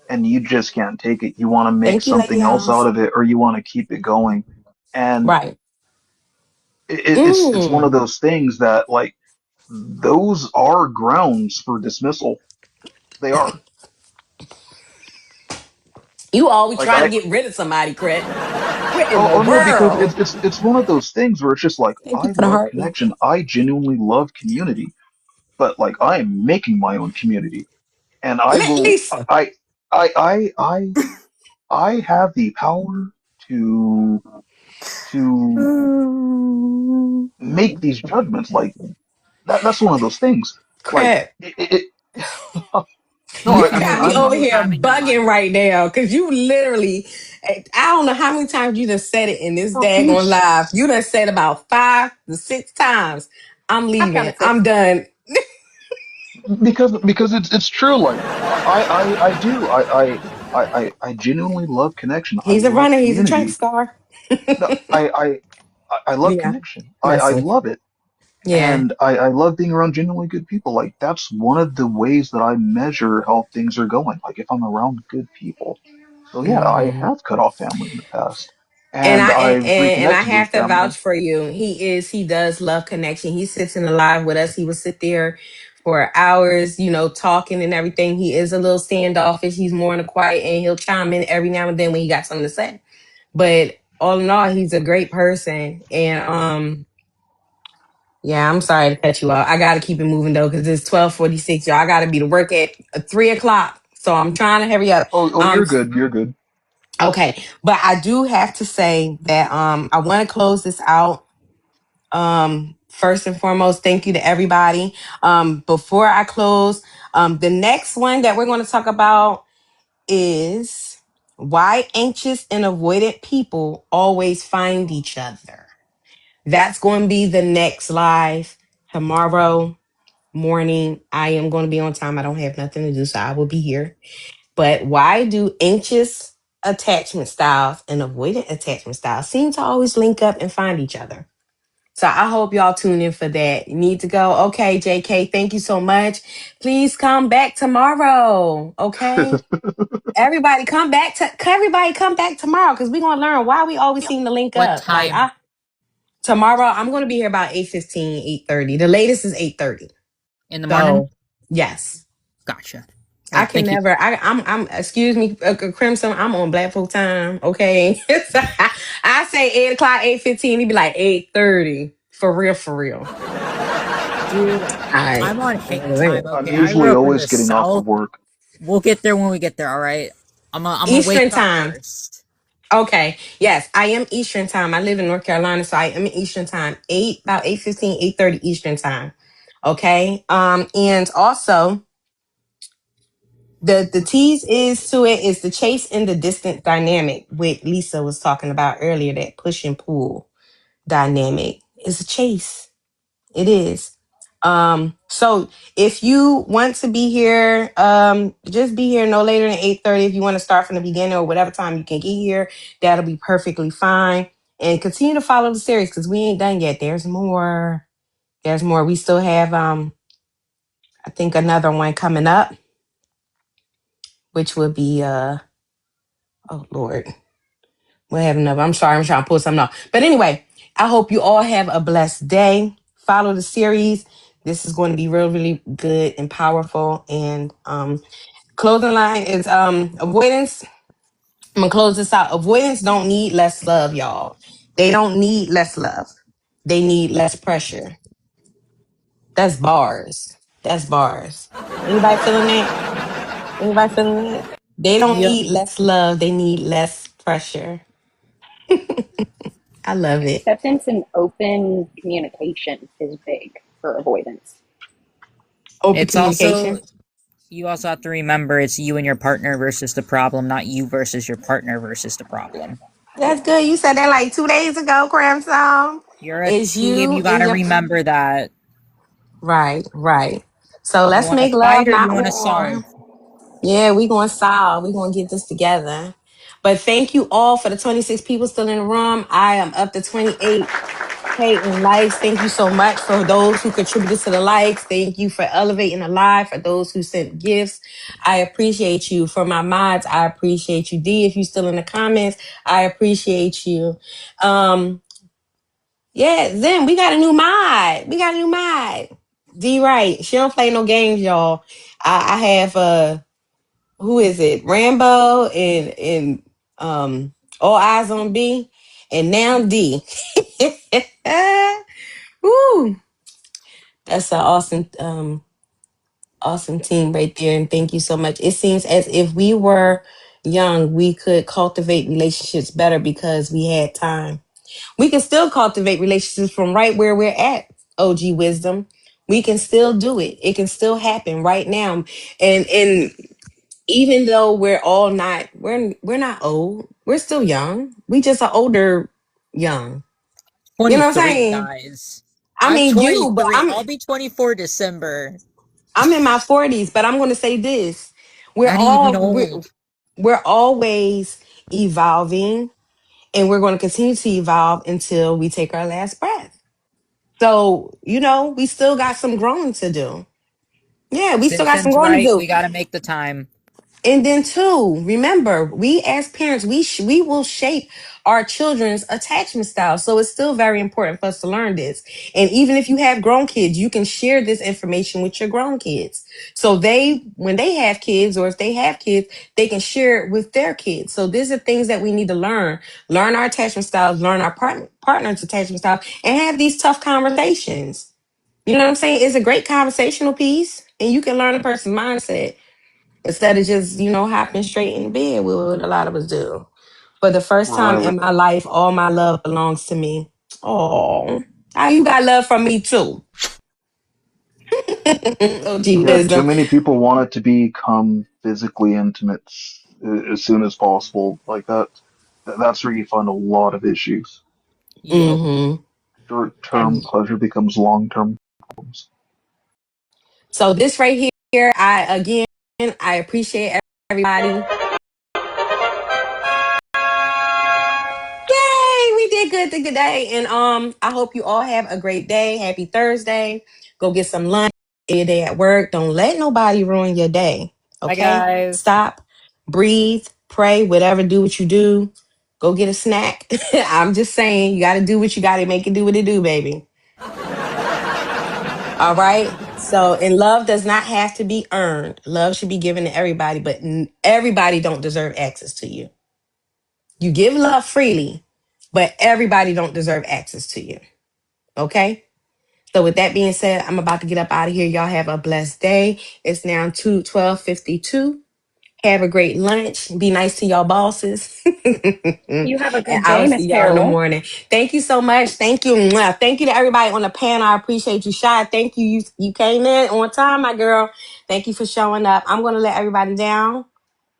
and you just can't take it. You want to make Thank you, Lady something else out House. of it, or you want to keep it going. And Right. it's one of Mm. those things that like those are grounds for dismissal. They are. You always Like trying to I get rid of somebody, Crit. What in oh, the oh no, because world? it's one of those things where it's just like Thank you I for the love heart. connection. I genuinely love community, but like I am making my own community, and I will. Lisa. I I I I have the power to to make these judgments. Like that's one of those things. Like Crap. no, You I mean got me I'm over Almost here having your bugging life. right now because you literally, I don't know how many times you just said it in this for me. daggone live. You done said about 5 to 6 times, I'm I leaving. counted I'm 6. done. because it's true. Like I do. I genuinely love connection. I He's a love runner. He's a track community. star. No, I love Yeah, connection. I messing with you. love it. Yeah. And I love being around genuinely good people. Like that's one of the ways that I measure how things are going. Like if I'm around good people. So yeah, I Hmm. have cut off family in the past. And And I I've and I reconnected have with to family. vouch for you. He does love connection. He sits in the live with us. He will sit there for hours, talking and everything. He is a little standoffish. He's more in the quiet, and he'll chime in every now and then when he got something to say. But all in all, he's a great person. And yeah, I'm sorry to cut you off. I gotta keep it moving though, because it's 12:46, y'all. I gotta be to work at 3 o'clock. So I'm trying to hurry up. Oh, you're good. You're good. Okay, but I do have to say that I want to close this out. First and foremost, thank you to everybody. Before I close, the next one that we're going to talk about is why anxious and avoidant people always find each other. That's going to be the next live tomorrow morning. I am going to be on time. I don't have nothing to do, so I will be here. But why do anxious attachment styles and avoidant attachment styles seem to always link up and find each other? So I hope y'all tune in for that. You need to go. Okay, JK, thank you so much. Please come back tomorrow. Okay. Everybody come back tomorrow because we're gonna learn why we always seem to link What up. time Tomorrow I'm gonna be here about 8:15, 8:30. The latest is 8:30. in the morning? So yes. Gotcha. All I right, can thank you. never. I'm. Excuse me, Crimson. I'm on Black folk time. Okay, I say 8 o'clock, 8:15. He'd be like 8:30. For real, for real. Dude, I. I'm on hang time, I'm okay? I grew usually up in always the getting off of South. work. We'll get there when we get there, all right? I'm gonna wake Eastern up time. first. Okay. Yes, I am Eastern time. I live in North Carolina, so I am in Eastern time. About 8:15, 8:30 Eastern time. Okay. And also the tease is to it is the chase and the distant dynamic, which Lisa was talking about earlier, that push and pull dynamic. It's a chase. It is. So if you want to be here, just be here no later than 8:30. If you want to start from the beginning or whatever time you can get here, that'll be perfectly fine. And continue to follow the series because we ain't done yet. There's more. There's more. We still have I think another one coming up, which would be oh Lord. We'll have another. I'm sorry, I'm trying to pull something off. But anyway, I hope you all have a blessed day. Follow the series. This is going to be really, really good and powerful. And clothing line is avoidance. I'm gonna close this out. Avoidance don't need less love, y'all. They don't need less love. They need less pressure. That's bars. That's bars. Anybody feeling that? Anybody feeling that? They don't Yep. need less love. They need less pressure. I love it. Acceptance and open communication is big for avoidance. Open It's also communication. you also have to remember it's you and your partner versus the problem, not you versus your partner versus the problem. That's good. You said that like 2 days ago, Cramsong. You're a Is team, you you and gotta your remember that. right, right. So You let's wanna make love, fight or you not wanna war. solve? Yeah, we gonna solve. We gonna get this together. But thank you all for the 26 people still in the room. I am up to 28K in likes. Thank you so much for those who contributed to the likes. Thank you for elevating the live. For those who sent gifts, I appreciate you. For my mods, I appreciate you. D, if you still in the comments, I appreciate you. Yeah, then we got a new mod. We got a new mod. D right. She don't play no games, y'all. I have who is it? Rambo and All Eyes on B. And now D. Woo. That's an awesome team right there. And thank you so much. It seems as if we were young, we could cultivate relationships better because we had time. We can still cultivate relationships from right where we're at, OG Wisdom. We can still do it. It can still happen right now. And even though we're all not we're not old, we're still young. We just are older young. You know what I'm 23, saying? guys. I I'm mean you, but 23. I'm I'll be 24 December. I'm in my 40s, but I'm going to say this. We're Not even all we're, old. we're always evolving, and we're going to continue to evolve until we take our last breath. So, we still got some growing to do. Yeah, we still got some Vision's growing to right. do. We got to make the time. And then too, remember, we as parents, we will shape our children's attachment style. So it's still very important for us to learn this. And even if you have grown kids, you can share this information with your grown kids. So when they have kids, or if they have kids, they can share it with their kids. So these are things that we need to learn. Learn our attachment styles, learn our partner's attachment style, and have these tough conversations. You know what I'm saying? It's a great conversational piece, and you can learn a person's mindset instead of just, hopping straight in bed with what a lot of us do. For the first time Right. in my life, all my love belongs to me. Oh, how you got love from me too? Oh, gee, Yeah, too wisdom. many people want it to become physically intimate as soon as possible. Like that, that's where you find a lot of issues. Yep. Mm-hmm. Short-term pleasure becomes long-term problems. So this right here, I appreciate everybody. Yay, we did good today. And I hope you all have a great day. Happy Thursday. Go get some lunch. Your day at work. Don't let nobody ruin your day. Bye, Okay? guys. Stop, breathe, pray, whatever, do what you do. Go get a snack. I'm just saying, you gotta do what you gotta make it do what it do, baby. All right. So, and love does not have to be earned. Love should be given to everybody, but everybody don't deserve access to you. You give love freely, but everybody don't deserve access to you. Okay? So with that being said, I'm about to get up out of here. Y'all have a blessed day. It's now 12:52. Have a great lunch. Be nice to y'all bosses. And You have a good I'll day, see Miss y'all in the Carol. morning. Thank you so much. Thank you. Mwah. Thank you to everybody on the panel. I appreciate you, Shy. Thank you. You came in on time, my girl. Thank you for showing up. I'm going to let everybody down.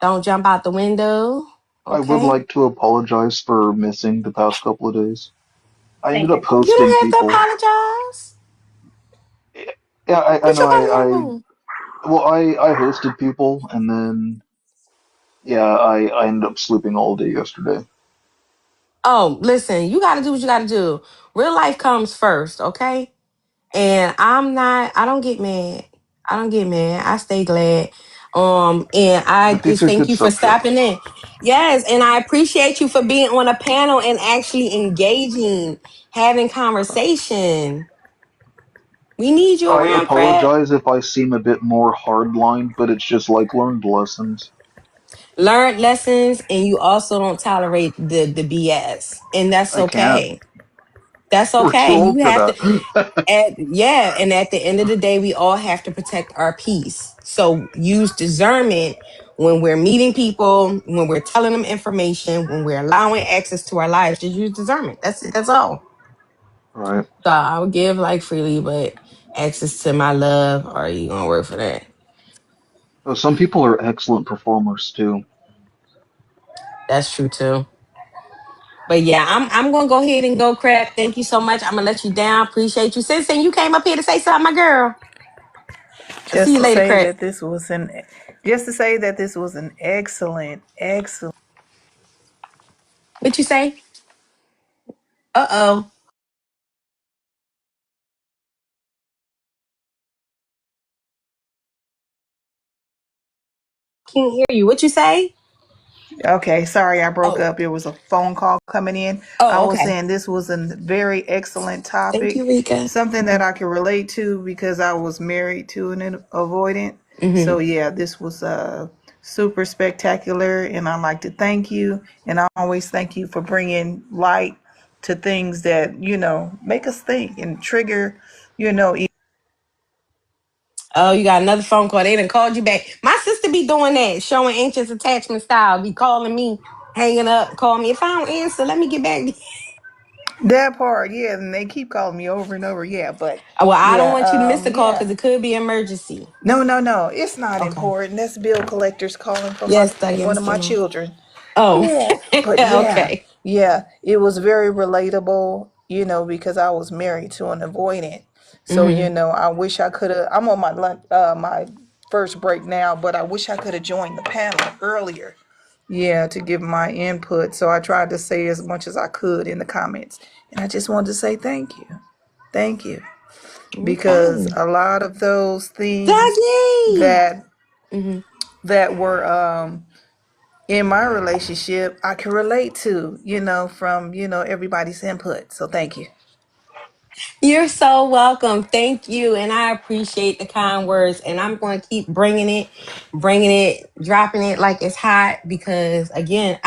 Don't jump out the window. I would Okay? like to apologize for missing the past couple of days. I ended Thank up you. You hosting don't have to people. apologize. Yeah, I What know. you apologize for? I hosted people, and then yeah, I ended up sleeping all day yesterday. Oh, listen, you got to do what you got to do. Real life comes first, okay? And I don't get mad. I don't get mad. I stay glad. And I But these just are thank good you for subjects. stopping in. Yes, and I appreciate you for being on a panel and actually engaging, having conversation. We need you I around, Craig. apologize if I seem a bit more hardline, but it's just like learned lessons. Learn lessons, and you also don't tolerate the BS. And that's I can't. okay. That's We're too okay. You old for have to. that. And at the end of the day, we all have to protect our peace. So use discernment when we're meeting people, when we're telling them information, when we're allowing access to our lives. Just use discernment. That's it. That's all. Right. So I would give like freely, but access to my love, are you gonna work for that? So some people are excellent performers too. That's true too. But yeah, I'm gonna go ahead and go, crap. Thank you so much. I'm gonna let you down. Appreciate you. Citizen, you came up here to say something, my girl. I'll see Just you to later, say crap. that this was an excellent. What you say? Uh-oh. Can't hear you. What you say? Okay, sorry I broke Oh, up. It was a phone call coming in. I oh, was okay. saying this was a very excellent Thank topic, you, Rika. something that I can relate to because I was married to an avoidant. Hmm. So yeah, this was super spectacular, and I'd like to thank you. And I always thank you for bringing light to things that make us think and trigger, you know. Oh, you got another phone call. They done called you back. My sister be doing that, showing anxious attachment style. Be calling me, hanging up, call me. If I don't answer, let me get back. That part, yeah, and they keep calling me over and over, yeah, but Well, I don't yeah, want you to miss the call because yeah. it could be emergency. No, no, no. It's not Okay. important. That's bill collectors calling for my Yes, I one of my understand. children. Oh, Yeah, but yeah, okay. yeah. It was very relatable. because I was married to an avoidant. So, Mm-hmm. I wish I could have. I'm on my my first break now, but I wish I could have joined the panel earlier. Yeah, to give my input. So I tried to say as much as I could in the comments, and I just wanted to say thank you, because Okay. a lot of those things Doggy. that Mm-hmm. that were in my relationship, I can relate to, from everybody's input. So thank you. You're so welcome. Thank you. And I appreciate the kind words. And I'm going to keep bringing it, dropping it like it's hot because again,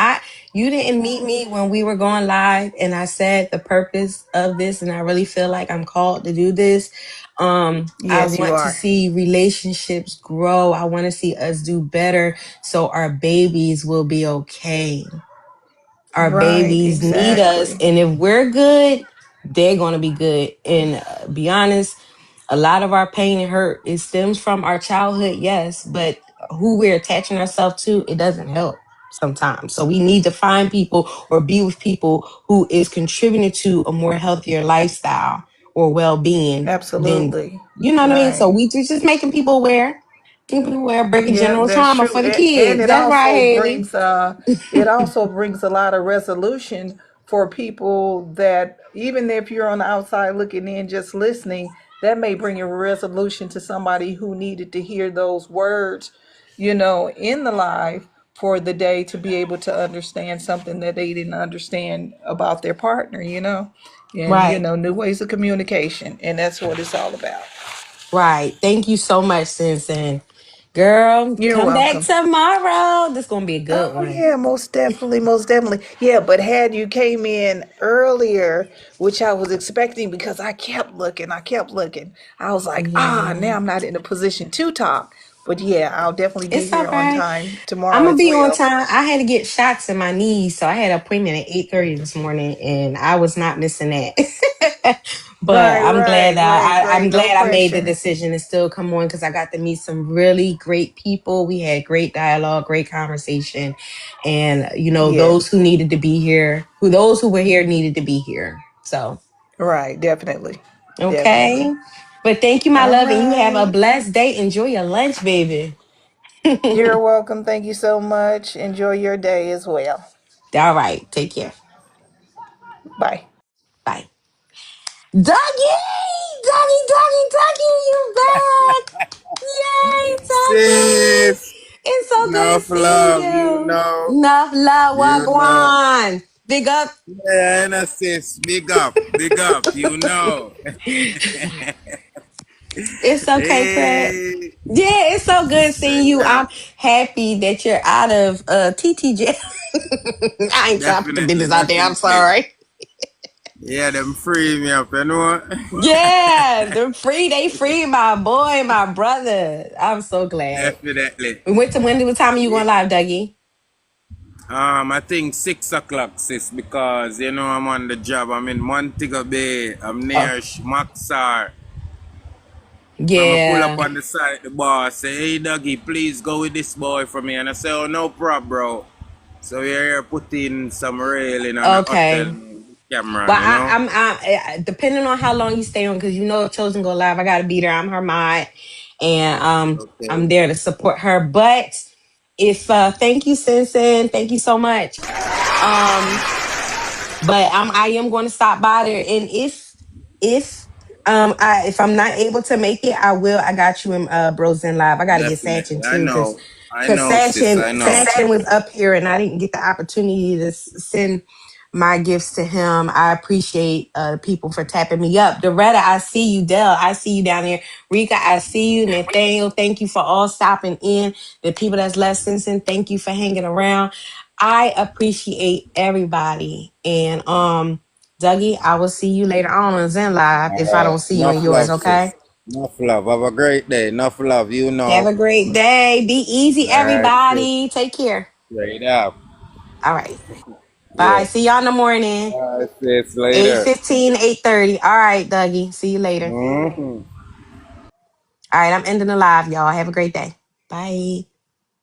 you didn't meet me when we were going live and I said the purpose of this and I really feel like I'm called to do this. I Yes, you want to are. see relationships grow. I want to see us do better so our babies will be okay. Our Right, babies need us, exactly. and if we're good, they're going to be good. And be honest, a lot of our pain and hurt it stems from our childhood, yes, but who we're attaching ourselves to, it doesn't help sometimes. So we need to find people or be with people who is contributing to a more healthier lifestyle or well-being than Absolutely. you know what I mean. So Right. we just making people aware, breaking Yeah, general that's trauma true. for the And kids. it That's right, also Haley. brings a lot of resolution for people that, even if you're on the outside looking in just listening, that may bring a resolution to somebody who needed to hear those words, in the live for the day, to be able to understand something that they didn't understand about their partner, and Right. new ways of communication. And that's what it's all about. Right. Thank you so much, Simpson. Girl, You're come back welcome. tomorrow. This gonna be a good Oh one. yeah, most definitely, most definitely. Yeah, but had you came in earlier, which I was expecting, because I kept looking. I was like, now Yeah. I'm not in a position to talk. But yeah, I'll definitely get It's all here on right. time I'm tomorrow gonna as be on well. time. I had to get shots in my knees, so I had an appointment at 8:30 this morning, and I was not missing that. But Right, I'm glad right, that right, right. I'm No glad I made the pressure. decision to still come on because I got to meet some really great people. We had great dialogue, great conversation, and those Yes. who needed to be here, those who were here needed to be here. So Right, definitely. Definitely. okay, but thank you, my All love, and you have a right. blessed day. Enjoy your lunch, baby. You're welcome. Thank you so much. Enjoy your day as well. All right, take care. Bye. Bye. Dougie! Dougie, you back! Yay, Dougie! Sis, It's so good enough seeing love, you. Enough love, you know. Wagwan. Big up. Yeah, and I sis, big up, you know. It's okay, Craig. Hey, Yeah, it's so good seeing straight you. I'm up, happy that you're out of TTJ. I ain't trying to put the definitely, business out there. I'm definitely. sorry. Yeah, them free me up, you know. Yeah, they're free. They free my boy, my brother. I'm so glad. Definitely. We went to when what time are you Yeah. going live, Dougie? I think 6 o'clock, sis, because I'm on the job. I'm in Montego Bay. I'm Oh, near Maxar. I'm going to pull up yeah. on the side, the boss say, hey, Dougie, please go with this boy for me. And I say, oh, no problem, bro. So we're here putting some railing on a hotel Okay. Well, Cameron, you I, know? I'm depending on how long you stay on, because Chosen go live. I gotta be there. I'm her mod, and Okay. I'm there to support her. But if thank you, Sensen, thank you so much. Um, but I am going to stop by there, and if if I'm not able to make it, I will. I got you in Bros in live. I got to get Sachin Definitely. I too, because know. I know, sis. I know. Sachin was up here, and I didn't get the opportunity to send my gifts to him. I appreciate people for tapping me up. Doretta, I see you. Dell, I see you down there. Rika, I see you. Nathaniel, thank you for all stopping in. The people that's less Simpson, thank you for hanging around. I appreciate everybody. And Dougie, I will see you later on Zen Live if I All don't right. see you in Enough yours, love, sis. okay? Enough love. Have a great day. Enough love, you Have know. a great day. Be easy, All right, sis. everybody. Take care. Straight up. All right. Bye. Yeah. See y'all in the morning. All right, sis. Later. 8:15, 8:30. All right, Dougie. See you later. Mm-hmm. All right, I'm ending the live, y'all. Have a great day. Bye.